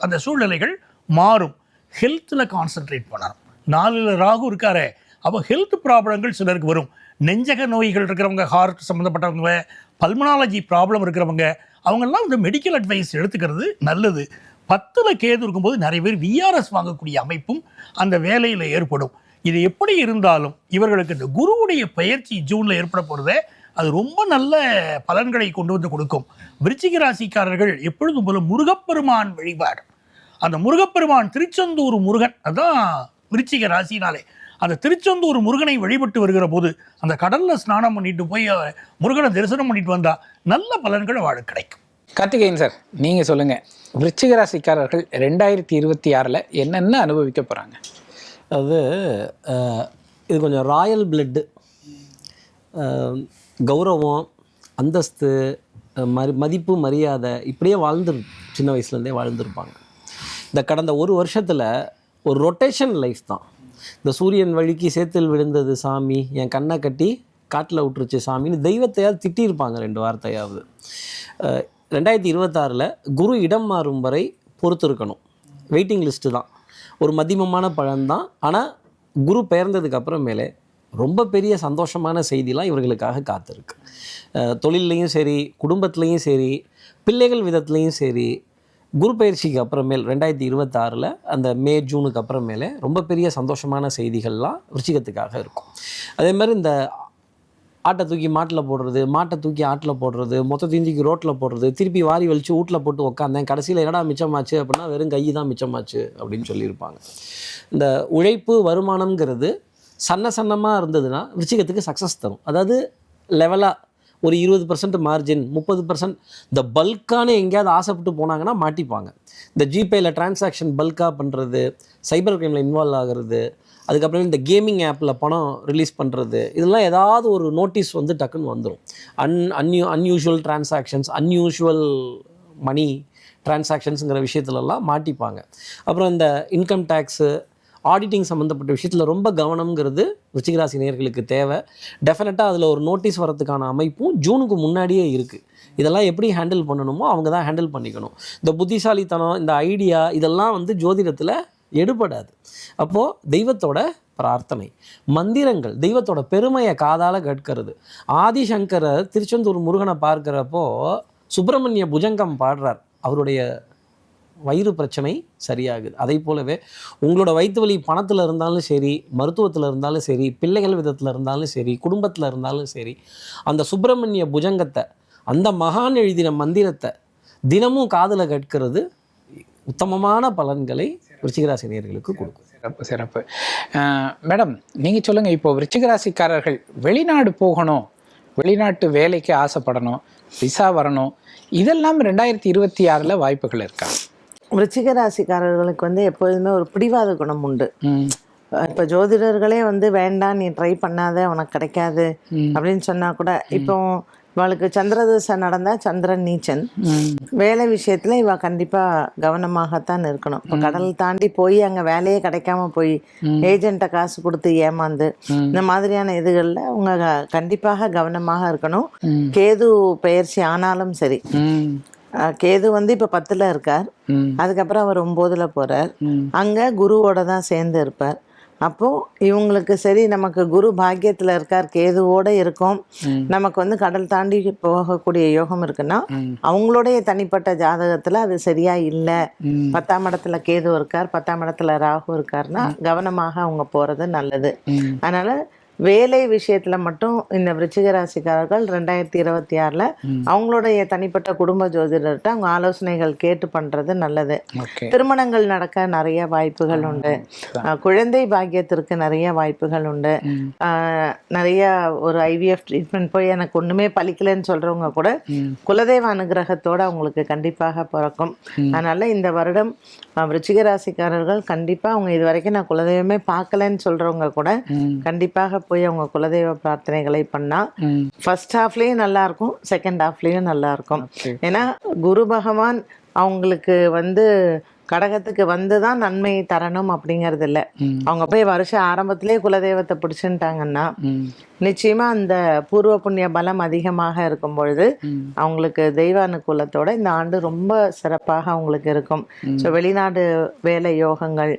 அந்த சூழ்நிலைகள் மாறும். ஹெல்த்தில் கான்சென்ட்ரேட் பண்ணணும். 4ல் ராகு இருக்காரே, அப்போ ஹெல்த் ப்ராப்ளங்கள் சிலருக்கு வரும். நெஞ்சக நோய்கள் இருக்கிறவங்க, ஹார்ட் சம்மந்தப்பட்டவங்க, பல்மனாலஜி ப்ராப்ளம் இருக்கிறவங்க, அவங்கெல்லாம் மெடிக்கல் அட்வைஸ் எடுத்துக்கிறது நல்லது. 10ல் கேது இருக்கும்போது நிறைய பேர் விஆர்எஸ் வாங்கக்கூடிய அமைப்பும் அந்த வேலையில் ஏற்படும். இது எப்படி இருந்தாலும் இவர்களுக்கு இந்த குருவுடைய பயிற்சி ஜூனில் ஏற்பட போகிறதே அது ரொம்ப நல்ல பலன்களை கொண்டு வந்து கொடுக்கும். விருச்சிக ராசிக்காரர்கள் எப்பொழுதும் போல முருகப்பெருமான் வழிபாடு, அந்த முருகப்பெருமான் திருச்செந்தூர் முருகன், அதுதான் விருச்சிக ராசினாலே. அந்த திருச்செந்தூர் முருகனை வழிபட்டு வருகிற போது அந்த கடலில் ஸ்நானம் பண்ணிட்டு போய் முருகனை தரிசனம் பண்ணிட்டு வந்தால் நல்ல பலன்கள் வாழ கிடைக்கும். கார்த்திகேயன் சார், நீங்கள் சொல்லுங்கள், விருச்சிக ராசிக்காரர்கள் 2026 என்னென்ன அனுபவிக்க போகிறாங்க? அது இது கொஞ்சம் ராயல் பிளட்டு, கௌரவம், அந்தஸ்து, மதிப்பு, மரியாதை இப்படியே சின்ன வயசுலேருந்தே வாழ்ந்துருப்பாங்க. இந்த கடந்த ஒரு வருஷத்தில் ஒரு ரொட்டேஷன் லைஃப் தான். இந்த சூரியன் வழிக்கு சேத்தில் விழுந்தது சாமி, என் கண்ணை கட்டி காட்டில் விட்டுருச்சு சாமின்னு தெய்வத்தையாவது திட்டியிருப்பாங்க 2 வார்த்தையாவது. 2026 குரு இடம் மாறும் வரை பொறுத்து இருக்கணும். வெயிட்டிங் லிஸ்ட்டு தான், ஒரு மதிமமான பழம்தான். ஆனால் குரு பெயர்ந்ததுக்கு அப்புறமேலே ரொம்ப பெரிய சந்தோஷமான செய்திலாம் இவர்களுக்காக காத்திருக்கு. தொழில்லையும் சரி, குடும்பத்துலேயும் சரி, பிள்ளைகள் விதத்துலேயும் சரி, குரு பயிற்சிக்கு அப்புறமேல் 2026 அந்த மே ஜூனுக்கு அப்புறமேலே ரொம்ப பெரிய சந்தோஷமான செய்திகள்லாம் விருச்சிகத்துக்காக இருக்கும். அதே மாதிரி இந்த ஆட்டை தூக்கி மாட்டில் போடுறது, மாட்டை தூக்கி ஆட்டில் போடுறது, மொத்தத்தையும் தூக்கி ரோட்டில் போடுறது, திருப்பி வாரி வலிச்சு வீட்டில் போட்டு உக்காந்தேன், கடைசியில் என்னடா மிச்சமாச்சு அப்படின்னா வெறும் கை தான் மிச்சமாச்சு அப்படின்னு சொல்லியிருப்பாங்க. இந்த உழைப்பு வருமானம்ங்கிறது சன்னமாக இருந்ததுன்னா விருச்சிகத்துக்கு சக்ஸஸ் தரும். அதாவது லெவலாக ஒரு 20% மார்ஜின், 30% இந்த பல்கான எங்கேயாவது ஆசைப்பட்டு போனாங்கன்னா மாட்டிப்பாங்க. இந்த ஜிபேயில் டிரான்சாக்ஷன் பல்காக பண்ணுறது, சைபர் கிரைமில் இன்வால்வ் ஆகிறது, அதுக்கப்புறம் இந்த கேமிங் ஆப்பில் பணம் ரிலீஸ் பண்ணுறது, இதெல்லாம் ஏதாவது ஒரு நோட்டீஸ் வந்து டக்குன்னு வந்துடும். அன்யூஷுவல் டிரான்சாக்ஷன்ஸ், அன்யூஷுவல் மணி டிரான்சாக்ஷன்ஸுங்கிற விஷயத்துலலாம் மாட்டிப்பாங்க. அப்புறம் இந்த இன்கம் டேக்ஸு, ஆடிட்டிங் சம்மந்தப்பட்ட விஷயத்தில் ரொம்ப கவனம்ங்கிறது விருச்சிகராசி நேயர்களுக்கு தேவை. டெஃபினட்டாக அதில் ஒரு நோட்டீஸ் வரதுக்கான அமைப்பும் ஜூனுக்கு முன்னாடியே இருக்குது. இதெல்லாம் எப்படி ஹேண்டில் பண்ணணுமோ அவங்க தான் ஹேண்டில் பண்ணிக்கணும். இந்த புத்திசாலித்தனம், இந்த ஐடியா இதெல்லாம் வந்து ஜோதிடத்தில் எடுபடாது. அப்போது தெய்வத்தோட பிரார்த்தனை, மந்திரங்கள், தெய்வத்தோட பெருமையை காதால் கேட்கறது. ஆதிசங்கரர் திருச்செந்தூர் முருகனை பார்க்குறப்போ சுப்பிரமணிய புஜங்கம் பாடுறார், அவருடைய வயிறு பிரச்சனை சரியாகுது. அதை போலவே உங்களோட வயிற்று வலி பணத்தில் இருந்தாலும் சரி, மருத்துவத்தில் இருந்தாலும் சரி, பிள்ளைகள் விதத்தில் இருந்தாலும் சரி, குடும்பத்தில் இருந்தாலும் சரி, அந்த சுப்பிரமணிய புஜங்கத்தை, அந்த மகான் எழுதின மந்திரத்தை தினமும் காதில் கேட்கிறது உத்தமமான பலன்களை விருச்சிகராசி நேயர்களுக்கு கொடுக்கும். சிறப்பு சிறப்பு. மேடம், நீங்கள் சொல்லுங்கள், இப்போ விருச்சிகராசிக்காரர்கள் வெளிநாடு போகணும், வெளிநாட்டு வேலைக்கு ஆசைப்படணும், விசா வரணும், இதெல்லாம் 2026 வாய்ப்புகள் இருக்கா? விருச்சிக ராசிக்காரர்களுக்கு வந்து எப்போதுமே ஒரு பிடிவாத குணம் உண்டு. இப்போ ஜோதிடர்களே வந்து வேண்டாம், நீ ட்ரை பண்ணாத, உனக்கு கிடைக்காது அப்படின்னு சொன்னா கூட, இப்போ இவளுக்கு சந்திரதசை நடந்தால் சந்திரன் நீச்சன், வேலை விஷயத்தில் இவள் கண்டிப்பாக கவனமாகத்தான் இருக்கணும். இப்போ கடல் தாண்டி போய் அங்கே வேலையே கிடைக்காம போய் ஏஜென்ட்டை காசு கொடுத்து ஏமாந்து இந்த மாதிரியான இதுகளில் அவங்க கண்டிப்பாக கவனமாக இருக்கணும். கேது பெயர்ச்சி ஆனாலும் சரி, கேது வந்து இப்போ 10ல் இருக்கார், அதுக்கப்புறம் அவர் 9ல் போகிறார், அங்கே குருவோட தான் சேர்ந்து இருப்பார். அப்போது இவங்களுக்கு சரி, நமக்கு குரு பாக்கியத்தில் இருக்கார், கேதுவோடு இருக்கும், நமக்கு வந்து கடல் தாண்டி போகக்கூடிய யோகம் இருக்குன்னா அவங்களுடைய தனிப்பட்ட ஜாதகத்தில் அது சரியா இல்லை. 10ஆம் இடத்துல கேது இருக்கார், 10ஆம் இடத்துல ராகு இருக்காருன்னா கவனமாக அவங்க போகிறது நல்லது. அதனால் வேலை விஷயத்தில் மட்டும் இந்த விருச்சிக ராசிக்காரர்கள் 2026 அவங்களுடைய தனிப்பட்ட குடும்ப ஜோதிடர்கிட்ட அவங்க ஆலோசனைகள் கேட்டு பண்ணுறது நல்லது. திருமணங்கள் நடக்க நிறைய வாய்ப்புகள் உண்டு, குழந்தை பாக்கியத்திற்கு நிறைய வாய்ப்புகள் உண்டு. நிறைய ஒரு IVF ட்ரீட்மெண்ட் போய் எனக்கு ஒன்றுமே பலிக்கலைன்னு சொல்கிறவங்க கூட குலதெய்வ அனுகிரகத்தோடு அவங்களுக்கு கண்டிப்பாக பிறக்கும். அதனால் இந்த வருடம் விருச்சிக ராசிக்காரர்கள் கண்டிப்பாக, அவங்க இது வரைக்கும் நான் குலதெய்வமே பார்க்கலன்னு சொல்கிறவங்க கூட கண்டிப்பாக போய் அவங்க குலதெய்வ பிரார்த்தனைகளை பண்ணால் ஃபர்ஸ்ட் ஹாஃப்லேயும் நல்லாயிருக்கும், செகண்ட் ஹாஃப்லேயும் நல்லாயிருக்கும். ஏன்னா குரு பகவான் அவங்களுக்கு வந்து கடகத்துக்கு வந்து தான் நன்மையை தரணும் அப்படிங்கிறது இல்லை. அவங்க போய் வருஷ ஆரம்பத்திலே குலதெய்வத்தை பிடிச்சுட்டாங்கன்னா நிச்சயமாக அந்த பூர்வ புண்ணிய பலம் அதிகமாக இருக்கும் பொழுது அவங்களுக்கு தெய்வ அனுகூலத்தோட இந்த ஆண்டு ரொம்ப சிறப்பாக அவங்களுக்கு இருக்கும். ஸோ வெளிநாடு வேலை யோகங்கள்,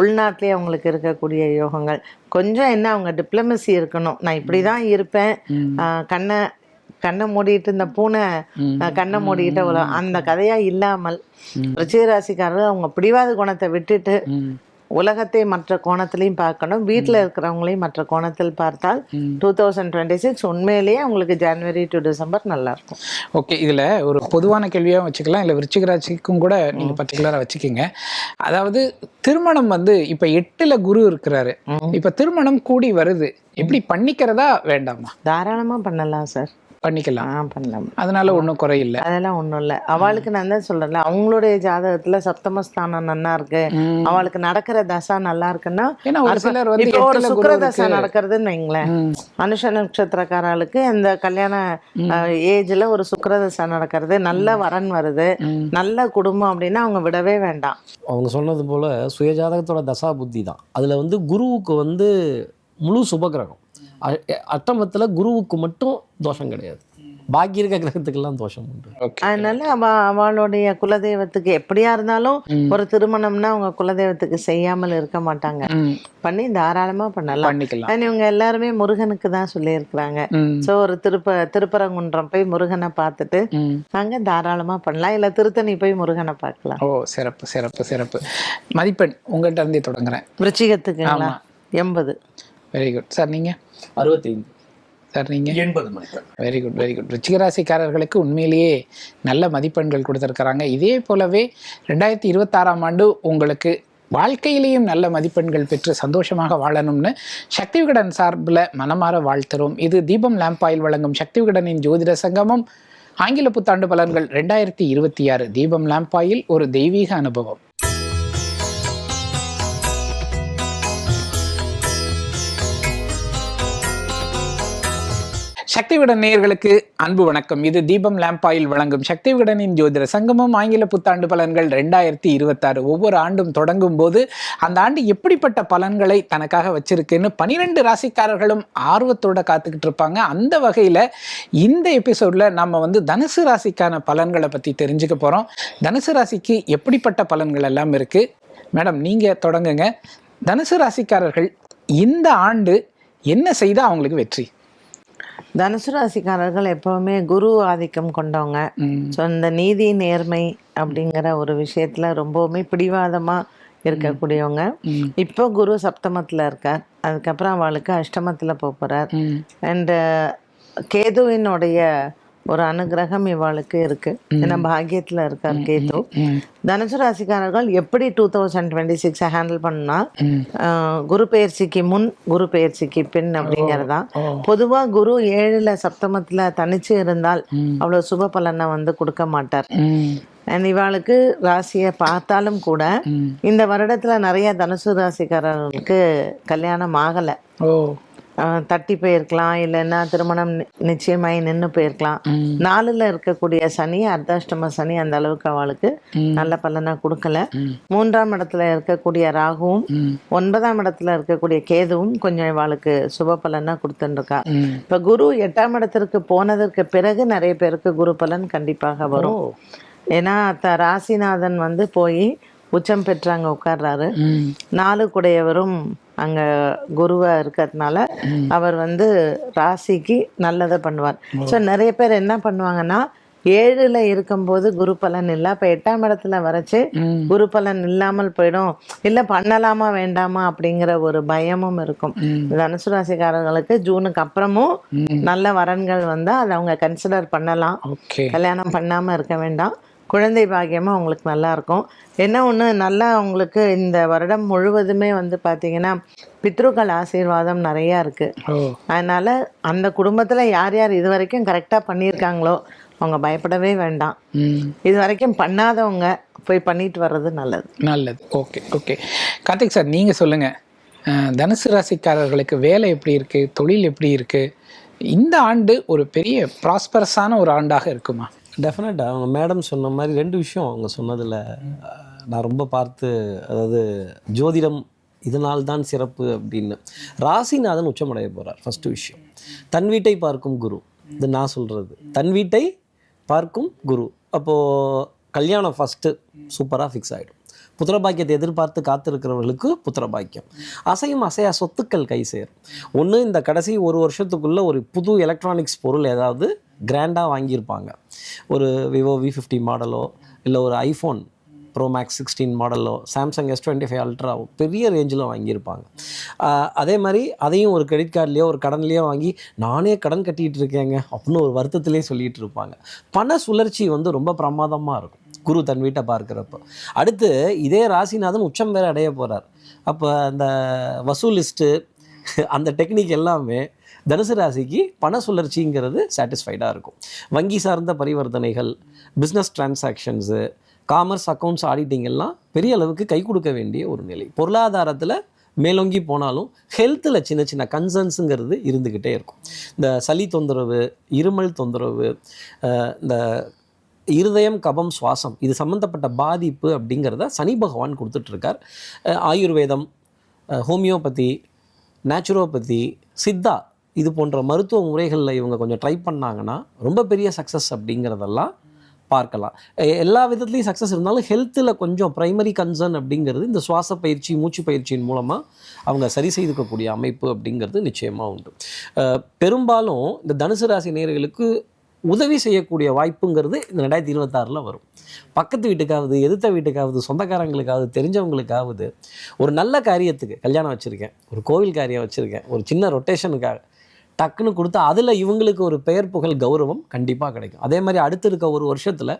உள்நாட்டிலே அவங்களுக்கு இருக்கக்கூடிய யோகங்கள், கொஞ்சம் என்ன அவங்க டிப்ளமசி இருக்கணும். நான் இப்படி தான் இருப்பேன், கண்ணை மூடிட்டு இந்த பூனை கண்ணை மூடிக்கிட்ட உலகம் அந்த கதையா இல்லாமல் விருச்சிக ராசிக்காரர்கள் அவங்க பிடிவாத குணத்தை விட்டுட்டு உலகத்தை மற்ற கோணத்திலையும் பார்க்கணும், வீட்டில் இருக்கிறவங்களையும் மற்ற கோணத்தில் பார்த்தால் 2026 உண்மையிலேயே அவங்களுக்கு ஜனவரி டு டிசம்பர் நல்லா இருக்கும். ஓகே, இதில் ஒரு பொதுவான கேள்வியாக வச்சுக்கலாம், இல்லை விருச்சிக ராசிக்கும் கூட நீங்கள் பர்டிகுலராக வச்சுக்கிங்க. அதாவது திருமணம் வந்து இப்போ 8ல் குரு இருக்கிறாரு, இப்போ திருமணம் கூடி வருது, எப்படி பண்ணிக்கிறதா வேண்டாமா? தாராளமாக பண்ணலாம் சார். பண்ணிக்கலாம். பண்ணலாம். அதனால ஒன்றும் குறையில்லை. அதெல்லாம் ஒன்றும் இல்லை. அவளுக்கு நான் தான் சொல்றேன்ல, அவங்களுடைய ஜாதகத்துல சப்தமஸ்தானம் நல்லா இருக்கு, அவளுக்கு நடக்கிற தசா நல்லா இருக்குன்னா, ஏன்னா ஒரு சிலர் வந்து இப்போ ஒரு எட்டுல சுக்கிர குரு தசா நடக்கிறதுன்னு வைங்களேன், அனுஷ நட்சத்திரக்காரர்களுக்கு அந்த கல்யாண ஏஜ்ல ஒரு சுக்கிர தசா நடக்கிறது, நல்ல வரன் வருது, நல்ல குடும்பம் அப்படின்னா அவங்க விடவே வேண்டாம். அவங்க சொன்னது போல் சுயஜாதகத்தோட தசா புத்தி தான். அதில் வந்து குருவுக்கு வந்து முழு சுபகிரகம். அட்டமத்தில் குருவுக்கு மட்டும் தோஷம் கிடையாது, பாக்கி இருக்க கிரகத்துக்கெல்லாம் தோஷம் உண்டு. அதனால அவளுடைய குலதெய்வத்துக்கு எப்படியா இருந்தாலும் ஒரு திருமணம்னா அவங்க குலதெய்வத்துக்கு செய்யாமல் இருக்க மாட்டாங்க, பண்ணி தாராளமா பண்ணலாம். இவங்க எல்லாருமே முருகனுக்கு தான் சொல்லியிருக்கிறாங்க. சோ ஒரு திருப்பரங்குன்றம் போய் முருகனை பார்த்துட்டு அங்க தாராளமா பண்ணலாம், இல்ல திருத்தணி போய் முருகனை பார்க்கலாம். ஓ, சிறப்பு சிறப்பு சிறப்பு. மதிப்பெண் உங்கள்கிட்ட இருந்தே தொடங்குறேன். விருச்சிகத்துக்குங்களா? 80. Very good sir. நீங்க? 65 சார். நீங்க? 80 மதிப்பெண். Very good very good. ரிச்சிகராசிக்காரர்களுக்கு உண்மையிலேயே நல்ல மதிப்பெண்கள் கொடுத்துருக்குறாங்க. இதே போலவே 2026ஆம் ஆண்டு உங்களுக்கு வாழ்க்கையிலேயும் நல்ல மதிப்பெண்கள் பெற்று சந்தோஷமாக வாழணும்னு சக்தி விகடன் சார்பில் மனமாற வாழ்த்துறோம். இது தீபம் லேம்ப் ஆயில் வழங்கும் சக்தி விகடனின் ஜோதிட சங்கமம் ஆங்கில புத்தாண்டு பலன்கள் 2026. தீபம் லேம்ப் ஆயில், ஒரு தெய்வீக அனுபவம். சக்தி விகடன் நேயர்களுக்கு அன்பு வணக்கம். இது தீபம் லேம்ப் ஆயில் வழங்கும் சக்தி விகடனின் ஜோதிட சங்கமம் ஆங்கில புத்தாண்டு பலன்கள் 2026. ஒவ்வொரு ஆண்டும் தொடங்கும் போது அந்த ஆண்டு எப்படிப்பட்ட பலன்களை தனக்காக வச்சிருக்குன்னு 12 ராசிக்காரர்களும் ஆர்வத்தோட காத்துக்கிட்டு இருப்பாங்க. அந்த வகையில் இந்த எபிசோட்ல நம்ம வந்து தனுசு ராசிக்கான பலன்களை பற்றி தெரிஞ்சுக்க போகிறோம். தனுசு ராசிக்கு எப்படிப்பட்ட பலன்கள் எல்லாம் இருக்கு? மேடம், நீங்க தொடங்குங்க. தனுசு ராசிக்காரர்கள் இந்த ஆண்டு என்ன செய்தால் அவங்களுக்கு வெற்றி? தனுசு ராசிக்காரர்கள் எப்பவுமே குரு ஆதிக்கம் கொண்டவங்க. ஸோ இந்த நீதி நேர்மை அப்படிங்கிற ஒரு விஷயத்துல ரொம்பவுமே பிடிவாதமா இருக்கக்கூடியவங்க. இப்போ குரு சப்தமத்துல இருக்கார், அதுக்கப்புறம் அவளுக்கு அஷ்டமத்துல போறார். அண்ட் கேதுவினுடைய ஒரு அனுகிரகம் இவாளுக்கு இருக்கு, ஏன்னா பாக்கியத்துல இருக்கார் கேது. தனுசு ராசிக்காரர்கள் எப்படி 2026 ஹேண்டில் பண்ணா, குரு பெயர்ச்சிக்கு முன் குரு பெயர்ச்சிக்கு பின் அப்படிங்கறதுதான். பொதுவா குரு 7ல சப்தமத்துல தனிச்சு இருந்தால் அவ்வளவு சுப பலனை வந்து கொடுக்க மாட்டார். இவாளுக்கு ராசியை பார்த்தாலும் கூட இந்த வருடத்துல நிறைய தனுசு ராசிக்காரர்களுக்கு கல்யாணம் ஆகலை, தட்டி போயிருக்கலாம், இல்லைன்னா திருமணம் நிச்சயமாயி நின்று போயிருக்கலாம். 4ல் இருக்கக்கூடிய சனி, அர்த்தாஷ்டம சனி அந்த அளவுக்கு அவளுக்கு நல்ல பலனை கொடுக்கல. 3ஆம் இடத்துல இருக்கக்கூடிய ராகுவும் 9ஆம் இடத்துல இருக்கக்கூடிய கேதுவும் கொஞ்சம் இவாளுக்கு சுப பலனா கொடுத்துருக்கா. இப்ப குரு 8ஆம் இடத்திற்கு போனதற்கு பிறகு நிறைய பேருக்கு குரு பலன் கண்டிப்பாக வரும். ஏன்னா ராசிநாதன் வந்து போய் உச்சம் பெற்றாங்க உட்கார்றாரு. 4 கூடையவரும் அங்க குருவா இருக்கிறதுனால அவர் வந்து ராசிக்கு நல்லதை பண்ணுவார். ஸோ நிறைய பேர் என்ன பண்ணுவாங்கன்னா, 7ல் இருக்கும்போது குரு பலன் இல்லை, அப்ப 8ஆம் இடத்துல வரைச்சு குரு பலன் இல்லாமல் போயிடும், இல்ல பண்ணலாமா வேண்டாமா அப்படிங்கிற ஒரு பயமும் இருக்கும். தனுசு ராசிக்காரர்களுக்கு ஜூனுக்கு அப்புறமும் நல்ல வரன்கள் வந்தா அதை அவங்க கன்சிடர் பண்ணலாம், கல்யாணம் பண்ணாம இருக்க வேண்டாம். குழந்தை பாக்கியமாக உங்களுக்கு நல்லா இருக்கும். என்ன ஒன்று நல்லா உங்களுக்கு இந்த வருடம் முழுவதுமே வந்து பார்த்தீங்கன்னா பித்ருக்கள் ஆசீர்வாதம் நிறையா இருக்குது. அதனால் அந்த குடும்பத்தில் யார் யார் இது வரைக்கும் கரெக்டாக பண்ணியிருக்காங்களோ அவங்க பயப்படவே வேண்டாம். இது வரைக்கும் பண்ணாதவங்க போய் பண்ணிட்டு வர்றது நல்லது. நல்லது. Okay okay. கார்த்திக் சார், நீங்கள் சொல்லுங்கள், தனுசு ராசிக்காரர்களுக்கு வேலை எப்படி இருக்குது, தொழில் எப்படி இருக்குது? இந்த ஆண்டு ஒரு பெரிய ப்ராஸ்பரஸான ஒரு ஆண்டாக இருக்குமா? டெஃபினட்டாக அவங்க மேடம் சொன்ன மாதிரி 2 விஷயம் அவங்க சொன்னதில் நான் ரொம்ப பார்த்து, அதாவது ஜோதிடம் இதனால்தான் சிறப்பு அப்படின்னு. ராசிநாதன் உச்சமடைய போகிறார். ஃபஸ்ட்டு விஷயம், தன் வீட்டை பார்க்கும் குரு. இது நான் சொல்கிறது, தன் வீட்டை பார்க்கும் குரு. அப்போது கல்யாணம் ஃபஸ்ட்டு சூப்பராக ஃபிக்ஸ் ஆகிடும். புத்திரபாக்கியத்தை எதிர்பார்த்து காத்திருக்கிறவர்களுக்கு புத்திரபாக்கியம், அசையும் அசையா சொத்துக்கள் கை சேரும். ஒன்று இந்த கடைசி 1 வருஷத்துக்குள்ளே ஒரு புது எலக்ட்ரானிக்ஸ் பொருள் ஏதாவது கிராண்டாக வாங்கியிருப்பாங்க. ஒரு விவோ V50 மாடலோ, இல்லை ஒரு ஐஃபோன் ப்ரோ மேக்ஸ் 16 மாடலோ, சாம்சங் S25 அல்ட்ராவோ பெரிய ரேஞ்சில் வாங்கியிருப்பாங்க. அதே மாதிரி அதையும் ஒரு கிரெடிட் கார்ட்லேயோ ஒரு கடன்லேயோ வாங்கி நானே கடன் கட்டிகிட்டு இருக்கேங்க அப்படின்னு ஒரு வருத்தத்திலே சொல்லிகிட்டு இருப்பாங்க. பண சுழற்சி வந்து ரொம்ப பிரமாதமாக இருக்கும் குரு தன் வீட்டை பார்க்குறப்போ. அடுத்து இதே ராசிநாதன் உச்சம் வேறு அடைய போகிறார். அப்போ அந்த வசூலிஸ்ட்டு அந்த டெக்னிக் எல்லாமே தனுசு ராசிக்கு பண சுழற்சிங்கிறது சாட்டிஸ்ஃபைடாக இருக்கும். வங்கி சார்ந்த பரிவர்த்தனைகள், business transactions, commerce, accounts, auditing எல்லாம் பெரிய அளவுக்கு கை கொடுக்க வேண்டிய ஒரு நிலை. பொருளாதாரத்தில் மேலோங்கி போனாலும் ஹெல்த்தில் சின்ன சின்ன கன்சர்ன்ஸுங்கிறது இருந்துக்கிட்டே இருக்கும். இந்த சளி தொந்தரவு, இருமல் தொந்தரவு, இந்த இருதயம், கபம், சுவாசம் இது சம்மந்தப்பட்ட பாதிப்பு அப்படிங்கிறத சனி பகவான் கொடுத்துட்ருக்கார். ஆயுர்வேதம், ஹோமியோபதி, நேச்சுரோபதி, சித்தா இது போன்ற மருத்துவ முறைகளில் இவங்க கொஞ்சம் ட்ரை பண்ணாங்கன்னா ரொம்ப பெரிய சக்ஸஸ் அப்படிங்கிறதெல்லாம் பார்க்கலாம். எல்லா விதத்துலேயும் சக்ஸஸ் இருந்தாலும் ஹெல்த்தில் கொஞ்சம் ப்ரைமரி கன்சர்ன் அப்படிங்கிறது இந்த சுவாச பயிற்சி, மூச்சு பயிற்சியின் மூலமாக அவங்க சரி செய்துக்கக்கூடிய அமைப்பு அப்படிங்கிறது நிச்சயமாக உண்டு. பெரும்பாலும் இந்த தனுசு ராசி நேயர்களுக்கு உதவி செய்யக்கூடிய வாய்ப்புங்கிறது இந்த 2026 வரும். பக்கத்து வீட்டுக்காவது, எதிர்த்த வீட்டுக்காவது, சொந்தக்காரங்களுக்காவது, தெரிஞ்சவங்களுக்காவது ஒரு நல்ல காரியத்துக்கு, கல்யாணம் வச்சுருக்கேன், ஒரு கோவில் காரியம் வச்சுருக்கேன், ஒரு சின்ன ரொட்டேஷனுக்காக டக்குன்னு கொடுத்தா அதில் இவங்களுக்கு ஒரு பெயர், புகழ், கௌரவம் கண்டிப்பாக கிடைக்கும். அதே மாதிரி அடுத்து இருக்க ஒரு வருஷத்தில்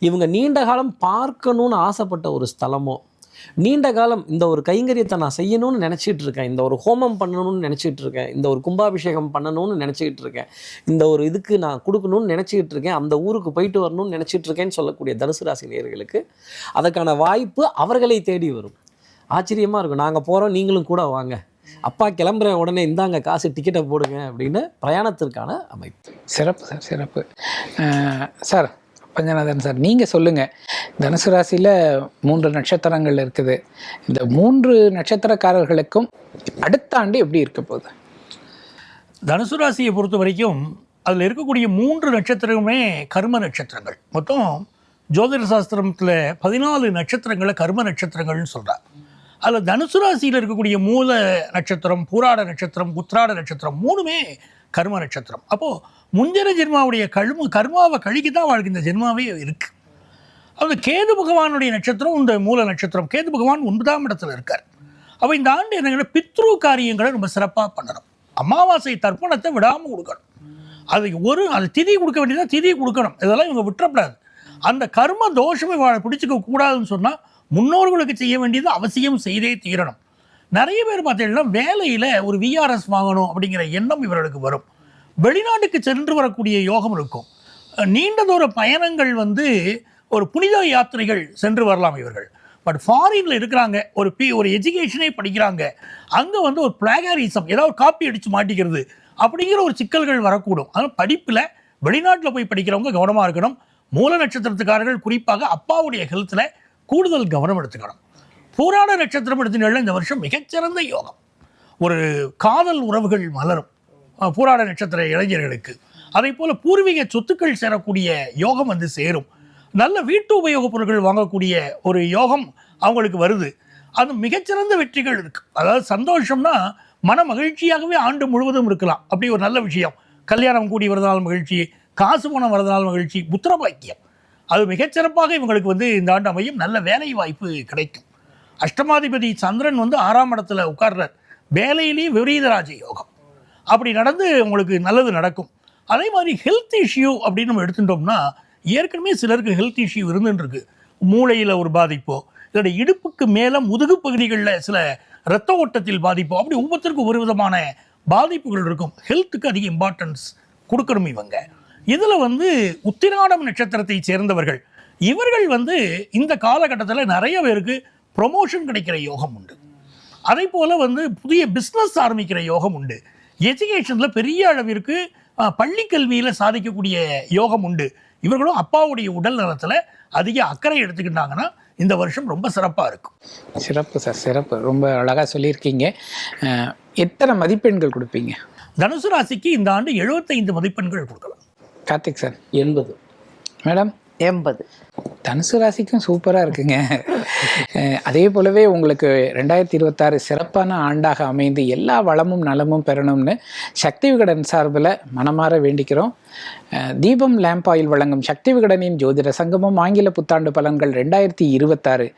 இவங்க நீண்ட காலம் பார்க்கணுன்னு ஆசைப்பட்ட ஒரு ஸ்தலமோ, நீண்ட காலம் இந்த ஒரு கைங்கரியத்தை நான் செய்யணும்னு நினச்சிட்டு இருக்கேன், இந்த ஒரு ஹோமம் பண்ணணும்னு நினச்சிட்டு இருக்கேன், இந்த ஒரு கும்பாபிஷேகம் பண்ணணும்னு நினச்சிக்கிட்டு இருக்கேன், இந்த ஒரு இதுக்கு நான் கொடுக்கணும்னு நினச்சிக்கிட்டு இருக்கேன், அந்த ஊருக்கு போயிட்டு வரணும்னு நினச்சிட்டு இருக்கேன்னு சொல்லக்கூடிய தனுசு ராசி நேயர்களுக்கு அதற்கான வாய்ப்பு அவர்களை தேடி வரும். ஆச்சரியமாக இருக்கும். நாங்கள் போகிறோம், நீங்களும் கூட வாங்க, அப்பா கிளம்புற உடனே இந்தாங்க காசு, டிக்கெட்டை போடுங்க அப்படின்னு பிரயாணத்திற்கான அமைப்பு. சிறப்பு சார், சிறப்பு சார். பஞ்சநாதன் சார், நீங்கள் சொல்லுங்கள், தனுசு ராசியில் 3 நட்சத்திரங்கள் இருக்குது. இந்த 3 நட்சத்திரக்காரர்களுக்கும் அடுத்த ஆண்டு எப்படி இருக்க போகுது? தனுசு ராசியை பொறுத்த வரைக்கும் அதில் இருக்கக்கூடிய 3 நட்சத்திரமுமே கர்ம நட்சத்திரங்கள். மொத்தம் ஜோதிட சாஸ்திரத்தில் 14 நட்சத்திரங்களை கர்ம நட்சத்திரங்கள்னு சொல்கிறார். அதில் தனுசு ராசியில் இருக்கக்கூடிய மூல நட்சத்திரம், பூராட நட்சத்திரம், உத்திராட நட்சத்திரம் 3மே கர்ம நட்சத்திரம். அப்போது முந்தின ஜென்மாவுடைய கர்மாவை கழிக்க தான் வாழ்க்கை இந்த ஜென்மாவே இருக்குது. அது கேது பகவானுடைய நட்சத்திரம் இந்த மூல நட்சத்திரம். கேது பகவான் 9ஆம் இடத்துல இருக்கார். அப்போ இந்த ஆண்டு என்னங்கன்னா பித்ரு காரியங்களை ரொம்ப சிறப்பாக பண்ணணும். அமாவாசை தர்ப்பணத்தை விடாமல் கொடுக்கணும். அது திதி கொடுக்க வேண்டியதாக திதி கொடுக்கணும். இதெல்லாம் இவங்க விட்டுறப்படாது. அந்த கர்ம தோஷமே பிடிச்சிக்க கூடாதுன்னு சொன்னால் முன்னோர்களுக்கு செய்ய வேண்டியது அவசியம் செய்தே தீரணும். நிறைய பேர் பார்த்தீங்கன்னா வேலையில் ஒரு விஆர்எஸ் வாங்கணும் அப்படிங்கிற எண்ணம் இவர்களுக்கு வரும். வெளிநாட்டுக்கு சென்று வரக்கூடிய யோகம் இருக்கும். நீண்ட தூர பயணங்கள் ஒரு புனித யாத்திரைகள் சென்று வரலாம் இவர்கள். பட் ஃபாரினில் இருக்கிறாங்க, ஒரு எஜுகேஷனே படிக்கிறாங்க, அங்கே ஒரு பிளாகரிசம், ஏதாவது காப்பி அடித்து மாட்டிக்கிறது அப்படிங்கிற ஒரு சிக்கல்கள் வரக்கூடும். அதனால் படிப்பில் வெளிநாட்டில் போய் படிக்கிறவங்க கவனமாக இருக்கணும். மூல நட்சத்திரத்துக்காரர்கள் குறிப்பாக அப்பாவுடைய ஹெல்த்தில் கூடுதல் கவனம் எடுத்துக்கணும். பூராட நட்சத்திரம் எடுத்துனால இந்த வருஷம் மிகச்சிறந்த யோகம். ஒரு காதல் உறவுகள் மலரும் பூராட நட்சத்திர இளைஞர்களுக்கு. அதே போல் பூர்வீக சொத்துக்கள் சேரக்கூடிய யோகம் சேரும். நல்ல வீட்டு உபயோகப் பொருட்கள் வாங்கக்கூடிய ஒரு யோகம் அவங்களுக்கு வருது. அது மிகச்சிறந்த வெற்றிகள் இருக்குது. அதாவது சந்தோஷம்னா மன மகிழ்ச்சியாகவே ஆண்டு முழுவதும் இருக்கலாம். அப்படி ஒரு நல்ல விஷயம். கல்யாணம் கூடி வரதுனால மகிழ்ச்சி, காசு பணம் வரதுனால மகிழ்ச்சி, புத்திர பாக்கியம் அது மிகச்சிறப்பாக இவங்களுக்கு இந்த ஆண்டு அமையும். நல்ல வேலை வாய்ப்பு கிடைக்கும். அஷ்டமாதிபதி சந்திரன் 6ஆம் இடத்துல உட்கார்றார். வேலையிலேயே விபரீதராஜ யோகம். அப்படி நடந்து உங்களுக்கு நல்லது நடக்கும். அதே மாதிரி ஹெல்த் இஷ்யூ அப்படின்னு நம்ம எடுத்துட்டோம்னா ஏற்கனவே சிலருக்கு ஹெல்த் இஷ்யூ இருந்துருக்கு. மூளையில் ஒரு பாதிப்போ, இதோட இடுப்புக்கு மேலே முதுகு பகுதிகளில் சில இரத்த ஓட்டத்தில் பாதிப்போ, அப்படி ஒவ்வொருத்தருக்கும் ஒரு விதமான பாதிப்புகள் இருக்கும். ஹெல்த்துக்கு அதிக இம்பார்ட்டன்ஸ் கொடுக்கணும் இவங்க. இதில் உத்திராடம் நட்சத்திரத்தை சேர்ந்தவர்கள் இவர்கள் இந்த காலகட்டத்தில் நிறைய பேருக்கு ப்ரொமோஷன் கிடைக்கிற யோகம் உண்டு. அதே போல் புதிய பிஸ்னஸ் ஆரம்பிக்கிற யோகம் உண்டு. எஜுகேஷனில் பெரிய அளவிற்கு பள்ளிக்கல்வியில் சாதிக்கக்கூடிய யோகம் உண்டு. இவர்களும் அப்பாவுடைய உடல் நலத்தில் அதிக அக்கறை எடுத்துக்கிட்டாங்கன்னா இந்த வருஷம் ரொம்ப சிறப்பாக இருக்கும். சிறப்பு சார், சிறப்பு. ரொம்ப அழகாக சொல்லியிருக்கீங்க. எத்தனை மதிப்பெண்கள் கொடுப்பீங்க? தனுசு ராசிக்கு இந்த ஆண்டு 75 மதிப்பெண்கள் கொடுக்கலாம். கார்த்திக் சார்? 80. மேடம்? 80. தனுசு ராசிக்கும் சூப்பராக இருக்குங்க. அதே போலவே உங்களுக்கு 2026 சிறப்பான ஆண்டாக அமைந்து எல்லா வளமும் நலமும் பெறணும்னு சக்தி விகடன் சார்பில் மனமாற வேண்டிக்கிறோம். தீபம் லேம்ப் ஆயில் வழங்கும் சக்தி விகடனின் ஜோதிட சங்கமம் ஆங்கில புத்தாண்டு பலன்கள் 2026.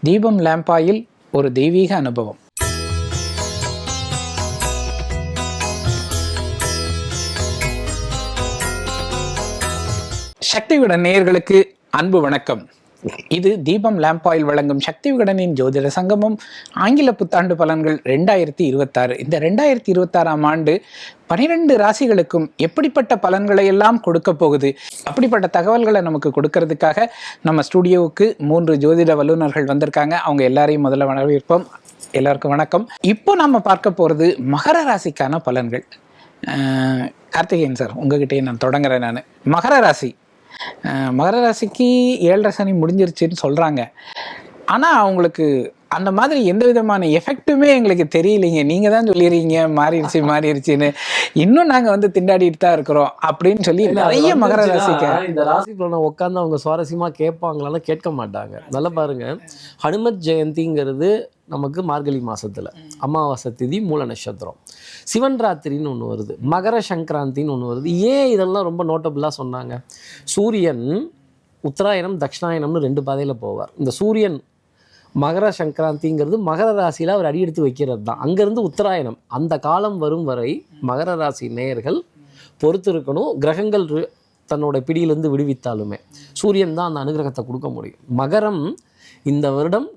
தீபம் லேம்ப் ஆயில், ஒரு தெய்வீக அனுபவம். சக்தி விகடன் நேயர்களுக்கு அன்பு வணக்கம். இது தீபம் லேம்ப் ஆயில் வழங்கும் சக்தி விகடனின் ஜோதிட சங்கமம் ஆங்கில புத்தாண்டு பலன்கள் 2026. இந்த 2026ஆம் ஆண்டு 12 ராசிகளுக்கும் எப்படிப்பட்ட பலன்களை எல்லாம் கொடுக்க போகுது, அப்படிப்பட்ட தகவல்களை நமக்கு கொடுக்கறதுக்காக நம்ம ஸ்டுடியோவுக்கு 3 ஜோதிட வல்லுநர்கள் வந்திருக்காங்க. அவங்க எல்லாரையும் முதல்ல வரவேற்போம். எல்லாருக்கும் வணக்கம். இப்போ நம்ம பார்க்க போகிறது மகர ராசிக்கான பலன்கள். கார்த்திகேயன் சார், உங்ககிட்டயே நான் தொடங்குறேன். நான் மகர ராசிக்கு 7.5 சனி முடிஞ்சிருச்சுன்னு சொல்கிறாங்க. ஆனால் அவங்களுக்கு அந்த மாதிரி எந்த விதமான எஃபெக்ட்டுமே எங்களுக்கு தெரியலைங்க. நீங்கள் தான் சொல்லிடுறீங்க மாறிடுச்சுன்னு. இன்னும் நாங்கள் திண்டாடிட்டு தான் இருக்கிறோம் அப்படின்னு சொல்லி நிறைய மகர ராசிக்கு இந்த ராசி பலனை உட்காந்து அவங்க சுவாரஸ்யமாக கேட்பாங்களான்னு கேட்க மாட்டாங்க. நல்லா பாருங்க, ஹனுமத் ஜெயந்திங்கிறது நமக்கு மார்கழி மாதத்தில் அமாவாசை திதி மூல நட்சத்திரம். சிவன் ராத்திரின்னு ஒன்று வருது, மகர சங்கராந்தின்னு ஒன்று வருது. ஏன் இதெல்லாம் ரொம்ப நோட்டபுளாக சொன்னாங்க? சூரியன் உத்தராயணம் தட்சிணாயணம்னு 2 பாதையில் போவார். இந்த சூரியன் மகர சங்கராந்திங்கிறது மகர ராசியில் அவர் அடியெடுத்து வைக்கிறது தான். அங்கேருந்து உத்தராயணம் அந்த காலம் வரும் வரை மகர ராசி நேயர்கள் பொறுத்து இருக்கணும். கிரகங்கள் தன்னோட பிடியிலேருந்து விடுவித்தாலுமே சூரியன் தான் அந்த அனுகிரகத்தை கொடுக்க முடியும். மகரம் இந்த வருடம்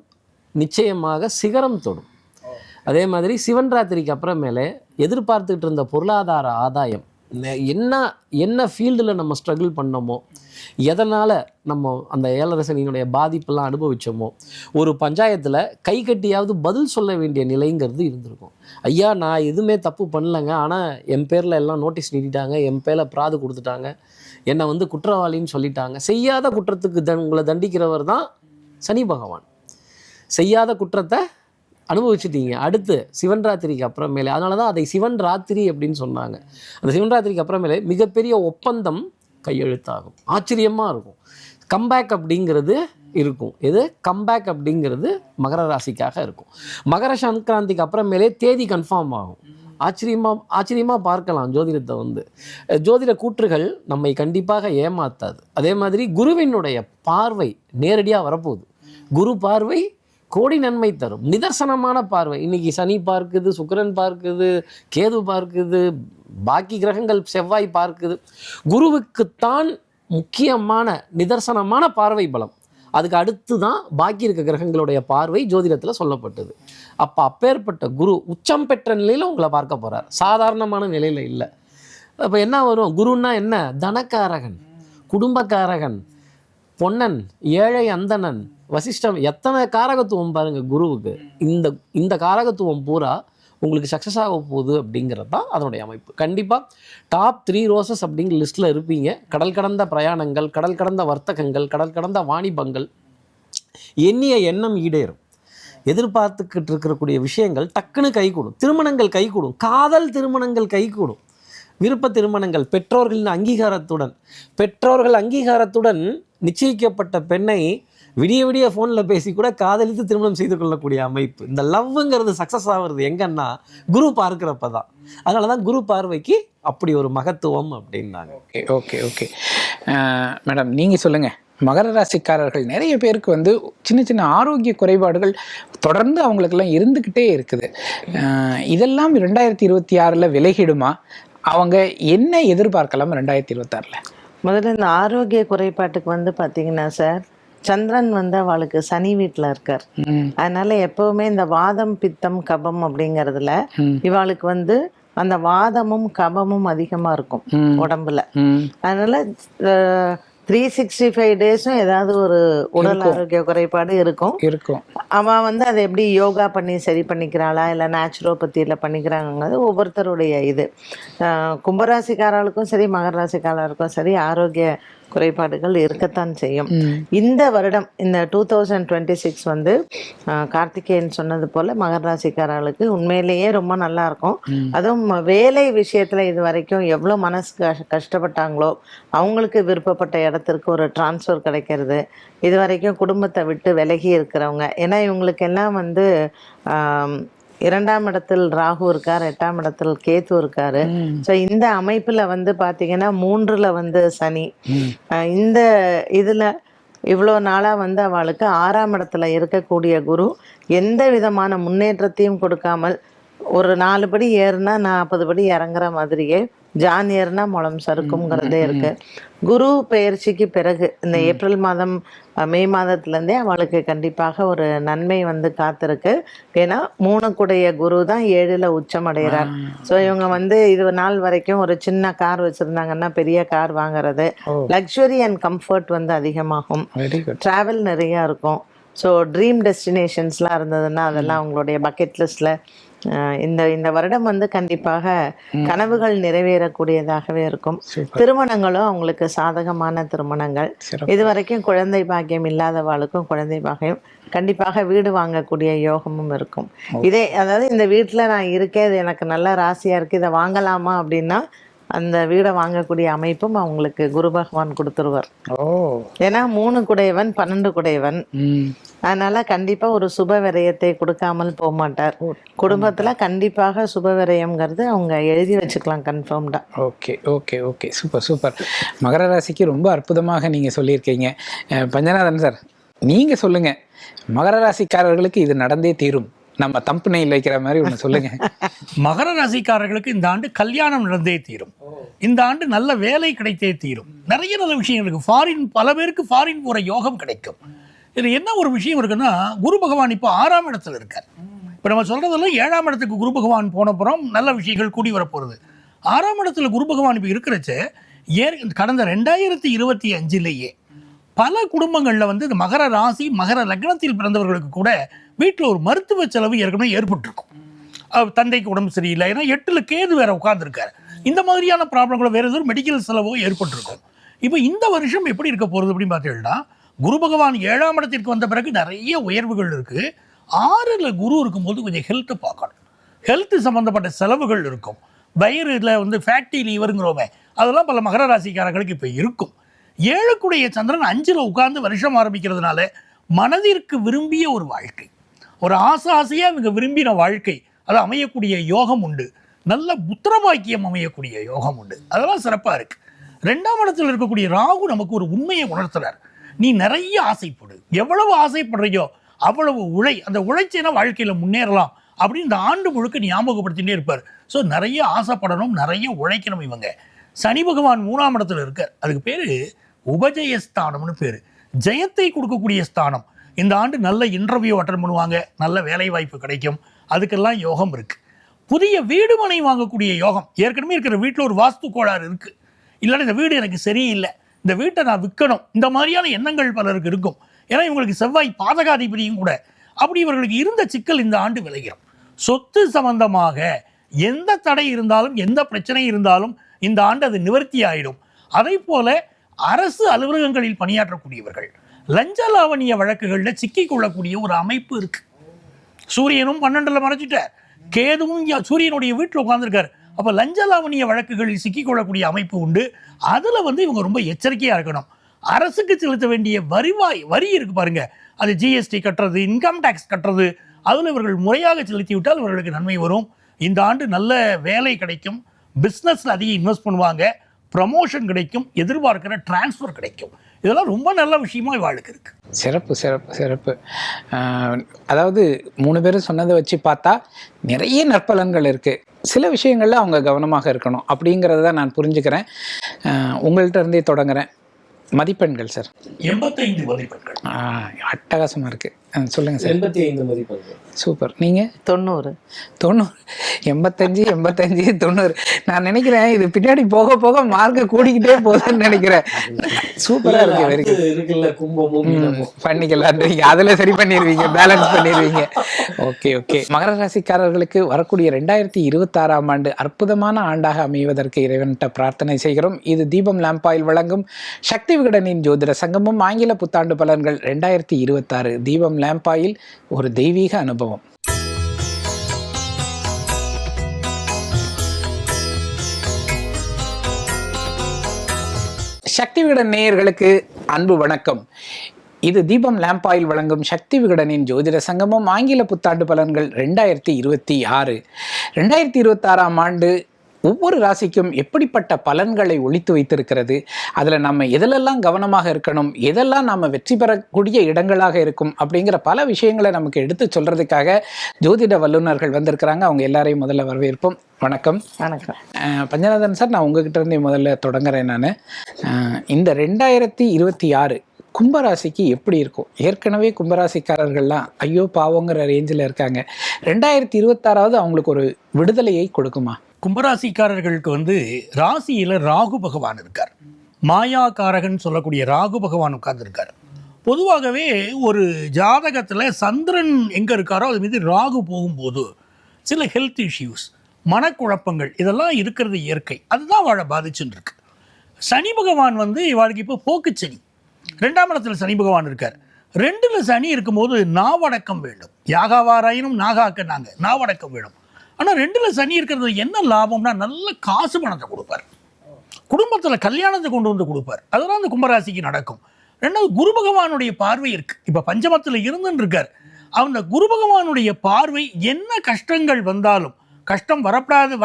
நிச்சயமாக சிகரம் தொடும். அதே மாதிரி சிவன் ராத்திரிக்கு அப்புறமேலே எதிர்பார்த்துக்கிட்டு இருந்த பொருளாதார ஆதாயம், என்ன ஃபீல்டில் நம்ம ஸ்ட்ரகிள் பண்ணோமோ, எதனால் நம்ம அந்த 7.5 சனியினுடைய பாதிப்பெல்லாம் அனுபவித்தோமோ, ஒரு பஞ்சாயத்தில் கை கட்டியாவது பதில் சொல்ல வேண்டிய நிலைங்கிறது இருந்திருக்கும். ஐயா, நான் எதுவுமே தப்பு பண்ணலைங்க, ஆனால் என் பேரில் எல்லாம் நோட்டீஸ் நீட்டிட்டாங்க, என் பேரில் பிராது கொடுத்துட்டாங்க, என்னை குற்றவாளின்னு சொல்லிட்டாங்க. செய்யாத குற்றத்துக்கு உங்களை தண்டிக்கிறவர் தான் சனி பகவான். செய்யாத குற்றத்தை அனுபவிச்சுட்டீங்க. அடுத்து சிவன் ராத்திரிக்கு அப்புறமேலே, அதனால தான் அதை சிவன் ராத்திரி அப்படின்னு சொன்னாங்க. அந்த சிவன் ராத்திரிக்கு அப்புறமேலே மிகப்பெரிய ஒப்பந்தம் கையெழுத்தாகும். ஆச்சரியமாக இருக்கும். கம்பேக் அப்படிங்கிறது இருக்கும். கம்பேக் அப்படிங்கிறது மகர ராசிக்காக இருக்கும். மகர சங்கராந்திக்கு அப்புறமேலே தேதி கன்ஃபார்ம் ஆகும். ஆச்சரியமாக பார்க்கலாம் ஜோதிடத்தை. ஜோதிட கூற்றுகள் நம்மை கண்டிப்பாக ஏமாத்தாது. அதே மாதிரி குருவினுடைய பார்வை நேரடியாக வரப்போகுது. குரு பார்வை கோடி நன்மை தரும். நிதர்சனமான பார்வை. இன்னைக்கு சனி பார்க்குது, சுக்கிரன் பார்க்குது, கேது பார்க்குது, பாக்கி கிரகங்கள் செவ்வாய் பார்க்குது. குருவுக்குத்தான் முக்கியமான நிதர்சனமான பார்வை பலம். அதுக்கு அடுத்து தான் பாக்கி இருக்க கிரகங்களுடைய பார்வை ஜோதிடத்தில் சொல்லப்பட்டது. அப்பேற்பட்ட குரு உச்சம் பெற்ற நிலையில் உங்களை பார்க்க போகிறார். சாதாரணமான நிலையில் இல்லை. அப்போ என்ன வரும்? குருன்னா என்ன? தனக்காரகன், குடும்பக்காரகன், பொன்னன், ஏழை அந்தணன், வசிஷ்டம், எத்தனை காரகத்துவம் பாருங்க குருவுக்கு. இந்த காரகத்துவம் பூரா உங்களுக்கு சக்ஸஸ் ஆக போகுது அப்படிங்கிறது தான் அதனுடைய அமைப்பு. கண்டிப்பாக டாப் 3 ரோசஸ் அப்படிங்கிற லிஸ்ட்டில் இருப்பீங்க. கடல் கடந்த பிரயாணங்கள், கடல் கடந்த வர்த்தகங்கள், கடல் கடந்த வாணிபங்கள், எண்ணிய எண்ணம் ஈடேறும். எதிர்பார்த்துக்கிட்டு இருக்கக்கூடிய விஷயங்கள் டக்குன்னு கைகூடும். திருமணங்கள் கைகூடும். காதல் திருமணங்கள் கைகூடும். விருப்ப திருமணங்கள் பெற்றோர்கள் அங்கீகாரத்துடன் நிச்சயிக்கப்பட்ட பெண்ணை விடிய ஃபோனில் பேசி கூட காதலித்து திருமணம் செய்து கொள்ளக்கூடிய அமைப்பு. இந்த லவ்ங்கிறது சக்ஸஸ் ஆகிறது எங்கன்னா குரு பார்க்குறப்ப தான். அதனால தான் குரு பார்வைக்கு அப்படி ஒரு மகத்துவம் அப்படின்னாங்க. ஓகே மேடம், நீங்கள் சொல்லுங்கள். மகர ராசிக்காரர்கள் நிறைய பேருக்கு சின்ன ஆரோக்கிய குறைபாடுகள் தொடர்ந்து அவங்களுக்கெல்லாம் இருந்துக்கிட்டே இருக்குது. இதெல்லாம் 2026 விலகிடுமா? அவங்க என்ன எதிர்பார்க்கலாம் 2026? முதல்ல இந்த ஆரோக்கிய குறைபாட்டுக்கு பார்த்தீங்கன்னா சார், சந்திரன் அவளுக்கு சனி வீட்டில் இருக்கார். அதனால எப்பவுமே இந்த வாதம் பித்தம் கபம் அப்படிங்கிறதுல இவாளுக்கு அந்த வாதமும் கபமும் அதிகமா இருக்கும் உடம்புல. அதனால 365 டேஸும் ஏதாவது ஒரு உடல் ஆரோக்கிய குறைபாடு இருக்கும். அவன் அதை எப்படி யோகா பண்ணி சரி பண்ணிக்கிறாளா இல்லை நேச்சுரோபதியில் பண்ணிக்கிறாங்கிறது ஒவ்வொருத்தருடைய இது. கும்பராசிக்காரர்களுக்கும் சரி மகர ராசிக்காரர்களுக்கும் சரி ஆரோக்கிய குறைபாடுகள் இருக்கத்தான் செய்யும். இந்த வருடம் இந்த 2026 கார்த்திகேயன் சொன்னது போல மகர ராசிக்காரர்களுக்கு உண்மையிலேயே ரொம்ப நல்லா இருக்கும். அதுவும் வேலை விஷயத்துல இது வரைக்கும் எவ்வளோ மனசு கஷ்டப்பட்டாங்களோ அவங்களுக்கு விருப்பப்பட்ட இடத்திற்கு ஒரு டிரான்ஸ்ஃபர் கிடைக்கிறது. இது வரைக்கும் குடும்பத்தை விட்டு விலகி இருக்கிறவங்க, ஏன்னா இவங்களுக்கு எல்லாம் 2ஆம் இடத்தில் ராகு இருக்கார், 8ஆம் இடத்தில் கேது இருக்காரு. ஸோ இந்த அமைப்புல பாத்தீங்கன்னா 3ல் சனி. இந்த இதுல இவ்வளோ நாளா அவளுக்கு 6ஆம் இடத்துல இருக்கக்கூடிய குரு எந்த விதமான முன்னேற்றத்தையும் கொடுக்காமல் ஒரு 4 படி ஏறுனா 40 படி இறங்குற மாதிரியே ஜானியர்னா முளம் சறுக்கும்ங்கிறதே இருக்கு. குரு பெயர்ச்சிக்கு பிறகு இந்த ஏப்ரல் மாதம் மே மாதத்துலேருந்தே அவளுக்கு கண்டிப்பாக ஒரு நன்மை வந்து காத்திருக்கு. ஏன்னா 3 குரு தான் 7ல் உச்சம் அடைகிறார். ஸோ இவங்க இது நாள் வரைக்கும் ஒரு சின்ன கார் வச்சுருந்தாங்கன்னா பெரிய கார் வாங்குறது, லக்ஸுரி அண்ட் கம்ஃபர்ட் அதிகமாகும், ட்ராவல் நிறையா இருக்கும். ஸோ ட்ரீம் டெஸ்டினேஷன்ஸ்லாம் இருந்ததுன்னா அதெல்லாம் அவங்களுடைய பக்கெட் லிஸ்ட்டில் இந்த வருடம் கண்டிப்பாக கனவுகள் நிறைவேறக்கூடியதாகவே இருக்கும். திருமணங்களும் அவங்களுக்கு சாதகமான திருமணங்கள். இதுவரைக்கும் குழந்தை பாக்கியம் இல்லாதவாளுக்கும் குழந்தை பாக்கியம், கண்டிப்பாக வீடு வாங்கக்கூடிய யோகமும் இருக்கும். அதாவது இந்த வீட்டில் நான் இருக்கேன், இது எனக்கு நல்ல ராசியாக இருக்குது, இதை வாங்கலாமா அப்படின்னா அந்த வீடை வாங்கக்கூடிய அமைப்பும் அவங்களுக்கு குரு பகவான் கொடுத்துருவார். ஏன்னா 3 குடையவன் 12 குடையவன், அதனால கண்டிப்பா ஒரு சுப விரயத்தை கொடுக்காமல் போக மாட்டார். குடும்பத்துல கண்டிப்பாக சுப விரயம்ங்கிறது அவங்க எழுதி வச்சுக்கலாம் கன்ஃபார்ம்டா. Okay okay okay, super super. மகர ராசிக்கு ரொம்ப அற்புதமாக நீங்க சொல்லியிருக்கீங்க. பஞ்சநாதன் சார், நீங்க சொல்லுங்க, மகர ராசிக்காரர்களுக்கு இது நடந்தே தீரும், நம்ம தம்புனையில் வைக்கிற மாதிரி ஒன்று சொல்லுங்க. மகர ராசிக்காரர்களுக்கு இந்த ஆண்டு கல்யாணம் நடந்தே தீரும், இந்த ஆண்டு நல்ல வேலை கிடைத்தே தீரும், நிறைய நல்ல விஷயங்கள் இருக்கு. பல பேருக்கு ஃபாரின் போகிற யோகம் கிடைக்கும். இதில் என்ன ஒரு விஷயம் இருக்குன்னா, குரு பகவான் இப்போ 6ஆம் இடத்துல இருக்கார். இப்போ நம்ம சொல்றதெல்லாம் 7ஆம் இடத்துக்கு குரு பகவான் போனப்புறம் நல்ல விஷயங்கள் கூடி வரப்போகிறது. 6ஆம் இடத்துல குரு பகவான் இப்போ இருக்கிறச்ச கடந்த 2025லேயே பல குடும்பங்களில் இந்த மகர ராசி மகர லக்னத்தில் பிறந்தவர்களுக்கு கூட வீட்டில் ஒரு மருத்துவ செலவு ஏற்கனவே ஏற்பட்டிருக்கும். தந்தைக்கு உடம்பு சரியில்லை, ஏன்னா 8ல் கேது வேற உட்கார்ந்துருக்காரு, இந்த மாதிரியான ப்ராப்ளங்களோ வேற ஏதோ மெடிக்கல் செலவோ ஏற்பட்டிருக்கும். இப்போ இந்த வருஷம் எப்படி இருக்க போகிறது அப்படின்னு பார்த்தீங்கன்னா, குரு பகவான் 7ஆம் இடத்திற்கு வந்த பிறகு நிறைய உயர்வுகள் இருக்கு. 6ல் குரு இருக்கும்போது கொஞ்சம் ஹெல்த்தை பார்க்கணும், ஹெல்த் சம்மந்தப்பட்ட செலவுகள் இருக்கும். வயிறில் ஃபேட்டி லீவருங்கிறோமே, அதெல்லாம் பல மகர ராசிக்காரர்களுக்கு இப்போ இருக்கும். 7க்குடைய சந்திரன் 5ல் உட்கார்ந்து வருஷம் ஆரம்பிக்கிறதுனால மனதிற்கு விரும்பிய ஒரு வாழ்க்கை, ஒரு ஆசையாக இவங்க விரும்பின வாழ்க்கை அது அமையக்கூடிய யோகம் உண்டு. நல்ல புத்திரபாக்கியம் அமையக்கூடிய யோகம் உண்டு, அதெல்லாம் சிறப்பாக இருக்கு. 2ஆம் இடத்துல இருக்கக்கூடிய ராகு நமக்கு ஒரு உண்மையை உணர்த்துறார். நீ நிறைய ஆசைப்படு, எவ்வளவு ஆசைப்படுறியோ அவ்வளவு அந்த உழைச்சினா வாழ்க்கையில் முன்னேறலாம் அப்படின்னு இந்த ஆண்டு முழுக்க ஞாபகப்படுத்திகிட்டே இருப்பார். ஸோ நிறைய ஆசைப்படணும், நிறைய உழைக்கணும். இவங்க சனி பகவான் 3ஆம் இடத்துல இருக்கார், அதுக்கு பேர் உபஜயஸ்தானம்னு பேர், ஜெயத்தை கொடுக்கக்கூடிய ஸ்தானம். இந்த ஆண்டு நல்ல இன்டர்வியூ அட்டன் பண்ணுவாங்க, நல்ல வேலை வாய்ப்பு கிடைக்கும், அதுக்கெல்லாம் யோகம் இருக்கு. புதிய வீடு மனை வாங்கக்கூடிய யோகம். ஏற்கனவே இருக்கிற வீட்டில் ஒரு வாஸ்து கோளாறு இருக்கு, இல்லைன்னா இந்த வீடு எனக்கு சரியில்லை, இந்த வீட்டை நான் விற்கணும், இந்த மாதிரியான எண்ணங்கள் பலருக்கு இருக்கும். ஏன்னா இவங்களுக்கு செவ்வாய் பாதகாதிபதியும் கூட. அப்படி இவர்களுக்கு இருந்த சிக்கல் இந்த ஆண்டு விளைகிறோம். சொத்து சம்பந்தமாக எந்த தடை இருந்தாலும் எந்த பிரச்சனை இருந்தாலும் இந்த ஆண்டு அது நிவர்த்தி ஆயிடும். அதே போல அரசு அலுவலகங்களில் பணியாற்றக்கூடியவர்கள் லஞ்ச லாவணிய வழக்குகளில் சிக்கிக்கொள்ளக்கூடிய ஒரு அமைப்பு இருக்கு. சூரியனும் 12ல் மறைச்சிட்டார், கேதுவும் சூரியனுடைய வீட்டில் உட்கார்ந்துருக்கார். அப்போ லஞ்ச லாவணிய வழக்குகளில் சிக்கிக்கொள்ளக்கூடிய அமைப்பு உண்டு. அதில் இவங்க ரொம்ப எச்சரிக்கையாக இருக்கணும். அரசுக்கு செலுத்த வேண்டிய வரி இருக்கு பாருங்க, அது ஜிஎஸ்டி கட்டுறது, இன்கம் டேக்ஸ் கட்டுறது, அதில் இவர்கள் முறையாக செலுத்தி விட்டால் இவர்களுக்கு நன்மை வரும். இந்த ஆண்டு நல்ல வேலை கிடைக்கும், பிஸ்னஸில் அதிக இன்வெஸ்ட் பண்ணுவாங்க, ப்ரமோஷன் கிடைக்கும், எதிர்பார்க்கிற டிரான்ஸ்ஃபர் கிடைக்கும். இதெல்லாம் ரொம்ப நல்ல விஷயமா இவாளுக்கு இருக்கு. சிறப்பு சிறப்பு சிறப்பு. அதாவது 3 பேரும் சொன்னதை வச்சு பார்த்தா நிறைய நற்பலன்கள் இருக்குது. சில விஷயங்களில் அவங்க கவனமாக இருக்கணும் அப்படிங்கிறத நான் புரிஞ்சுக்கிறேன். உங்கள்கிட்ட இருந்தே தொடங்குறேன். மதிப்பெண்கள் சார்? 85 மதிப்பெண்கள். அட்டகாசமாக இருக்குது, சொல்லுங்கள் சார். 85 மதிப்பெண்கள். சூப்பர். நீங்கள்? 90. 85 85 90. நான் நினைக்கிறேன் இது பின்னாடி போக போக மார்க் கூடிக்கிட்டே போகுதுன்னு நினைக்கிறேன். சூப்பரா இருக்கு. Very good. இருக்குல்ல கும்பமும் பண்ணிக்கலாம், அதுல சரி பண்ணிடுவீங்க, பேலன்ஸ் பண்ணிடுவீங்க. Okay okay. மகர ராசிக்காரர்களுக்கு வரக்கூடிய 2026ஆம் ஆண்டு அற்புதமான ஆண்டாக அமைவதற்கு இறைவன்கிட்ட பிரார்த்தனை செய்கிறோம். இது தீபம் லேம்ப் ஆயில் வழங்கும் சக்தி விகடனின் ஜோதிட சங்கமம் ஆங்கில புத்தாண்டு பலன்கள் 2026. தீபம் லேம்ப் ஆயில் ஒரு தெய்வீக அனுபவம். சக்தி விகடன் நேயர்களுக்கு அன்பு வணக்கம். இது தீபம் லேம்ப் ஆயில் வழங்கும் சக்தி விகடனின் ஜோதிட சங்கமம் ஆங்கில புத்தாண்டு பலன்கள் 2026. 2026ஆம் ஆண்டு ஒவ்வொரு ராசிக்கும் எப்படிப்பட்ட பலன்களை ஒளித்து வைத்திருக்கிறது, அதில் நம்ம எதிலெல்லாம் கவனமாக இருக்கணும், எதெல்லாம் நம்ம வெற்றி பெறக்கூடிய இடங்களாக இருக்கும் அப்படிங்கிற பல விஷயங்களை நமக்கு எடுத்து சொல்றதுக்காக ஜோதிட வல்லுநர்கள் வந்திருக்கிறாங்க. அவங்க எல்லாரையும் முதல்ல வரவேற்போம். வணக்கம். வணக்கம். பஞ்சநாதன் சார், நான் உங்ககிட்ட இருந்தே முதல்ல தொடங்குறேன். நான் இந்த 2026 கும்பராசிக்கு எப்படி இருக்கும்? ஏற்கனவே கும்பராசிக்காரர்கள்லாம் ஐயோ பாவங்கிற ரேஞ்சில் இருக்காங்க. 2026 அவங்களுக்கு ஒரு விடுதலையை கொடுக்குமா? கும்பராசிக்காரர்களுக்கு ராசியில ராகு பகவான் இருக்கார். மாயாக்காரகன் சொல்லக்கூடிய ராகு பகவான் உட்கார்ந்துருக்கார். பொதுவாகவே ஒரு ஜாதகத்தில் சந்திரன் எங்கே இருக்காரோ அது மீது ராகு போகும்போது சில ஹெல்த் இஷ்யூஸ், மனக்குழப்பங்கள் இதெல்லாம் இருக்கிறது இயற்கை. அதுதான் வாழ பாதிச்சுன்னு இருக்கு. சனி பகவான் இவாளுக்கு இப்போ போக்கு சனி, 2ஆம் இடத்துல சனி பகவான் இருக்கார். 2ல் சனி இருக்கும்போது நாவடக்கம் வேண்டும். யாகாவாராயினும் நாகாக்க நாவடக்கம் வேணும். ஆனால் 2ல் சனி இருக்கிறது என்ன லாபம்னா நல்ல காசு பணத்தை கொடுப்பார், குடும்பத்தில் கல்யாணத்தை கொண்டு வந்து கொடுப்பார். அதெல்லாம் அந்த கும்பராசிக்கு நடக்கும். 2வது குரு பகவானுடைய பார்வை இருக்கு. இப்போ பஞ்சமத்தில் இருந்துன்னு இருக்கார். அந்த குரு பகவானுடைய பார்வை என்ன கஷ்டங்கள் வந்தாலும், கஷ்டம்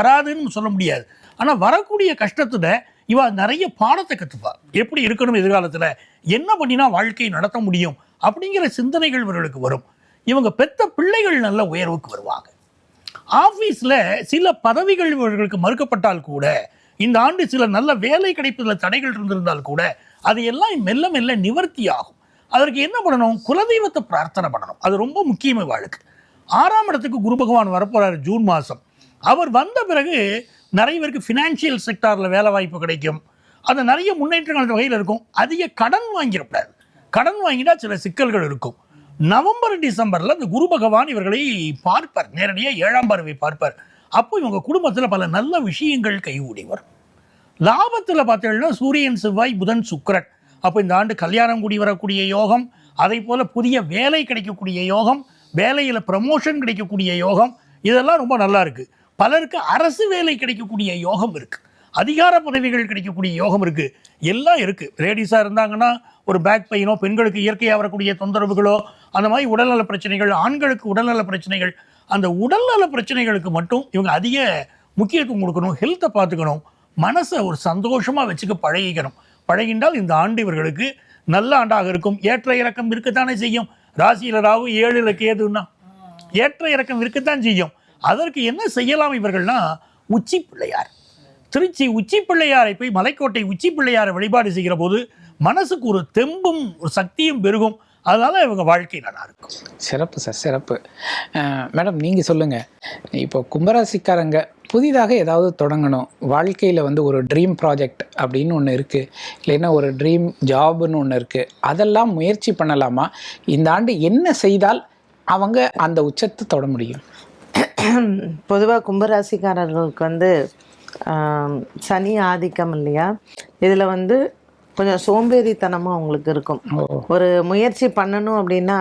வராதுன்னு சொல்ல முடியாது, ஆனால் வரக்கூடிய கஷ்டத்துல இவ நிறைய பாடத்தை கற்றுப்பா. எப்படி இருக்கணும், எதிர்காலத்தில் என்ன பண்ணினா வாழ்க்கையை நடத்த முடியும் அப்படிங்கிற சிந்தனைகள் இவர்களுக்கு வரும். இவங்க பெத்த பிள்ளைகள் நல்ல உயர்வுக்கு வருவாங்க. ஆஃபீஸில் சில பதவிகள் இவர்களுக்கு மறுக்கப்பட்டால் கூட, இந்த ஆண்டு சில நல்ல வேலை கிடைப்பதில் தடைகள் இருந்திருந்தால் கூட அதையெல்லாம் மெல்ல மெல்ல நிவர்த்தி ஆகும். அதற்கு என்ன பண்ணணும்? குலதெய்வத்தை பிரார்த்தனை பண்ணணும். அது ரொம்ப முக்கியமாக வாழ்க்கை. 6ஆம் இடத்துக்கு குரு பகவான் வரப்போறாரு ஜூன் மாதம். அவர் வந்த பிறகு நிறைய பேருக்கு ஃபினான்ஷியல் செக்டாரில் வேலை வாய்ப்பு கிடைக்கும். அது நிறைய முன்னேற்றங்கள் வகையில் இருக்கும். அதிக கடன் வாங்கிடக்கூடாது. கடன் வாங்கினா சில சிக்கல்கள் இருக்கும். நவம்பர் டிசம்பரில் அந்த குரு பகவான் இவர்களை பார்ப்பார், நேரடியாக 7ஆம் பார்வை பார்ப்பார். அப்போ இவங்க குடும்பத்தில் பல நல்ல விஷயங்கள் கைகூடி வரும். லாபத்தில் பார்த்தீங்கன்னா சூரியன், செவ்வாய், புதன், சுக்கிரன். அப்போ இந்த ஆண்டு கல்யாணம் கூடி வரக்கூடிய யோகம், அதே போல் புதிய வேலை கிடைக்கக்கூடிய யோகம், வேலையில் ப்ரமோஷன் கிடைக்கக்கூடிய யோகம், இதெல்லாம் ரொம்ப நல்லா இருக்குது. பலருக்கு அரசு வேலை கிடைக்கக்கூடிய யோகம் இருக்குது, அதிகார பதவிகள் கிடைக்கக்கூடிய யோகம் இருக்குது, எல்லாம் இருக்குது. லேடிஸாக இருந்தாங்கன்னா ஒரு பேக் பெயினோ, பெண்களுக்கு இயற்கையாக வரக்கூடிய தொந்தரவுகளோ, அந்த மாதிரி உடல்நல பிரச்சனைகள், ஆண்களுக்கு உடல்நல பிரச்சனைகள், அந்த உடல்நல பிரச்சனைகளுக்கு மட்டும் இவங்க அதிக முக்கியத்துவம் கொடுக்கணும். ஹெல்த்தை பார்த்துக்கணும், மனசை ஒரு சந்தோஷமாக வச்சுக்க பழகின்றால் இந்த ஆண்டு இவர்களுக்கு நல்ல ஆண்டாக இருக்கும். ஏற்ற இறக்கம் இருக்கத்தானே செய்யும். ராசியில் ராகு, 7ல் கேதுன்னா ஏற்ற இறக்கம் இருக்கத்தான் செய்யும். அதற்கு என்ன செய்யலாம் இவர்கள்னா, உச்சி பிள்ளையார், திருச்சி உச்சி பிள்ளையாரை போய் மலைக்கோட்டை உச்சி பிள்ளையாரை வழிபாடு செய்கிற போது மனசுக்கு ஒரு தெம்பும் ஒரு சக்தியும் பெருகும். அதனால இவங்க வாழ்க்கை நல்லா இருக்கும். சிறப்பு சார், சிறப்பு. மேடம், நீங்கள் சொல்லுங்கள். இப்போ கும்பராசிக்காரங்க புதிதாக ஏதாவது தொடங்கணும், வாழ்க்கையில் ஒரு ட்ரீம் ப்ராஜெக்ட் அப்படின்னு ஒன்று இருக்குது, இல்லைன்னா ஒரு ட்ரீம் ஜாப்னு ஒன்று இருக்குது, அதெல்லாம் முயற்சி பண்ணலாமா? இந்த ஆண்டு என்ன செய்தால் அவங்க அந்த உச்சத்தை தொட முடியும்? பொதுவாக கும்பராசிக்காரர்களுக்கு சனி ஆதிக்கம் இல்லையா, இதில் கொஞ்சம் சோம்பேறித்தனமும் அவங்களுக்கு இருக்கும். ஒரு முயற்சி பண்ணணும் அப்படின்னா,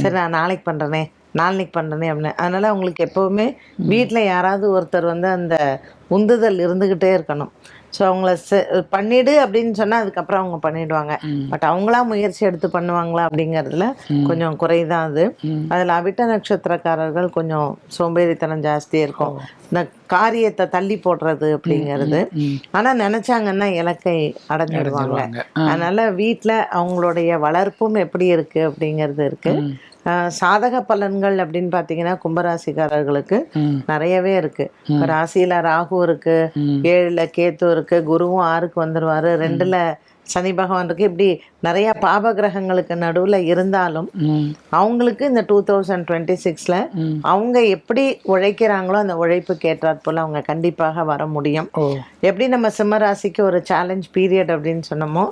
சரி நான் நாளைக்கு பண்ணுறேனே, நாளைக்கு பண்ணுறேனே அப்படின்னு. அதனால் அவங்களுக்கு எப்போவுமே வீட்டில் யாராவது ஒருத்தர் அந்த உந்துதல் இருந்துக்கிட்டே இருக்கணும். ஸோ அவங்கள பண்ணிடு அப்படின்னு சொன்னால் அதுக்கப்புறம் அவங்க பண்ணிடுவாங்க. பட் அவங்களா முயற்சி எடுத்து பண்ணுவாங்களா அப்படிங்கிறதுல கொஞ்சம் குறைதான் அது. அதில் அவிட்ட நட்சத்திரக்காரர்கள் கொஞ்சம் சோம்பேறித்தனம் ஜாஸ்தியாக இருக்கும், இந்த காரியத்தை தள்ளி போடுறது அப்படிங்கிறது. ஆனால் நினச்சாங்கன்னா இலக்கை அடைஞ்சிடுவாங்க. அதனால வீட்டில் அவங்களுடைய வளர்ப்பும் எப்படி இருக்குது அப்படிங்கிறது இருக்குது. சாதக பலன்கள் அப்படின்னு பார்த்தீங்கன்னா கும்பராசிக்காரர்களுக்கு நிறையவே இருக்கு. ராசியில ராகு இருக்கு, 7ல் கேத்து இருக்கு, குருவும் 6க்கு வந்துருவாரு, 2ல் சனி பகவான் இருக்கு. இப்படி நிறைய பாப கிரகங்களுக்கு நடுவில் இருந்தாலும் அவங்களுக்கு இந்த 2026ல் அவங்க எப்படி உழைக்கிறாங்களோ அந்த உழைப்புக்கு ஏற்றாற் போல அவங்க கண்டிப்பாக வர முடியும். எப்படி நம்ம சிம்ம ராசிக்கு ஒரு சேலஞ்ச் பீரியட் அப்படின்னு சொன்னோமோ,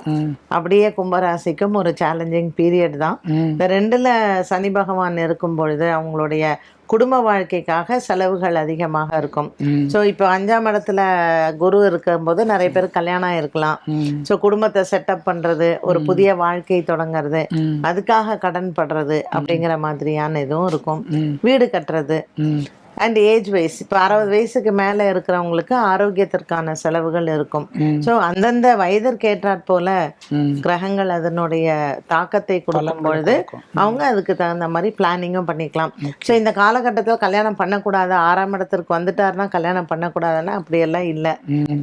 அப்படியே கும்பராசிக்கும் ஒரு சேலஞ்சிங் பீரியட் தான். இந்த 2ல் சனி பகவான் இருக்கும் பொழுது அவங்களுடைய குடும்ப வாழ்க்கைக்காக செலவுகள் அதிகமாக இருக்கும். ஸோ இப்போ 5ஆம் இடத்துல குரு இருக்கும்போது நிறைய பேர் கல்யாணம் இருக்கலாம். ஸோ குடும்பத்தை செட்டப் பண்றது, ஒரு புதிய வாழ்க்கை தொடங்குறது, அதுக்காக கடன் படுறது அப்படிங்கிற மாதிரியான இதுவும் இருக்கும். வீடு கட்டுறது, அண்ட் ஏஜ் வைஸ் இப்போ 60 வயசுக்கு மேலே இருக்கிறவங்களுக்கு ஆரோக்கியத்திற்கான செலவுகள் இருக்கும். ஸோ அந்தந்த வயதிற்கு ஏற்றாற் போல கிரகங்கள் அதனுடைய தாக்கத்தை கொடுக்கும் பொழுது அவங்க அதுக்கு தகுந்த மாதிரி பிளானிங்கும் பண்ணிக்கலாம். ஸோ இந்த காலகட்டத்தில் கல்யாணம் பண்ணக்கூடாது, 6ஆம் இடத்திற்கு வந்துட்டாருன்னா கல்யாணம் பண்ணக்கூடாதுன்னா அப்படியெல்லாம் இல்லை.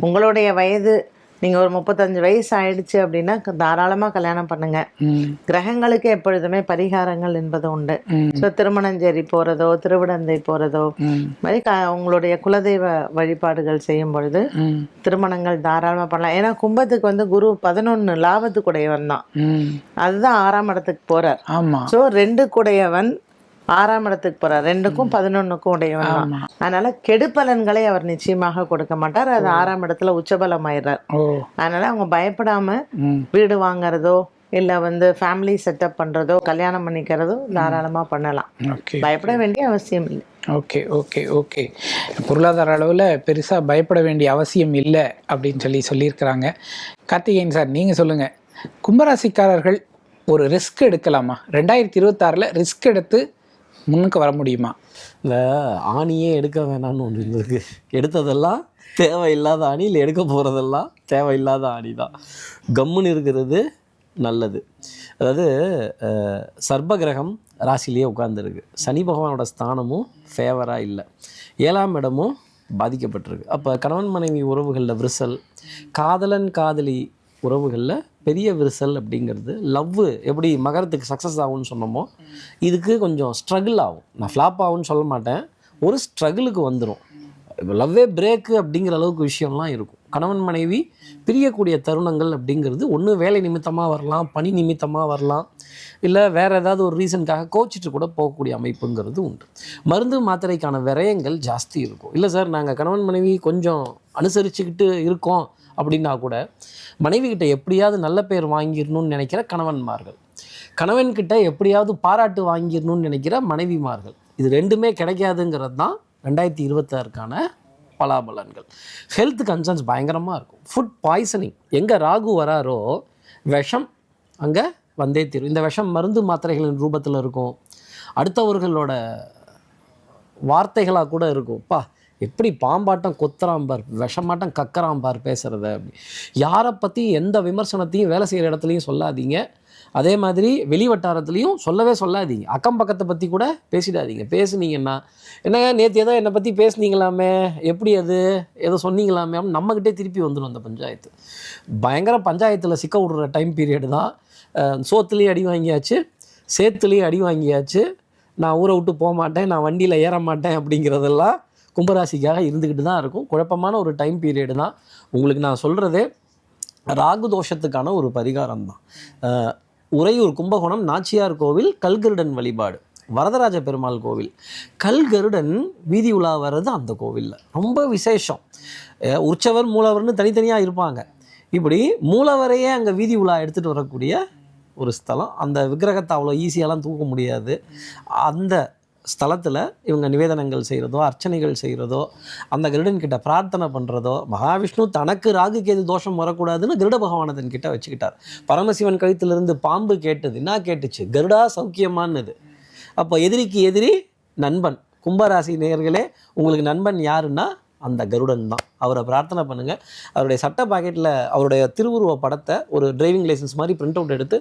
உங்களுடைய வயது நீங்கள் ஒரு 35 வயசு ஆயிடுச்சு அப்படின்னா தாராளமாக கல்யாணம் பண்ணுங்க. கிரகங்களுக்கு எப்பொழுதுமே பரிகாரங்கள் என்பது உண்டு. ஸோ திருமணஞ்சேரி போகிறதோ, திருவிடந்தை போகிறதோ, மாதிரி உங்களுடைய குலதெய்வ வழிபாடுகள் செய்யும் பொழுது திருமணங்கள் தாராளமாக பண்ணலாம். ஏன்னா கும்பத்துக்கு வந்து குரு 11 லாபத்துக்குடையவன் தான், அதுதான் 6ஆம் இடத்துக்கு போகிறார். ஸோ 2 குடையவன் 6ஆம் இடத்துக்கு போறார், 2க்கும் 11க்கும் உடையவன் தான். அதனால கெடுபலன்களை அவர் நிச்சயமாக கொடுக்க மாட்டார். அது 6ஆம் இடத்துல உச்சபலம் ஆயிடுறார். அதனால அவங்க பயப்படாம வீடு வாங்குறதோ இல்ல வந்து ஃபேமிலி செட்டப் பண்றதோ கல்யாணம் பண்ணிக்கிறதோ தாராளமா பண்ணலாம். பயப்பட வேண்டிய அவசியம் இல்லை. Okay okay okay. பொருளாதார அளவில் பெருசாக பயப்பட வேண்டிய அவசியம் இல்லை அப்படின்னு சொல்லியிருக்கிறாங்க. கார்த்திகேயன் சார், நீங்கள் சொல்லுங்கள், கும்பராசிக்காரர்கள் ஒரு ரிஸ்க் எடுக்கலாமா? 2026 ரிஸ்க் எடுத்து முன்னுக்கு வர முடியுமா? இந்த ஆணியே எடுக்க வேணான்னு ஒன்று இருந்திருக்கு. எடுத்ததெல்லாம் தேவையில்லாத ஆணி, இல்லை எடுக்க போகிறதெல்லாம் தேவையில்லாத ஆணி தான். கம்முன்னு இருக்கிறது நல்லது. அதாவது சர்ப்ப கிரகம் ராசிலேயே உட்கார்ந்துருக்கு. சனி பகவானோட ஸ்தானமும் ஃபேவராக இல்லை, 7ஆம் இடமும் பாதிக்கப்பட்டிருக்கு. அப்போ கணவன் மனைவி உறவுகளில் விரிசல், காதலன் காதலி உறவுகளில் பெரிய விரிசல் அப்படிங்கிறது. லவ் எப்படி மகரத்துக்கு சக்ஸஸ் ஆகும்னு சொன்னோமோ இதுக்கு கொஞ்சம் ஸ்ட்ரகிள் ஆகும். நான் ஃப்ளாப் ஆகும்னு சொல்ல மாட்டேன், ஒரு ஸ்ட்ரகிளுக்கு வந்துடும். லவ்வே பிரேக்கு அப்படிங்கிற அளவுக்கு விஷயம்லாம் இருக்கும். கணவன் மனைவி பிரியக்கூடிய தருணங்கள் அப்படிங்கிறது ஒன்று வேலை நிமித்தமாக வரலாம், பணி நிமித்தமாக வரலாம், இல்லை வேறு ஏதாவது ஒரு ரீசனுக்காக கோச்சிட்டு கூட போகக்கூடிய அமைப்புங்கிறது உண்டு. மருந்து மாத்திரைக்கான விரயங்கள் ஜாஸ்தி இருக்கும். இல்லை சார் நாங்கள் கணவன் மனைவி கொஞ்சம் அனுசரிச்சுக்கிட்டு இருக்கோம் அப்படின்னா கூட மனைவிக்கிட்ட எப்படியாவது நல்ல பேர் வாங்கிடணும்னு நினைக்கிற கணவன்மார்கள், கணவன்கிட்ட எப்படியாவது பாராட்டு வாங்கிடணும்னு நினைக்கிற மனைவிமார்கள், இது ரெண்டுமே கிடைக்காதுங்கிறது தான் 2026க்கான பலாபலன்கள். ஹெல்த் கன்சர்ன்ஸ் பயங்கரமாக இருக்கும். ஃபுட் பாய்சனிங், எங்கே ராகு வராரோ விஷம் அங்கே வந்தே தீரும். இந்த விஷம் மருந்து மாத்திரைகளின் ரூபத்தில் இருக்கும், அடுத்தவர்களோட வார்த்தைகளாக கூட இருக்கும். எப்படி பாம்பாட்டம் கொத்துறாம்பார், விஷமாட்டம் கக்கறாம்பார் பேசுகிறத. அப்படி யாரை பற்றி எந்த விமர்சனத்தையும் வேலை செய்கிற இடத்துலையும் சொல்லாதீங்க. அதே மாதிரி வெளி வட்டாரத்துலேயும் சொல்லவே சொல்லாதீங்க. அக்கம் பக்கத்தை பற்றி கூட பேசிடாதீங்க. பேசுனீங்கன்னா என்னங்க நேற்று ஏதோ என்னை பற்றி பேசுனீங்களாமே, எப்படி அது ஏதோ சொன்னீங்களாமே அப்படின்னு நம்மக்கிட்டே திருப்பி வந்துடும் அந்த பஞ்சாயத்து. பயங்கர பஞ்சாயத்தில் சிக்க விடுற டைம் பீரியடு தான். சோத்துலேயும் அடி வாங்கியாச்சு, சேத்துலேயும் அடி வாங்கியாச்சு, நான் ஊரை விட்டு போக மாட்டேன், நான் வண்டியில் ஏற மாட்டேன் அப்படிங்கிறதெல்லாம் கும்பராசிக்காக இருந்துக்கிட்டு தான் இருக்கும். குழப்பமான ஒரு டைம் பீரியடு தான். உங்களுக்கு நான் சொல்கிறதே ராகு தோஷத்துக்கான ஒரு பரிகாரம் தான். உறையூர் கும்பகோணம் நாச்சியார் கோவில் கல்கருடன் வழிபாடு, வரதராஜ பெருமாள் கோவில், கல்கருடன் வீதி உலா வர்றது அந்த கோவிலில் ரொம்ப விசேஷம். உற்சவர் மூலவர்னு தனித்தனியாக இருப்பாங்க. இப்படி மூலவரையே அங்கே வீதி உலா எடுத்துகிட்டு வரக்கூடிய ஒரு ஸ்தலம். அந்த விக்கிரகத்தை அவ்வளோ ஈஸியாலாம் தூக்க முடியாது. அந்த ஸ்தலத்தில் இவங்க நிவேதனங்கள் செய்கிறதோ, அர்ச்சனைகள் செய்கிறதோ, அந்த கருடன் கிட்ட பிரார்த்தனை பண்ணுறதோ, மகாவிஷ்ணு தனக்கு ராகு கேது தோஷம் வரக்கூடாதுன்னு கருட பகவானதன் கிட்ட வச்சுக்கிட்டார். பரமசிவன் கழுத்திலிருந்து பாம்பு கேட்டது, என்ன கேட்டுச்சு? கருடா சௌக்கியமானது. அப்போ எதிரிக்கு எதிரி நண்பன். கும்பராசி நேயர்களே, உங்களுக்கு நண்பன் யாருன்னா அந்த கருடன் தான். அவரை பிரார்த்தனை பண்ணுங்கள். அவருடைய சட்ட பாக்கெட்டில் அவருடைய திருவுருவ படத்தை ஒரு டிரைவிங் லைசன்ஸ் மாதிரி பிரிண்ட் அவுட் எடுத்து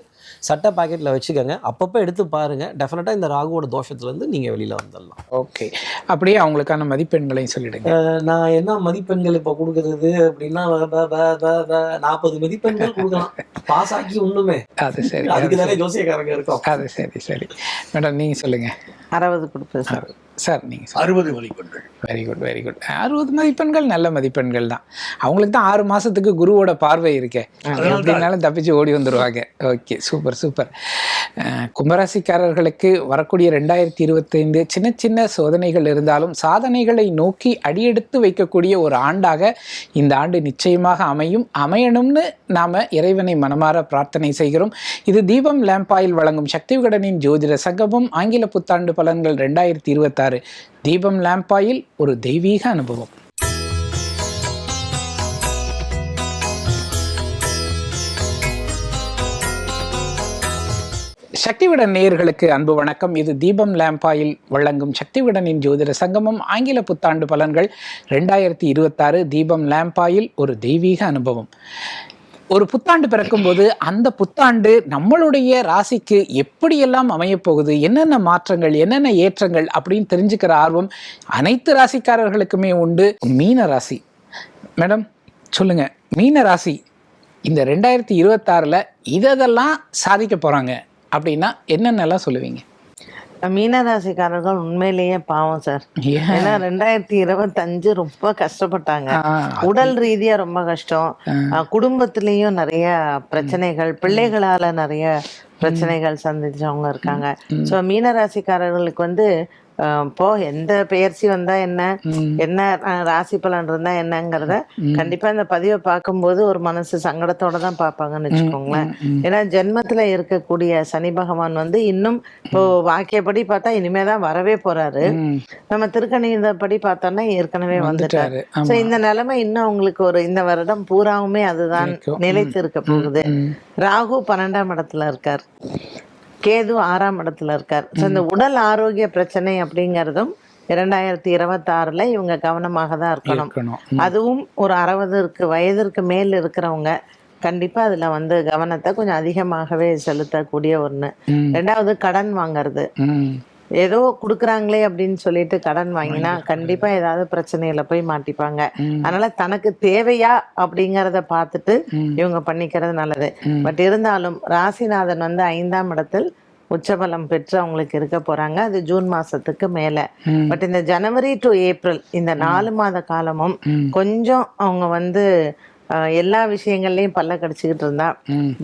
சட்ட பாக்கெட்டில் வச்சுக்கோங்க. அப்பப்போ எடுத்து பாருங்கள். டெஃபினட்டாக இந்த ராகுவோட தோஷத்துலேருந்து நீங்கள் வெளியில் வந்துடலாம். ஓகே, அப்படியே அவங்களுக்கான மதிப்பெண்களையும் சொல்லிடுங்க. நான் என்ன மதிப்பெண்கள் இப்போ கொடுக்குறது அப்படின்னா 40 மதிப்பெண்கள் கொடுக்கலாம். பாஸ் ஆக்கி ஒன்றுமே. அது சரி, அதுக்கு தானே ஜோசியக்காரங்க இருக்கும். அது சரி சரி. மேடம் நீங்கள் சொல்லுங்கள். 60 கொடுப்பேன் சார். சார் நீங்கள் 60 மதிப்பெண்கள். Very good very good. 60 மதிப்பெண்கள் நல்ல மதிப்பெண்கள் தான். அவங்களுக்கு தான் 6 மாதத்துக்கு குருவோட பார்வை இருக்கே, எப்படின்னாலும் தப்பிச்சு ஓடி வந்துடுவாங்க. Okay, super super. கும்பராசிக்காரர்களுக்கு வரக்கூடிய 2025 சின்ன சின்ன சோதனைகள் இருந்தாலும் சாதனைகளை நோக்கி அடியெடுத்து வைக்கக்கூடிய ஒரு ஆண்டாக இந்த ஆண்டு நிச்சயமாக அமையணும்னு நாம் இறைவனை மனமாற பிரார்த்தனை செய்கிறோம். இது தீபம் லேம்ப் ஆயில் வழங்கும் சக்தி விகடனின் ஜோதிட சங்கமம் ஆங்கில புத்தாண்டு பலன்கள் 2026. தீபம் லேம்ப் ஆயில், ஒரு தெய்வீக அனுபவம். சக்திவிடன் நேயர்களுக்கு அன்பு வணக்கம். இது தீபம் லேம்பாயில் வழங்கும் சக்திவிடனின் ஜோதிட சங்கமம் ஆங்கில புத்தாண்டு பலன்கள் 2026. தீபம் லேம்பாயில் ஒரு தெய்வீக அனுபவம். ஒரு புத்தாண்டு பிறக்கும்போது அந்த புத்தாண்டு நம்மளுடைய ராசிக்கு எப்படியெல்லாம் அமையப்போகுது, என்னென்ன மாற்றங்கள், என்னென்ன ஏற்றங்கள் அப்படின்னு தெரிஞ்சுக்கிற ஆர்வம் அனைத்து ராசிக்காரர்களுக்குமே உண்டு. மீன ராசி மேடம் சொல்லுங்க, மீன ராசி இந்த 2026 இதெல்லாம் சாதிக்க போறாங்க அப்படின்னா என்னென்னலாம் சொல்லுவீங்க? மீனராசிக்காரர்கள் உண்மையிலேயே பாவம் சார். ஏன்னா 2025 ரொம்ப கஷ்டப்பட்டாங்க. உடல் ரீதியா ரொம்ப கஷ்டம், குடும்பத்திலயும் நிறைய பிரச்சனைகள், பிள்ளைகளால நிறைய பிரச்சனைகள் சந்திச்சவங்க இருக்காங்க. ஸோ மீனராசிக்காரர்களுக்கு வந்து இப்போ எந்த பெயர்ச்சி வந்தா என்ன, என்ன ராசி பலன் இருந்தா என்னங்கிறத கண்டிப்பா இந்த பதிவை பார்க்கும்போது ஒரு மனசு சங்கடத்தோட தான் பார்ப்பாங்கன்னு வச்சுக்கோங்களேன். ஏன்னா ஜென்மத்துல இருக்கக்கூடிய சனி பகவான் வந்து இன்னும் இப்போ வாக்கியப்படி பார்த்தா இனிமேதான் வரவே போறாரு. நம்ம திருக்கணிதப்படி பார்த்தோம்னா ஏற்கனவே வந்துட்டாரு. ஸோ இந்த நிலைமை இன்னும் அவங்களுக்கு ஒரு இந்த வருடம் பூராவுமே அதுதான் நிலைத்து இருக்க போகுது. ராகு 12ஆம் இடத்துல இருக்கார், கேது 6ஆம் இடத்துல இருக்கார். ஸோ இந்த உடல் ஆரோக்கிய பிரச்சனை அப்படிங்கிறதும் 2026 இவங்க கவனமாக தான் இருக்கணும். அதுவும் ஒரு 60 வயதிற்கு மேல் இருக்கிறவங்க கண்டிப்பா அதுல வந்து கவனத்தை கொஞ்சம் அதிகமாகவே செலுத்தக்கூடிய ஒண்ணு. 2வது கடன் வாங்கறது. ஏதோ கொடுக்குறாங்களே அப்படின்னு சொல்லிட்டு கடன் வாங்கினா கண்டிப்பா ஏதாவது பிரச்சனையில போய் மாட்டிப்பாங்க. அதனால தனக்கு தேவையா அப்படிங்கறத பார்த்துட்டு இவங்க பண்ணிக்கிறது நல்லது. பட் இருந்தாலும் ராசிநாதன் வந்து 5ஆம் இடத்தில் உச்சபலம் பெற்று அவங்களுக்கு இருக்க போறாங்க. அது ஜூன் மாசத்துக்கு மேல. பட் இந்த ஜனவரி டு ஏப்ரல் இந்த 4 மாத காலமும் கொஞ்சம் அவங்க வந்து எல்லா விஷயங்கள்லயும் பல்ல கடிச்சுக்கிட்டு இருந்தா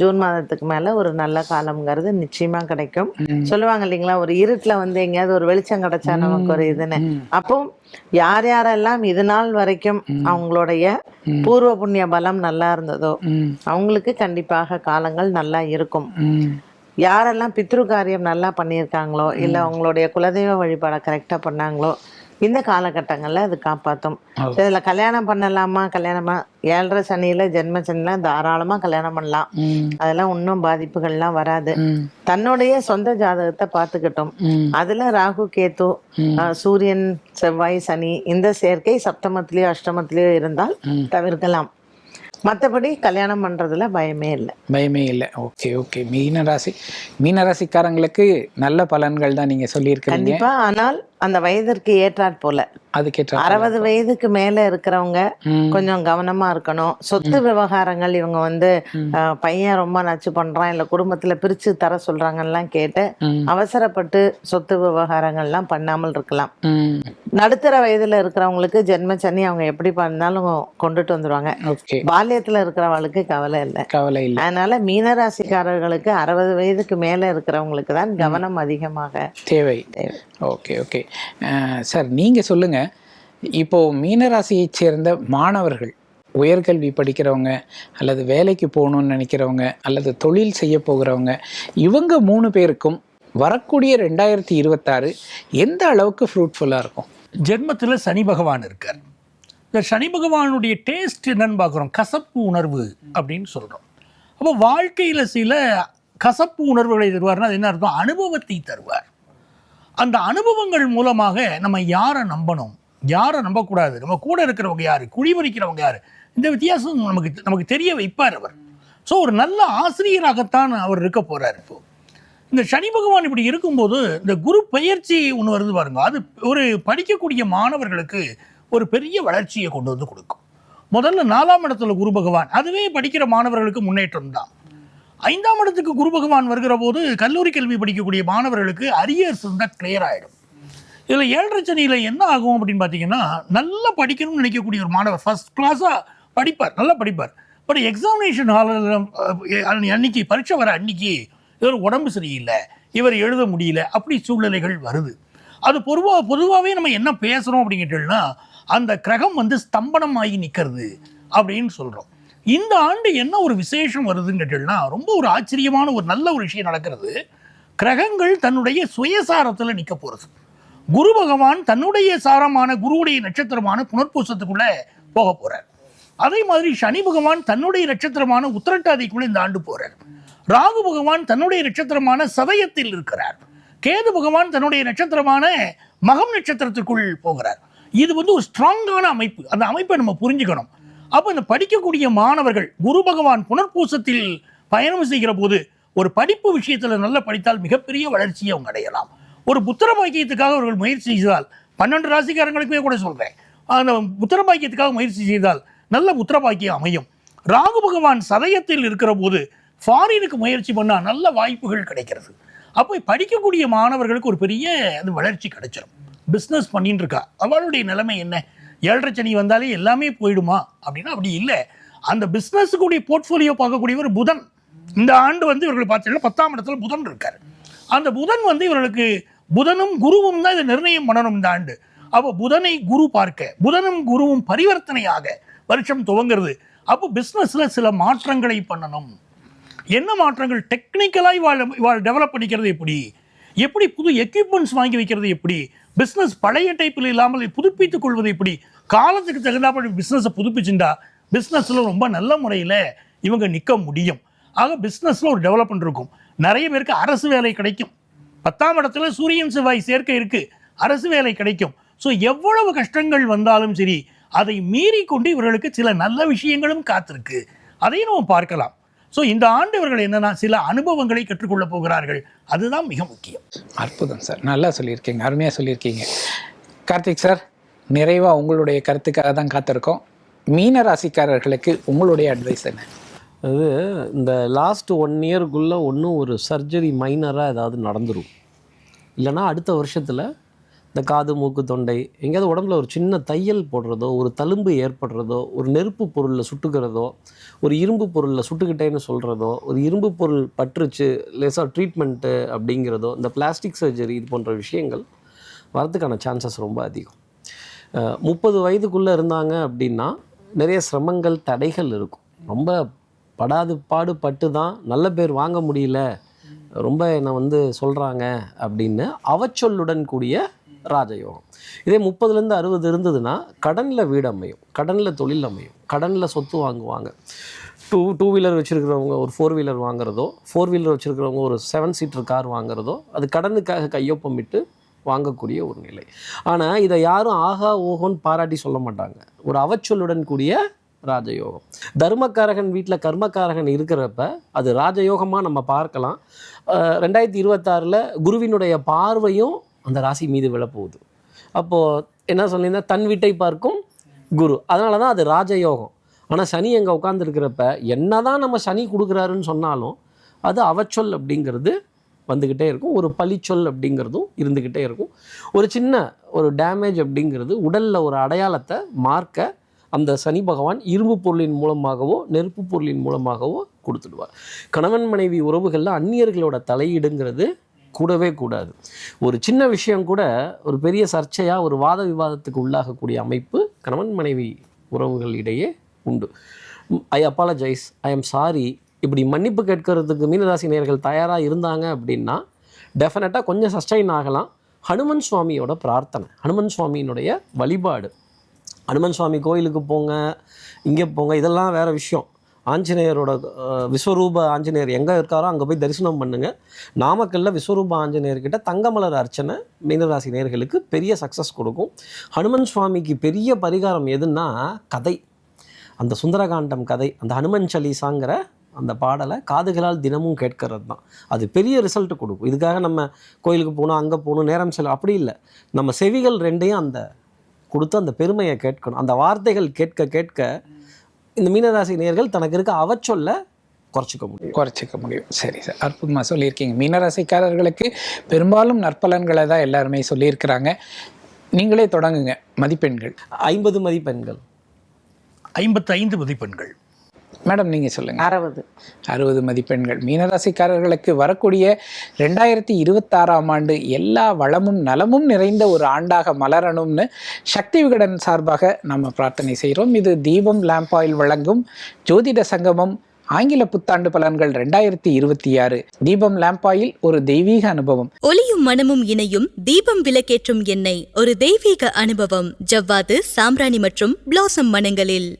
ஜூன் மாதத்துக்கு மேல ஒரு நல்ல காலம்ங்கிறது நிச்சயமா கிடைக்கும். சொல்லுவாங்க இல்லைங்களா, ஒரு இருட்டுல வந்து எங்கேயாவது ஒரு வெளிச்சம் கிடைச்சா நமக்கு ஒரு இதுன்னு. அப்போ யார் யாரெல்லாம் இது நாள் வரைக்கும் அவங்களுடைய பூர்வ புண்ணிய பலம் நல்லா இருந்ததோ அவங்களுக்கு கண்டிப்பாக காலங்கள் நல்லா இருக்கும். யாரெல்லாம் பித்ரு காரியம் நல்லா பண்ணியிருக்காங்களோ இல்ல அவங்களுடைய குலதெய்வ வழிபாடை கரெக்டா பண்ணாங்களோ இந்த காலகட்டங்கள்ல அது காப்பாற்றும். இதுல கல்யாணம் பண்ணலாமா, கல்யாணமா 7.5 சனியில ஜென்ம சனியில தாராளமா கல்யாணம் பண்ணலாம். அதெல்லாம் ஒன்றும் பாதிப்புகள்லாம் வராது. தன்னுடைய சொந்த ஜாதகத்தை பார்த்துக்கிட்டோம். அதுல ராகு கேது சூரியன் செவ்வாய் சனி இந்த சேர்க்கை சப்தமத்திலயோ அஷ்டமத்திலயோ இருந்தால் தவிர்க்கலாம். மற்றபடி கல்யாணம் பண்றதுல பயமே இல்லை. Okay okay. மீனராசிக்காரங்களுக்கு நல்ல பலன்கள் தான் நீங்க சொல்லியிருக்கீங்க. கண்டிப்பா. ஆனால் அந்த வயதிற்கு ஏற்றாற் போல அதுக்கேற்ற 60 வயதுக்கு மேல இருக்கிறவங்க கொஞ்சம் கவனமா இருக்கணும். சொத்து விவகாரங்கள் இவங்க வந்து பையன் ரொம்ப நச்சு பண்றான் இல்ல குடும்பத்துல பிரிச்சு தர சொல்றாங்கலாம் கேட்டு அவசரப்பட்டு சொத்து விவகாரங்கள்லாம் பண்ணாமல் இருக்கலாம். நடுத்தர வயதுல இருக்கிறவங்களுக்கு ஜென்ம சனி அவங்க எப்படி பண்ணாலும் கொண்டுட்டு வந்துருவாங்க. பால்யத்துல இருக்கிறவங்களுக்கு கவலை இல்லை. அதனால மீனராசிக்காரர்களுக்கு 60 வயதுக்கு மேல இருக்கிறவங்களுக்கு தான் கவனம் அதிகமாக தேவை. ஓகே ஓகே சார், நீங்க சொல்லுங்க, இப்போ மீனராசியை சேர்ந்த மாணவர்கள், உயர்கல்வி படிக்கிறவங்க அல்லது வேலைக்கு போகணும்னு நினைக்கிறவங்க அல்லது தொழில் செய்ய போகிறவங்க, இவங்க 3 பேருக்கும் வரக்கூடிய 2026 எந்த அளவுக்கு ஃப்ரூட்ஃபுல்லாக இருக்கும்? ஜென்மத்தில் சனி பகவான் இருக்கார். இந்த சனி பகவானுடைய டேஸ்ட் என்னன்னு பார்க்குறோம், கசப்பு உணர்வு அப்படின்னு சொல்கிறோம். அப்போ வாழ்க்கையில் சில கசப்பு உணர்வுகளை தருவார்னா அது என்ன அர்த்தம்? அனுபவத்தை தருவார். அந்த அனுபவங்கள் மூலமாக நம்ம யாரை நம்பணும், யாரை நம்பக்கூடாது, நம்ம கூட இருக்கிறவங்க யார், குழிமறிக்கிறவங்க யார், இந்த வித்தியாசம் நமக்கு தெரிய வைப்பார் அவர். ஸோ ஒரு நல்ல ஆசிரியராகத்தான் அவர் இருக்க போகிறார். இப்போ இந்த சனி பகவான் இப்படி இருக்கும்போது இந்த குரு பயிற்சி ஒன்று வருது பாருங்க, அது ஒரு படிக்கக்கூடிய மாணவர்களுக்கு ஒரு பெரிய வளர்ச்சியை கொண்டு வந்து கொடுக்கும். முதல்ல 4ஆம் இடத்துல குரு பகவான், அதுவே படிக்கிற மாணவர்களுக்கு முன்னேற்றம் தான். 5ஆம் இடத்துக்கு குரு பகவான் வருகிற போது கல்லூரி கல்வி படிக்கக்கூடிய மாணவர்களுக்கு அரியர்ஸ் இருந்தால் கிளியர் ஆகிடும். இதில் 7.5 சனியில் என்ன ஆகும் அப்படின்னு பார்த்தீங்கன்னா, நல்லா படிக்கணும்னு நினைக்கக்கூடிய ஒரு மாணவர் ஃபர்ஸ்ட் கிளாஸாக படிப்பார், நல்லா படிப்பார். பட் எக்ஸாமினேஷன் ஹாலில் அன்னைக்கு பரீட்சை வர அன்னைக்கு இவர் உடம்பு சரியில்லை, இவர் எழுத முடியல, அப்படி சூழ்நிலைகள் வருது. அது பொதுவாகவே நம்ம என்ன பேசுகிறோம் அப்படிங்கிட்டோம்னா, அந்த கிரகம் வந்து ஸ்தம்பனமாகி நிற்கிறது அப்படின்னு சொல்கிறோம். இந்த ஆண்டு என்ன ஒரு விசேஷம் வருதுன்னு கேட்டீங்கன்னா, ரொம்ப ஒரு ஆச்சரியமான ஒரு நல்ல ஒரு விஷயம் நடக்கிறது. கிரகங்கள் தன்னுடைய சுயசாரத்தில் நிற்க போகிறது. குரு பகவான் தன்னுடைய சாரமான குருவுடைய நட்சத்திரமான புனர்பூசத்துக்குள்ளே போக போகிறார். அதே மாதிரி சனி பகவான் தன்னுடைய நட்சத்திரமான உத்திரட்டாதிக்குள்ளே இந்த ஆண்டு போகிறார். ராகு பகவான் தன்னுடைய நட்சத்திரமான சதயத்தில் இருக்கிறார். கேது பகவான் தன்னுடைய நட்சத்திரமான மகம் நட்சத்திரத்துக்குள் போகிறார். இது ஒரு ஸ்ட்ராங்கான அமைப்பு. அந்த அமைப்பை நம்ம புரிஞ்சுக்கணும். அப்போ இந்த படிக்கக்கூடிய மாணவர்கள் குரு பகவான் புனர்பூசத்தில் பயணம் செய்கிற போது ஒரு படிப்பு விஷயத்தில் நல்லா படித்தால் மிகப்பெரிய வளர்ச்சியை அவங்க அடையலாம். ஒரு புத்திர பாக்கியத்துக்காக அவர்கள் முயற்சி செய்தால், 12 ராசிக்காரங்களுக்குமே கூட சொல்கிறேன், அந்த புத்திர பாக்கியத்துக்காக முயற்சி செய்தால் நல்ல புத்திர பாக்கியம் அமையும். ராகு பகவான் சதயத்தில் இருக்கிற போது ஃபாரினுக்கு முயற்சி பண்ணால் நல்ல வாய்ப்புகள் கிடைக்கிறது. அப்போ படிக்கக்கூடிய மாணவர்களுக்கு ஒரு பெரிய அது வளர்ச்சி கிடைச்சிடும். பிஸ்னஸ் பண்ணிட்டு இருக்கா, அவளுடைய நிலைமை என்ன? 7.5 சனி வந்தாலே எல்லாமே போயிடுமா அப்படின்னா அப்படி இல்லை. அந்த பிஸ்னஸுக்குடைய போர்ட்ஃபோலியோ பார்க்கக்கூடியவர் புதன். இந்த ஆண்டு இவர்கள் பார்த்தீங்கன்னா 10ஆம் இடத்துல புதன் இருக்கார். அந்த புதன் இவர்களுக்கு புதனும் குருவும் தான் இதை நிர்ணயம் பண்ணணும் இந்த ஆண்டு. அப்போ புதனை குரு பார்க்க, புதனும் குருவும் பரிவர்த்தனையாக வருஷம் துவங்கிறது. அப்போ பிஸ்னஸில் சில மாற்றங்களை பண்ணணும். என்ன மாற்றங்கள்? டெக்னிக்கலாக இவாள் டெவலப் பண்ணிக்கிறது எப்படி புது எக்யூப்மெண்ட்ஸ் வாங்கி வைக்கிறது எப்படி, பிஸ்னஸ் பழைய டைப்பில் இல்லாமல் புதுப்பித்துக் கொள்வது எப்படி, காலத்துக்கு தகுந்தாப்படி பிஸ்னஸை புதுப்பிச்சுட்டா பிஸ்னஸில் ரொம்ப நல்ல முறையில் இவங்க நிற்க முடியும். ஆக பிஸ்னஸில் ஒரு டெவலப்மெண்ட் இருக்கும். நிறைய பேருக்கு அரசு வேலை கிடைக்கும். 10ஆம் இடத்துல சூரியன் செவ்வாய் சேர்க்கை இருக்குது, அரசு வேலை கிடைக்கும். ஸோ எவ்வளவு கஷ்டங்கள் வந்தாலும் சரி, அதை மீறி கொண்டு இவர்களுக்கு சில நல்ல விஷயங்களும் காத்திருக்கு. அதையும் நம்ம பார்க்கலாம். ஸோ இந்த ஆண்டு இவர்கள் என்னன்னா சில அனுபவங்களை கற்றுக்கொள்ள போகிறார்கள். அதுதான் மிக முக்கியம். அற்புதம் சார், நல்லா சொல்லியிருக்கீங்க, அருமையாக சொல்லியிருக்கீங்க. கார்த்திக் சார், நிறைவாக உங்களுடைய கருத்துக்காக தான் காத்திருக்கோம். மீன ராசிக்காரர்களுக்கு உங்களுடைய அட்வைஸ் என்ன? அது இந்த லாஸ்ட் 1 இயருக்குள்ளே ஒன்றும் ஒரு சர்ஜரி மைனராக ஏதாவது நடந்துடும். இல்லைனா அடுத்த வருஷத்தில் இந்த காது மூக்கு தொண்டை எங்கேயாவது உடம்புல ஒரு சின்ன தையல் போடுறதோ, ஒரு தழும்பு ஏற்படுறதோ, ஒரு நெருப்பு பொருளில் சுட்டுக்கிறதோ, ஒரு இரும்பு பொருளில் சுட்டுக்கிட்டேன்னு சொல்கிறதோ, ஒரு இரும்பு பொருள் பற்றுச்சு லேசாக ட்ரீட்மெண்ட்டு அப்படிங்கிறதோ, இந்த பிளாஸ்டிக் சர்ஜரி இது போன்ற விஷயங்கள் வரதுக்கான சான்சஸ் ரொம்ப அதிகம். 30 வயதுக்குள்ளே இருந்தாங்க அப்படின்னா நிறைய சிரமங்கள் தடைகள் இருக்கும். ரொம்ப பாடுபட்டு தான் நல்ல பேர் வாங்க முடியல, ரொம்ப என்னை சொல்கிறாங்க அப்படின்னு அவச்சொல்லுடன் கூடிய ராஜயோகம். இதே 30லேருந்து 60 இருந்ததுன்னா கடனில் வீடு அமையும், கடனில் தொழில் அமையும், கடனில் சொத்து வாங்குவாங்க. டூ வீலர் வச்சுருக்கிறவங்க ஒரு 4 வீலர் வாங்குறதோ, 4 வீலர் வச்சுருக்கிறவங்க ஒரு 7 சீட்டர் கார் வாங்குறதோ, அது கடனுக்காக கையொப்பமிட்டு வாங்கக்கூடிய ஒரு நிலை. ஆனால் இதை யாரும் ஆகா ஓஹோன்னு பாராட்டி சொல்ல மாட்டாங்க. ஒரு அவச்சொல்லுடன் கூடிய ராஜயோகம். தர்மக்காரகன் வீட்டில் கர்மக்காரகன் இருக்கிறப்ப அது ராஜயோகமாக நம்ம பார்க்கலாம். 2026 குருவினுடைய பார்வையும் அந்த ராசி மீது விழப்போகுது. அப்போது என்ன சொல்லியிருந்தா, தன் வீட்டை பார்க்கும் குரு, அதனால தான் அது ராஜயோகம். ஆனால் சனி எங்கே உட்காந்துருக்கிறப்ப என்ன தான் நம்ம சனி கொடுக்குறாருன்னு சொன்னாலும் அது அவச்சொல் அப்படிங்கிறது வந்துக்கிட்டே இருக்கும், ஒரு பழிச்சொல் அப்படிங்கிறதும் இருந்துக்கிட்டே இருக்கும். ஒரு சின்ன ஒரு டேமேஜ் அப்படிங்கிறது உடலில் ஒரு அடையாளத்தை மார்க்க அந்த சனி பகவான் இரும்பு பொருளின் மூலமாகவோ நெருப்பு பொருளின் மூலமாகவோ கொடுத்துடுவார். கணவன் மனைவி உறவுகளில் அந்நியர்களோட தலையீடுங்கிறது கூடவே கூடாது. ஒரு சின்ன விஷயம் கூட ஒரு பெரிய சர்ச்சையாக ஒரு வாத விவாதத்துக்கு உள்ளாகக்கூடிய அமைப்பு கணவன் மனைவி உறவுகள் இடையே உண்டு. ஐ அப்பாலஜைஸ், ஐ எம் சாரி, இப்படி மன்னிப்பு கேட்கறதுக்கு மீனராசி நேயர்கள் தயாராக இருந்தாங்க அப்படின்னா டெஃபினட்டாக கொஞ்சம் சஸ்டைன் ஆகலாம். ஹனுமன் சுவாமியோட பிரார்த்தனை, ஹனுமன் சுவாமியினுடைய வழிபாடு, ஹனுமன் சுவாமி கோயிலுக்கு போங்க, இங்கே போங்க, இதெல்லாம் வேறு விஷயம். ஆஞ்சநேயரோட விஸ்வரூப ஆஞ்சநேயர் எங்கே இருக்காரோ அங்கே போய் தரிசனம் பண்ணுங்கள். நாமக்கல்ல விஸ்வரூப ஆஞ்சநேயர்கிட்ட தங்கமலர் அர்ச்சனை மீனராசி நேயர்களுக்கு பெரிய சக்ஸஸ் கொடுக்கும். ஹனுமன் சுவாமிக்கு பெரிய பரிகாரம் எதுன்னா கதை, அந்த சுந்தரகாண்டம் கதை, அந்த ஹனுமன் சலீசாங்கிற அந்த பாடலை காதுகளால் தினமும் கேட்கறது தான் அது பெரிய ரிசல்ட் கொடுக்கும். இதுக்காக நம்ம கோயிலுக்கு போகணும், அங்கே போகணும், நேரம் செல்லும் அப்படி இல்லை. நம்ம செவிகள் ரெண்டையும் அந்த கொடுத்து அந்த பெருமையை கேட்கணும். அந்த வார்த்தைகள் கேட்க கேட்க இந்த மீனராசி நேயர்கள் தனக்கு இருக்க அவச்சொல்ல குறைச்சிக்க முடியும். சரி சார், அற்புதமாக சொல்லியிருக்கீங்க. மீனராசிக்காரர்களுக்கு பெரும்பாலும் நற்பலன்களை தான் எல்லாருமே சொல்லியிருக்கிறாங்க. நீங்களே தொடங்குங்க. மதிப்பெண்கள் 50 மதிப்பெண்கள், 55 மதிப்பெண்கள். மேடம் நீங்கள் சொல்லுங்கள். 60 மதிப்பெண்கள். மீனராசிக்காரர்களுக்கு வரக்கூடிய 2026ஆம் ஆண்டு எல்லா வளமும் நலமும் நிறைந்த ஒரு ஆண்டாக மலரணும்னு சக்தி விகடன் சார்பாக நம்ம பிரார்த்தனை செய்கிறோம். இது தீபம் லேம்ப் ஆயில் வழங்கும் ஜோதிட சங்கமம் ஆங்கில புத்தாண்டு பலன்கள் 2026. தீபம் லேம்ப் ஆயில் ஒரு தெய்வீக அனுபவம். ஒளியும் மனமும் இணையும் தீபம் விளக்கேற்றும் எண்ணெய் ஒரு தெய்வீக அனுபவம். ஜவ்வாது, சாம்பிராணி மற்றும் பிளாசம் மனங்களில்.